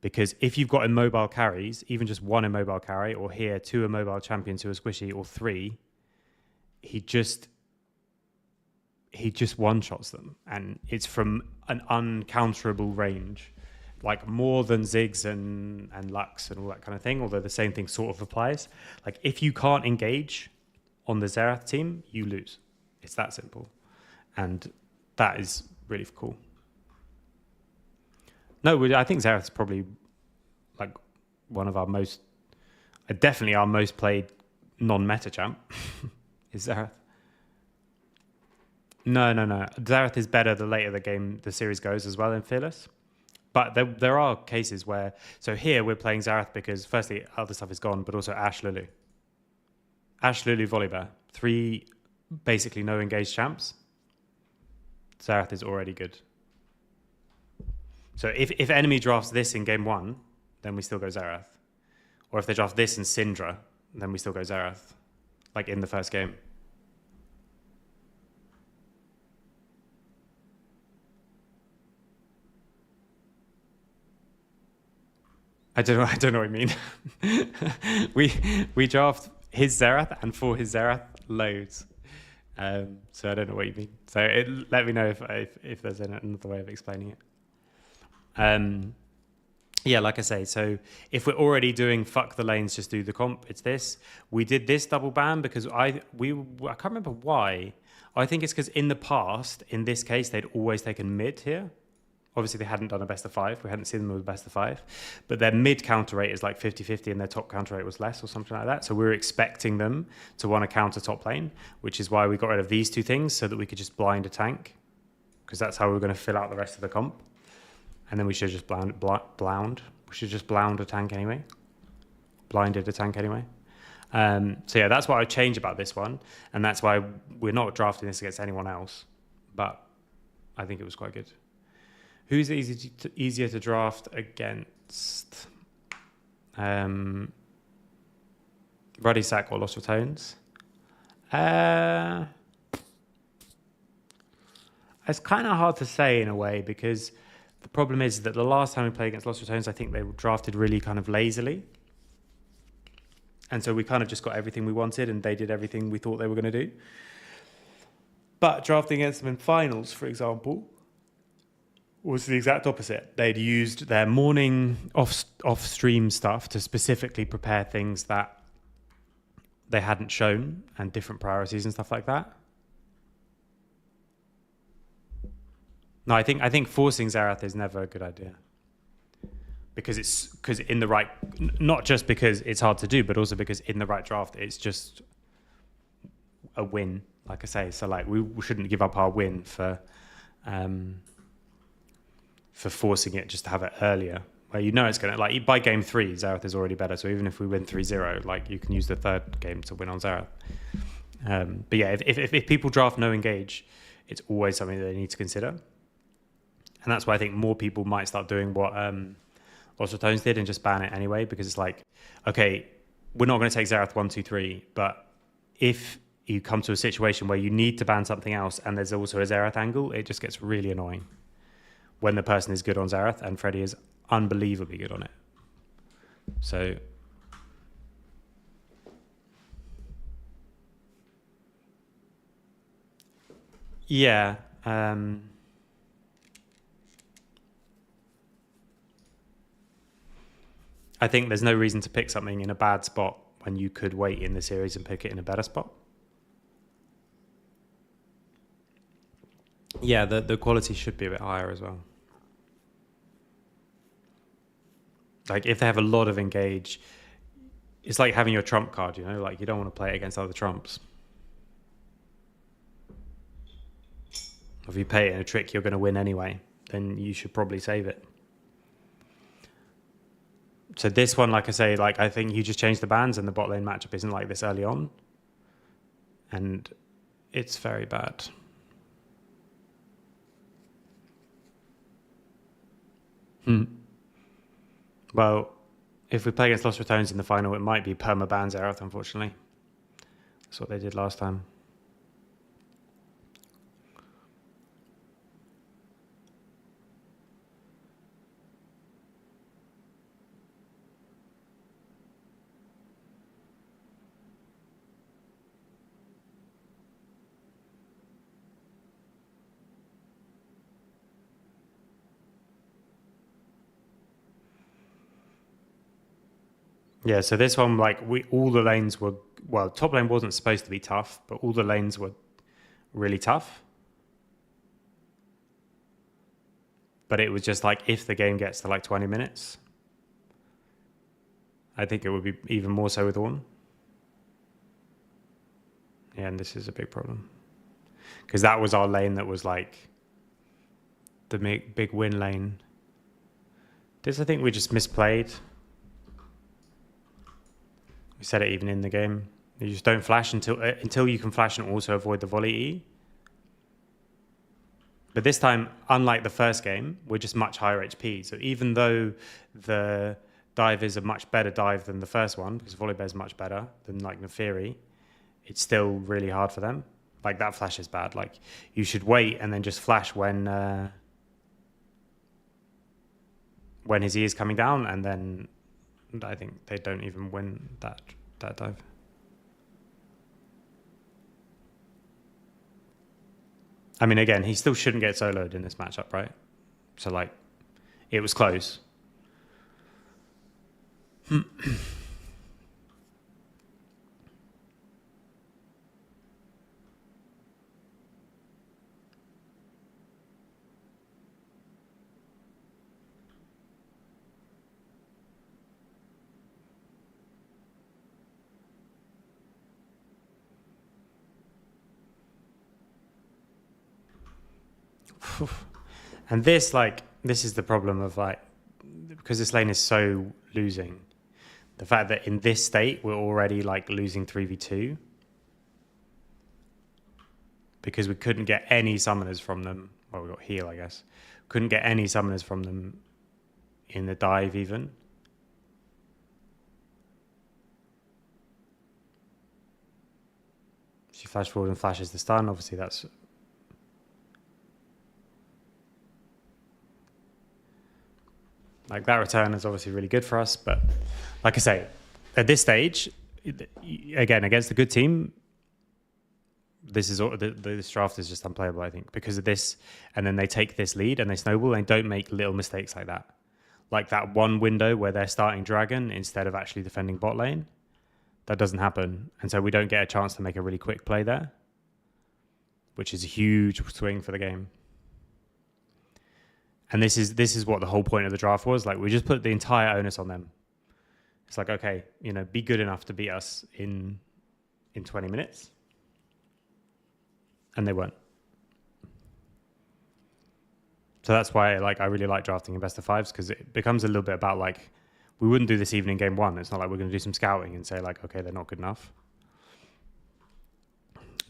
because if you've got immobile carries, even just one immobile carry, or here 2 immobile champions who are squishy, or 3, he just one-shots them, and it's from an uncounterable range, like more than Ziggs and Lux and all that kind of thing, although the same thing sort of applies. Like, if you can't engage on the Xerath team, you lose. It's that simple, and that is really cool. No, I think Xerath's probably like one of our definitely our most played non-meta champ is Xerath. No. Xerath is better the later the series goes as well in Fearless. But there are cases where, so here we're playing Xerath because firstly, other stuff is gone, but also Ashe Lulu. Ashe Lulu Volibear. 3 basically no engaged champs. Xerath is already good. So if enemy drafts this in game 1, then we still go Xerath. Or if they draft this in Syndra, then we still go Xerath. Like in the first game. I don't know what you mean. we draft his Xerath and for his Xerath loads. So I don't know what you mean. So let me know if there's another way of explaining it. Yeah, like I say, so if we're already doing fuck the lanes, just do the comp, it's this. We did this double ban because I can't remember why. I think it's because in the past, in this case, they'd always taken mid here. Obviously, they hadn't done a best of 5. We hadn't seen them with a best of 5. But their mid counter rate is like 50-50 and their top counter rate was less or something like that. So we were expecting them to want to counter top lane, which is why we got rid of these 2 things so that we could just blind a tank, because that's how we were going to fill out the rest of the comp. And then we should just We should just blound a tank anyway. Blinded a tank anyway. So yeah, that's what I change about this one. And that's why we're not drafting this against anyone else. But I think it was quite good. Who's easier to draft against? Ruddy Sack or Lost Tones? It's kind of hard to say in a way, because the problem is that the last time we played against Lost Tones, I think they were drafted really kind of lazily. And so we kind of just got everything we wanted and they did everything we thought they were going to do. But drafting against them in finals, for example, was the exact opposite. They'd used their morning off-stream stuff to specifically prepare things that they hadn't shown and different priorities and stuff like that. No, I think forcing Xerath is never a good idea. Because in the right, not just because it's hard to do, but also because in the right draft, it's just a win, like I say. So like we shouldn't give up our win for forcing it just to have it earlier. Where you know it's going to, like, by game 3, Xerath is already better. So even if we win 3-0, like, you can use the third game to win on Xerath. But yeah, if people draft no engage, it's always something that they need to consider. And that's why I think more people might start doing what Lost of Tones did and just ban it anyway, because it's like, okay, we're not going to take Xerath 1, 2, 3, but if you come to a situation where you need to ban something else and there's also a Xerath angle, it just gets really annoying when the person is good on Xerath, and Freddy is unbelievably good on it. So yeah, I think there's no reason to pick something in a bad spot when you could wait in the series and pick it in a better spot. Yeah, the quality should be a bit higher as well. Like, if they have a lot of engage, it's like having your trump card, you know? Like, you don't want to play it against other trumps. If you pay it in a trick you're going to win anyway, then you should probably save it. So this one, like I say, like, I think you just change the bans and the bot lane matchup isn't like this early on. And it's very bad. Well, if we play against Lost Tones in the final, it might be perma-ban Xerath, unfortunately. That's what they did last time. Yeah, so this one, like, all the lanes were, well, top lane wasn't supposed to be tough, but all the lanes were really tough. But it was just like, if the game gets to like 20 minutes, I think it would be even more so with Ornn. Yeah, and this is a big problem. Because that was our lane that was like the big win lane. This, I think we just misplayed. We said it even in the game. You just don't flash until you can flash and also avoid the volley E. But this time, unlike the first game, we're just much higher HP. So even though the dive is a much better dive than the first one, because Volibear is much better than like Neferi, it's still really hard for them. Like, that flash is bad. Like, you should wait and then just flash when his E is coming down, and then I think they don't even win that dive. I mean, again, he still shouldn't get soloed in this matchup, right? So, like, it was close. And this is the problem of, like, because this lane is so losing, the fact that in this state we're already like losing 3v2 because we couldn't get any summoners from them. Well, we got heal, I guess. Couldn't get any summoners from them in the dive even. She flashed forward and flashes the stun. Obviously, that's... Like, that return is obviously really good for us. But like I say, at this stage, again, against a good team, this draft is just unplayable, I think, because of this. And then they take this lead and they snowball and don't make little mistakes like that. Like that one window where they're starting Dragon instead of actually defending bot lane. That doesn't happen. And so we don't get a chance to make a really quick play there, which is a huge swing for the game. And this is what the whole point of the draft was. Like, we just put the entire onus on them. It's like, okay, be good enough to beat us in 20 minutes. and they weren't. So that's why I really like drafting in best of fives, because it becomes a little bit about we wouldn't do this even in game one. It's not like we're going to do some scouting and say okay, they're not good enough.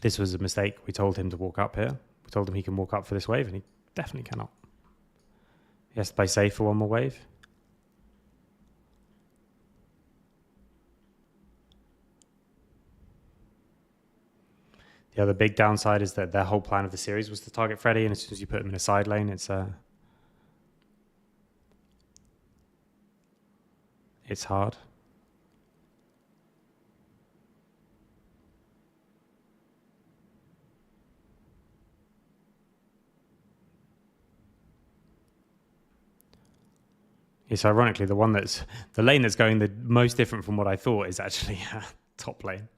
This was a mistake. We told him to walk up here. We told him he can walk up for this wave, and he definitely cannot. He has to play safe for one more wave. The other big downside is that their whole plan of the series was to target Freddy, and as soon as you put him in a side lane, it's hard. Yes, ironically, the lane that's going the most different from what I thought is actually top lane.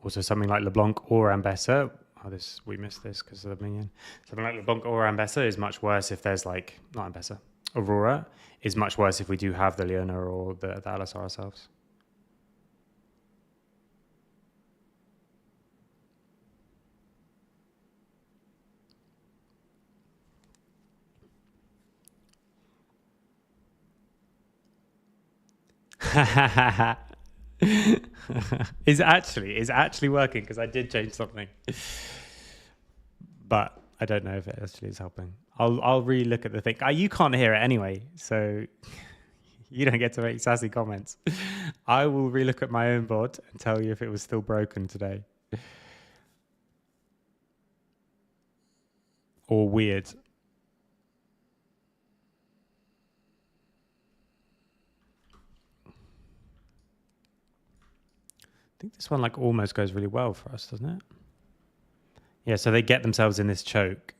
Also, something like LeBlanc or Ambessa. We missed this because of the minion. Something like LeBlanc or Ambessa is much worse if there's not Ambessa. Aurora is much worse if we do have the Leona or the Alistar ourselves. is actually working, because I did change something, but I don't know if it actually is helping. I'll re-look at the thing. You can't hear it anyway, so you don't get to make sassy comments. I will re-look at my own board and tell you if it was still broken today or weird. I think this one almost goes really well for us, doesn't it? Yeah, so they get themselves in this choke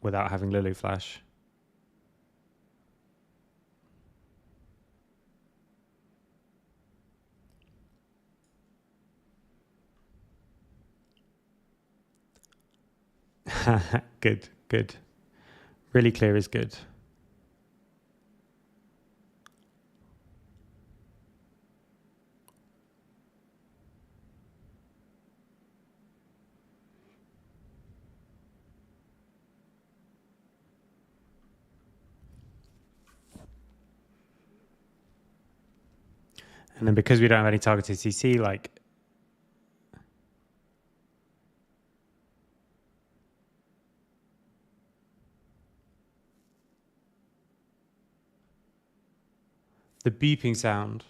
without having Lulu flash. Good. Really clear is good. And then because we don't have any targeted CC, the beeping sound.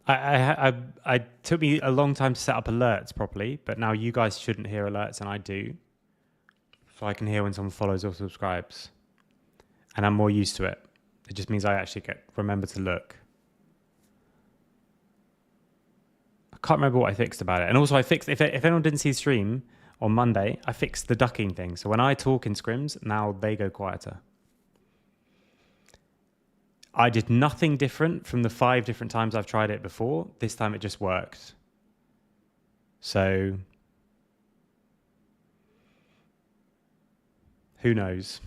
I took me a long time to set up alerts properly, but now you guys shouldn't hear alerts, and I do. So I can hear when someone follows or subscribes, and I'm more used to it. It just means I actually remember to look. I can't remember what I fixed about it. And also I fixed, if anyone didn't see the stream on Monday, I fixed the ducking thing. So when I talk in scrims, now they go quieter. I did nothing different from the 5 different times I've tried it before. This time it just worked. So who knows?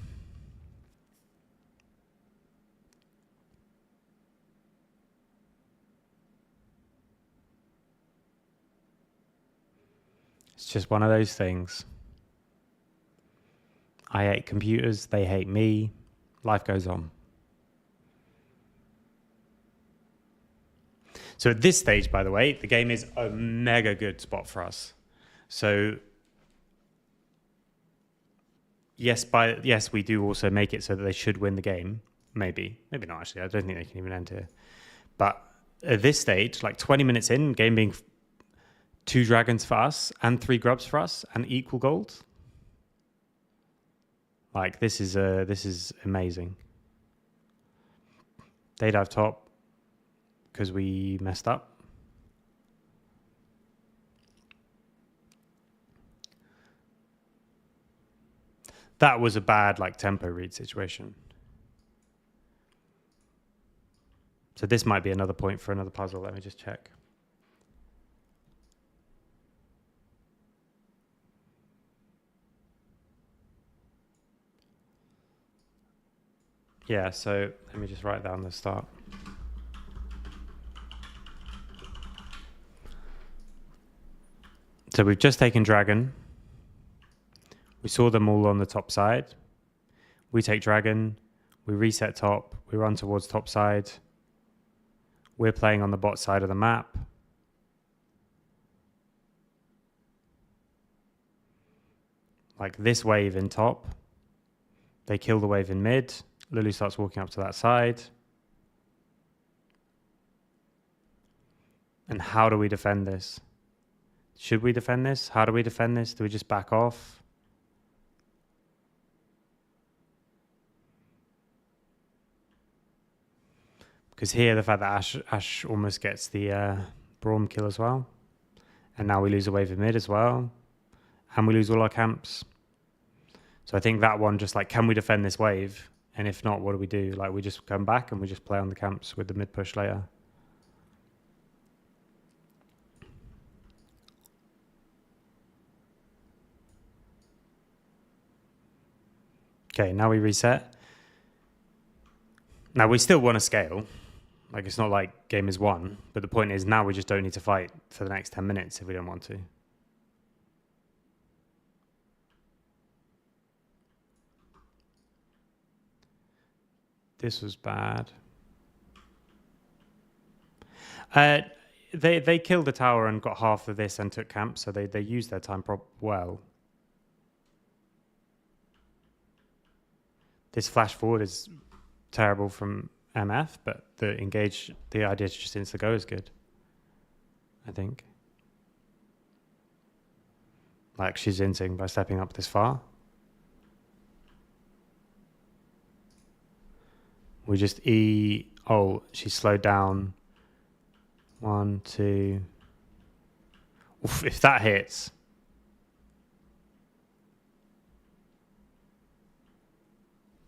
It's just one of those things. I hate computers. They hate me. Life goes on. So at this stage, by the way, the game is a mega good spot for us. So yes, we do also make it so that they should win the game. Maybe not actually. I don't think they can even end here. But at this stage, 20 minutes in, game being 2 dragons for us and 3 grubs for us and equal gold. This is amazing. They dive top because we messed up. That was a bad tempo read situation. So this might be another point for another puzzle. Let me just check. Yeah, so let me just write down the start. So we've just taken dragon. We saw them all on the top side. We take dragon. We reset top. We run towards top side. We're playing on the bot side of the map. Like this wave in top. They kill the wave in mid. Lulu starts walking up to that side. And how do we defend this? Should we defend this? How do we defend this? Do we just back off? Because here, the fact that Ash almost gets the Braum kill as well. And now we lose a wave in mid as well. And we lose all our camps. So I think that one just like, can we defend this wave? And if not, what do we do? Like we just come back and we just play on the camps with the mid push later. Okay, now we reset. Now we still want to scale. Like it's not like game is won. But the point is now we just don't need to fight for the next 10 minutes if we don't want to. This was bad. They killed the tower and got half of this and took camp, so they used their time well. This flash forward is terrible from MF, but the idea to just insta-go is good, I think. Like she's inting by stepping up this far. We just oh, she slowed down. 1, 2. Oof, if that hits.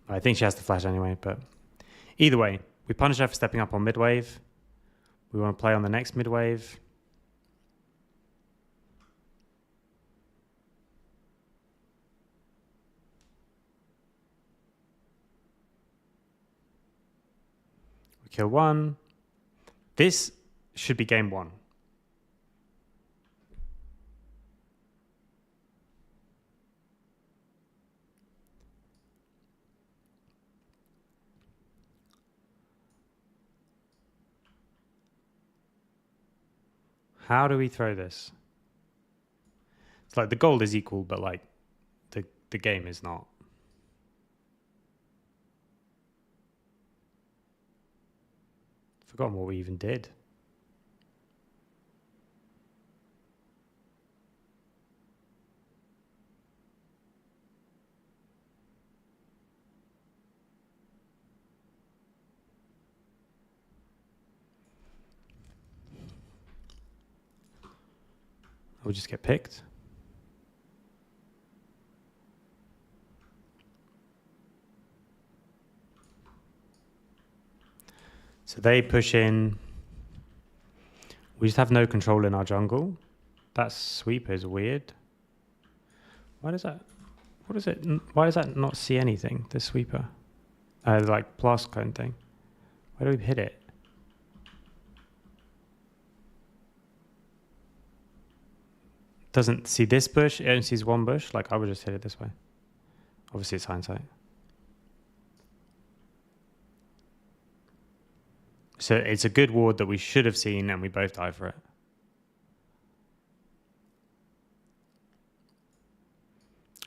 I think she has to flash anyway, but either way, we punish her for stepping up on mid wave. We want to play on the next mid wave. We kill one. This should be game one. How do we throw this? It's like the gold is equal, but like the game is not. Forgotten what we even did. We'll just get picked. So they push in. We just have no control in our jungle. That sweep is weird. Why does that? What is it? Why does that not see anything? The sweeper, like plus kind of thing. Why do we hit it? Doesn't see this bush. It only sees one bush. Like I would just hit it this way. Obviously, it's hindsight. So it's a good ward that we should have seen, and we both die for it.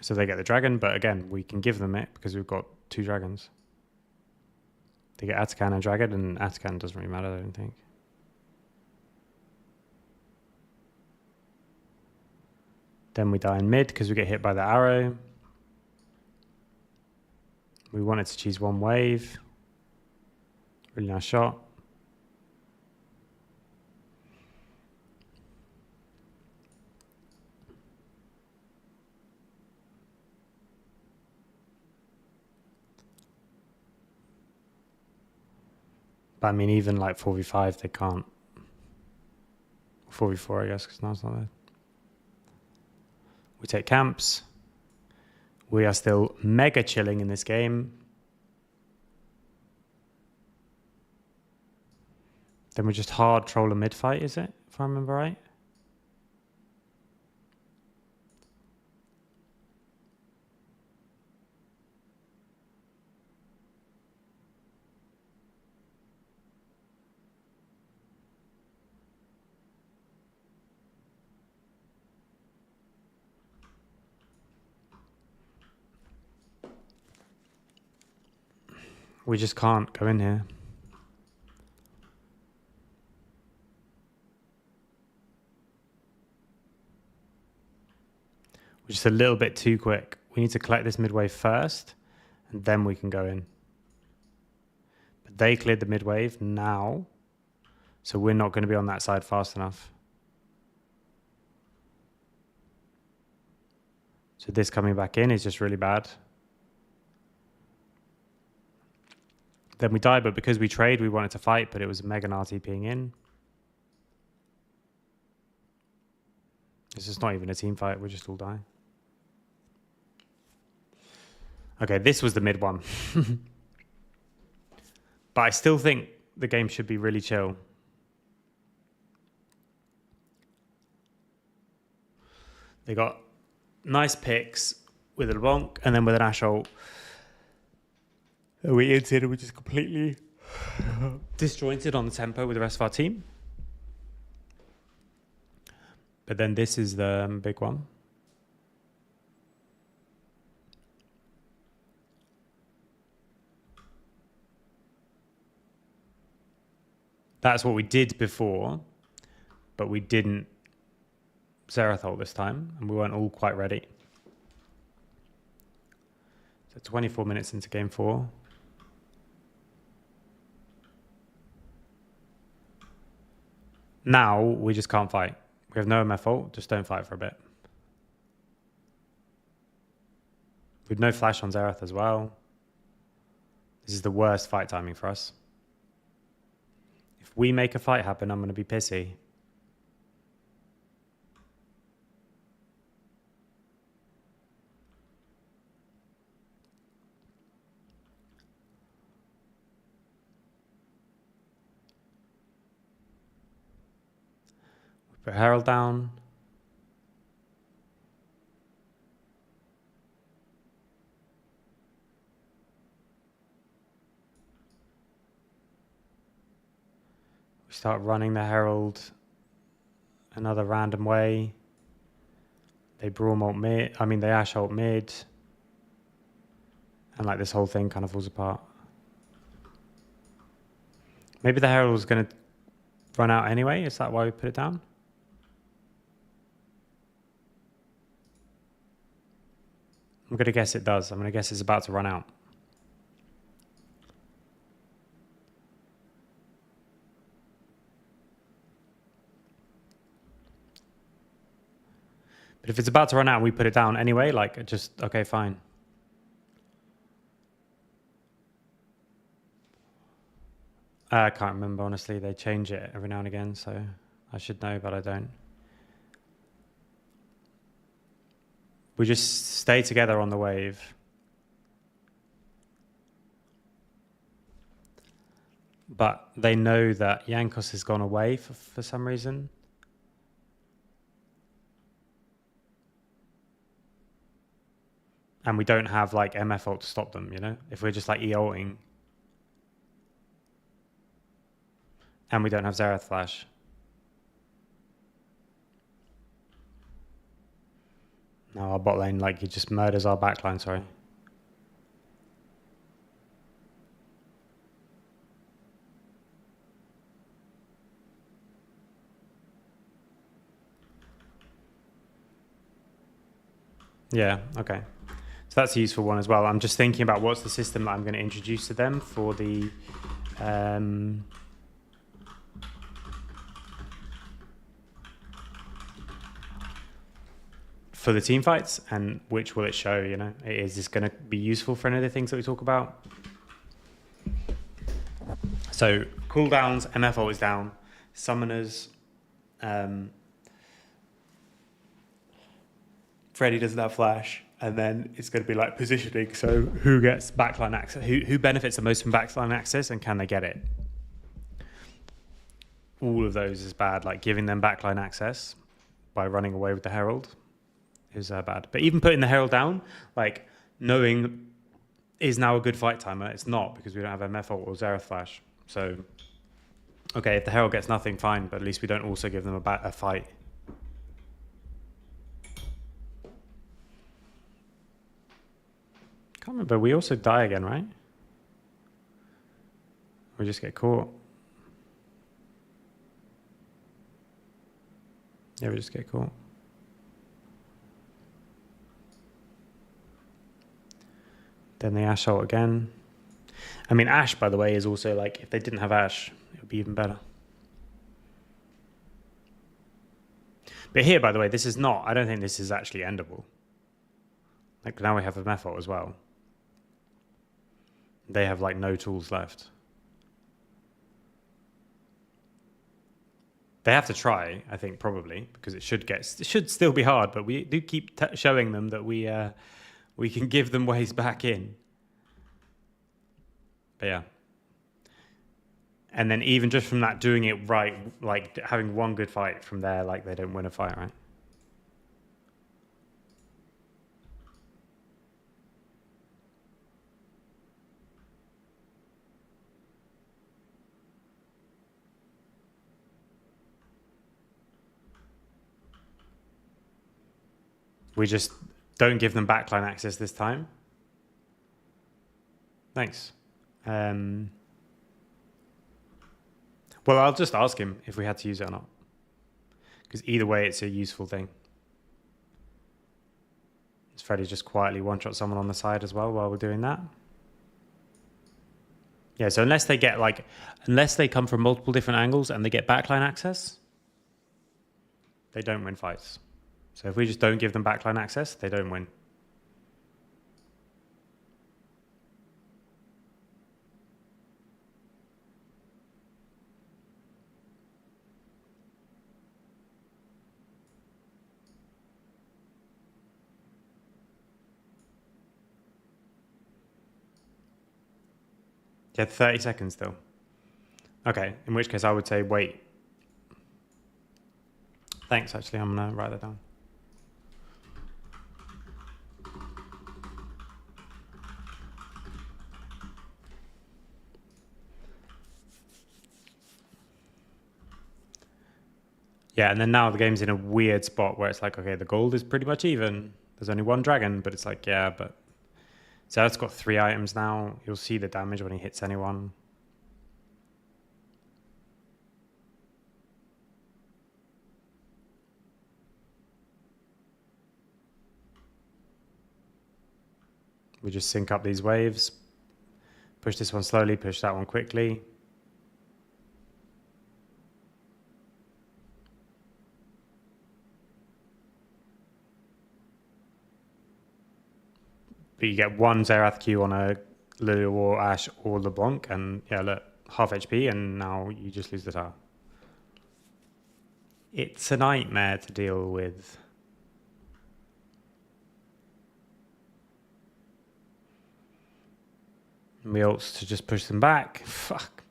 So they get the dragon, but again, we can give them it because we've got 2 dragons. They get Atakan and dragon, and Atakan doesn't really matter, I don't think. Then we die in mid because we get hit by the arrow. We wanted to choose one wave. Really nice shot. But I mean, even like 4v5, they can't. 4v4, I guess, because now it's not there. We take camps. We are still mega chilling in this game. Then we just hard troll a mid fight, is it? If I remember right. We just can't go in here. We're just a little bit too quick. We need to collect this mid wave first, and then we can go in. But they cleared the mid wave now, so we're not going to be on that side fast enough. So this coming back in is just really bad. Then we died, but because we trade, we wanted to fight, but it was Mega RTPing in. This is not even a team fight, we're just all dying. Okay, this was the mid one. But I still think the game should be really chill. They got nice picks with a LeBlanc and then with an Ash ult. We entered and we just completely disjointed on the tempo with the rest of our team. But then this is the big one. That's what we did before, but we didn't Xerath ult this time, and we weren't all quite ready. So 24 minutes into game 4. Now, we just can't fight. We have no MF ult, just don't fight for a bit. With no flash on Xerath as well. This is the worst fight timing for us. If we make a fight happen, I'm going to be pissy. Put Herald down. We start running the Herald another random way. They Braum ult mid. I mean, they Ash ult mid. And like this whole thing kind of falls apart. Maybe the Herald was going to run out anyway. Is that why we put it down? I'm going to guess it does. I'm going to guess it's about to run out. But if it's about to run out and we put it down anyway, like, just, okay, fine. I can't remember, honestly. They change it every now and again, so I should know, but I don't. We just stay together on the wave. But they know that Jankos has gone away for some reason. And we don't have like MF ult to stop them, you know? If we're just like E-ulting. And we don't have Xerath flash. No, our bot lane, like, he just murders our backline, sorry. Yeah, okay. So that's a useful one as well. I'm just thinking about what's the system that I'm going to introduce to them for the team fights, and which will it show, you know? Is this going to be useful for any of the things that we talk about? So cooldowns, MF ult is down, summoners, Freddy doesn't have flash, and then it's going to be like positioning. So who gets backline access? Who benefits the most from backline access, and can they get it? all of those is bad. Like giving them backline access by running away with the Herald is bad. But even putting the Herald down, like knowing is now a good fight timer. It's not, because we don't have MF or Xerath Flash. So, okay, if the Herald gets nothing, fine, but at least we don't also give them a fight. Can't remember, we also die again, right? We just get caught. Yeah, we just get caught. Then the Ash ult again. I mean, Ash, by the way, is also like, if they didn't have Ash, it would be even better. But here, by the way, this is not, I don't think this is actually endable. Like, now we have a Method as well. They have, like, no tools left. They have to try, I think, probably, because it should still be hard, but we do keep showing them that we can give them ways back in. But yeah. And then even just from that, doing it right, like having one good fight from there, like they don't win a fight, right? We just don't give them backline access this time. Thanks. Well, I'll just ask him if we had to use it or not. Because either way, it's a useful thing. Is Freddy just quietly one-shot someone on the side as well while we're doing that? Yeah, so unless they get unless they come from multiple different angles and they get backline access, they don't win fights. So if we just don't give them backline access, they don't win. Yeah, 30 seconds still. Okay, in which case I would say wait. Thanks, actually, I'm going to write that down. Yeah, and then now the game's in a weird spot where it's like, okay, the gold is pretty much even. There's only one dragon, but it's like, yeah, but... So that's got 3 items now. You'll see the damage when he hits anyone. We just sync up these waves. Push this one slowly, push that one quickly. But you get one Xerath Q on a Lulu or Ash or LeBlanc, and yeah, look, half HP, and now you just lose the tower. It's a nightmare to deal with. And we ults to just push them back. Fuck.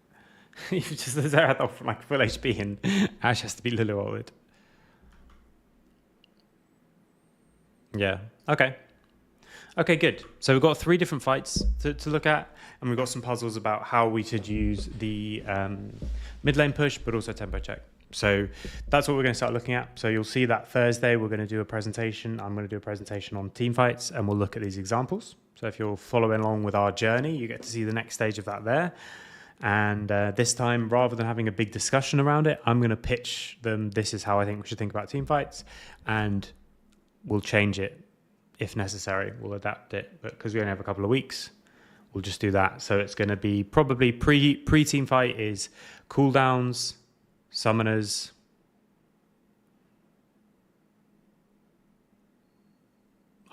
You just the Xerath off from like full HP, and Ash has to be Lulu ulted. Yeah. Okay. Okay, good. So we've got 3 different fights to look at, and we've got some puzzles about how we should use the mid lane push, but also tempo check. So that's what we're going to start looking at. So you'll see that Thursday we're going to do a presentation. I'm going to do a presentation on team fights, and we'll look at these examples. So if you're following along with our journey, you get to see the next stage of that there. And this time, rather than having a big discussion around it, I'm going to pitch them. This is how I think we should think about team fights, and we'll change it if necessary. We'll adapt it, but because we only have a couple of weeks, we'll just do that. So it's going to be probably pre-team fight is cooldowns, summoners,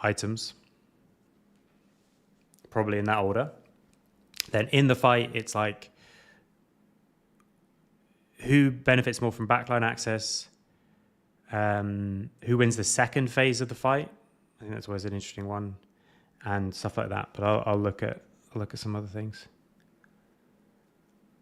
items, probably in that order. Then in the fight, it's like who benefits more from backline access, who wins the second phase of the fight. I think that's always an interesting one, and stuff like that. But I'll look at some other things.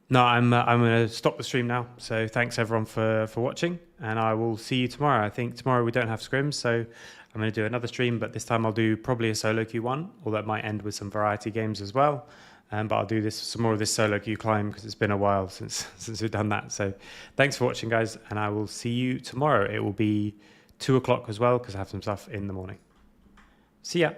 No, I'm going to stop the stream now. So thanks everyone for watching, and I will see you tomorrow. I think tomorrow we don't have scrims, so I'm going to do another stream, but this time I'll do probably a solo queue one, or that might end with some variety games as well. But I'll do some more of this solo queue climb because it's been a while since we've done that. So thanks for watching, guys, and I will see you tomorrow. It will be 2 o'clock as well because I have some stuff in the morning. See ya.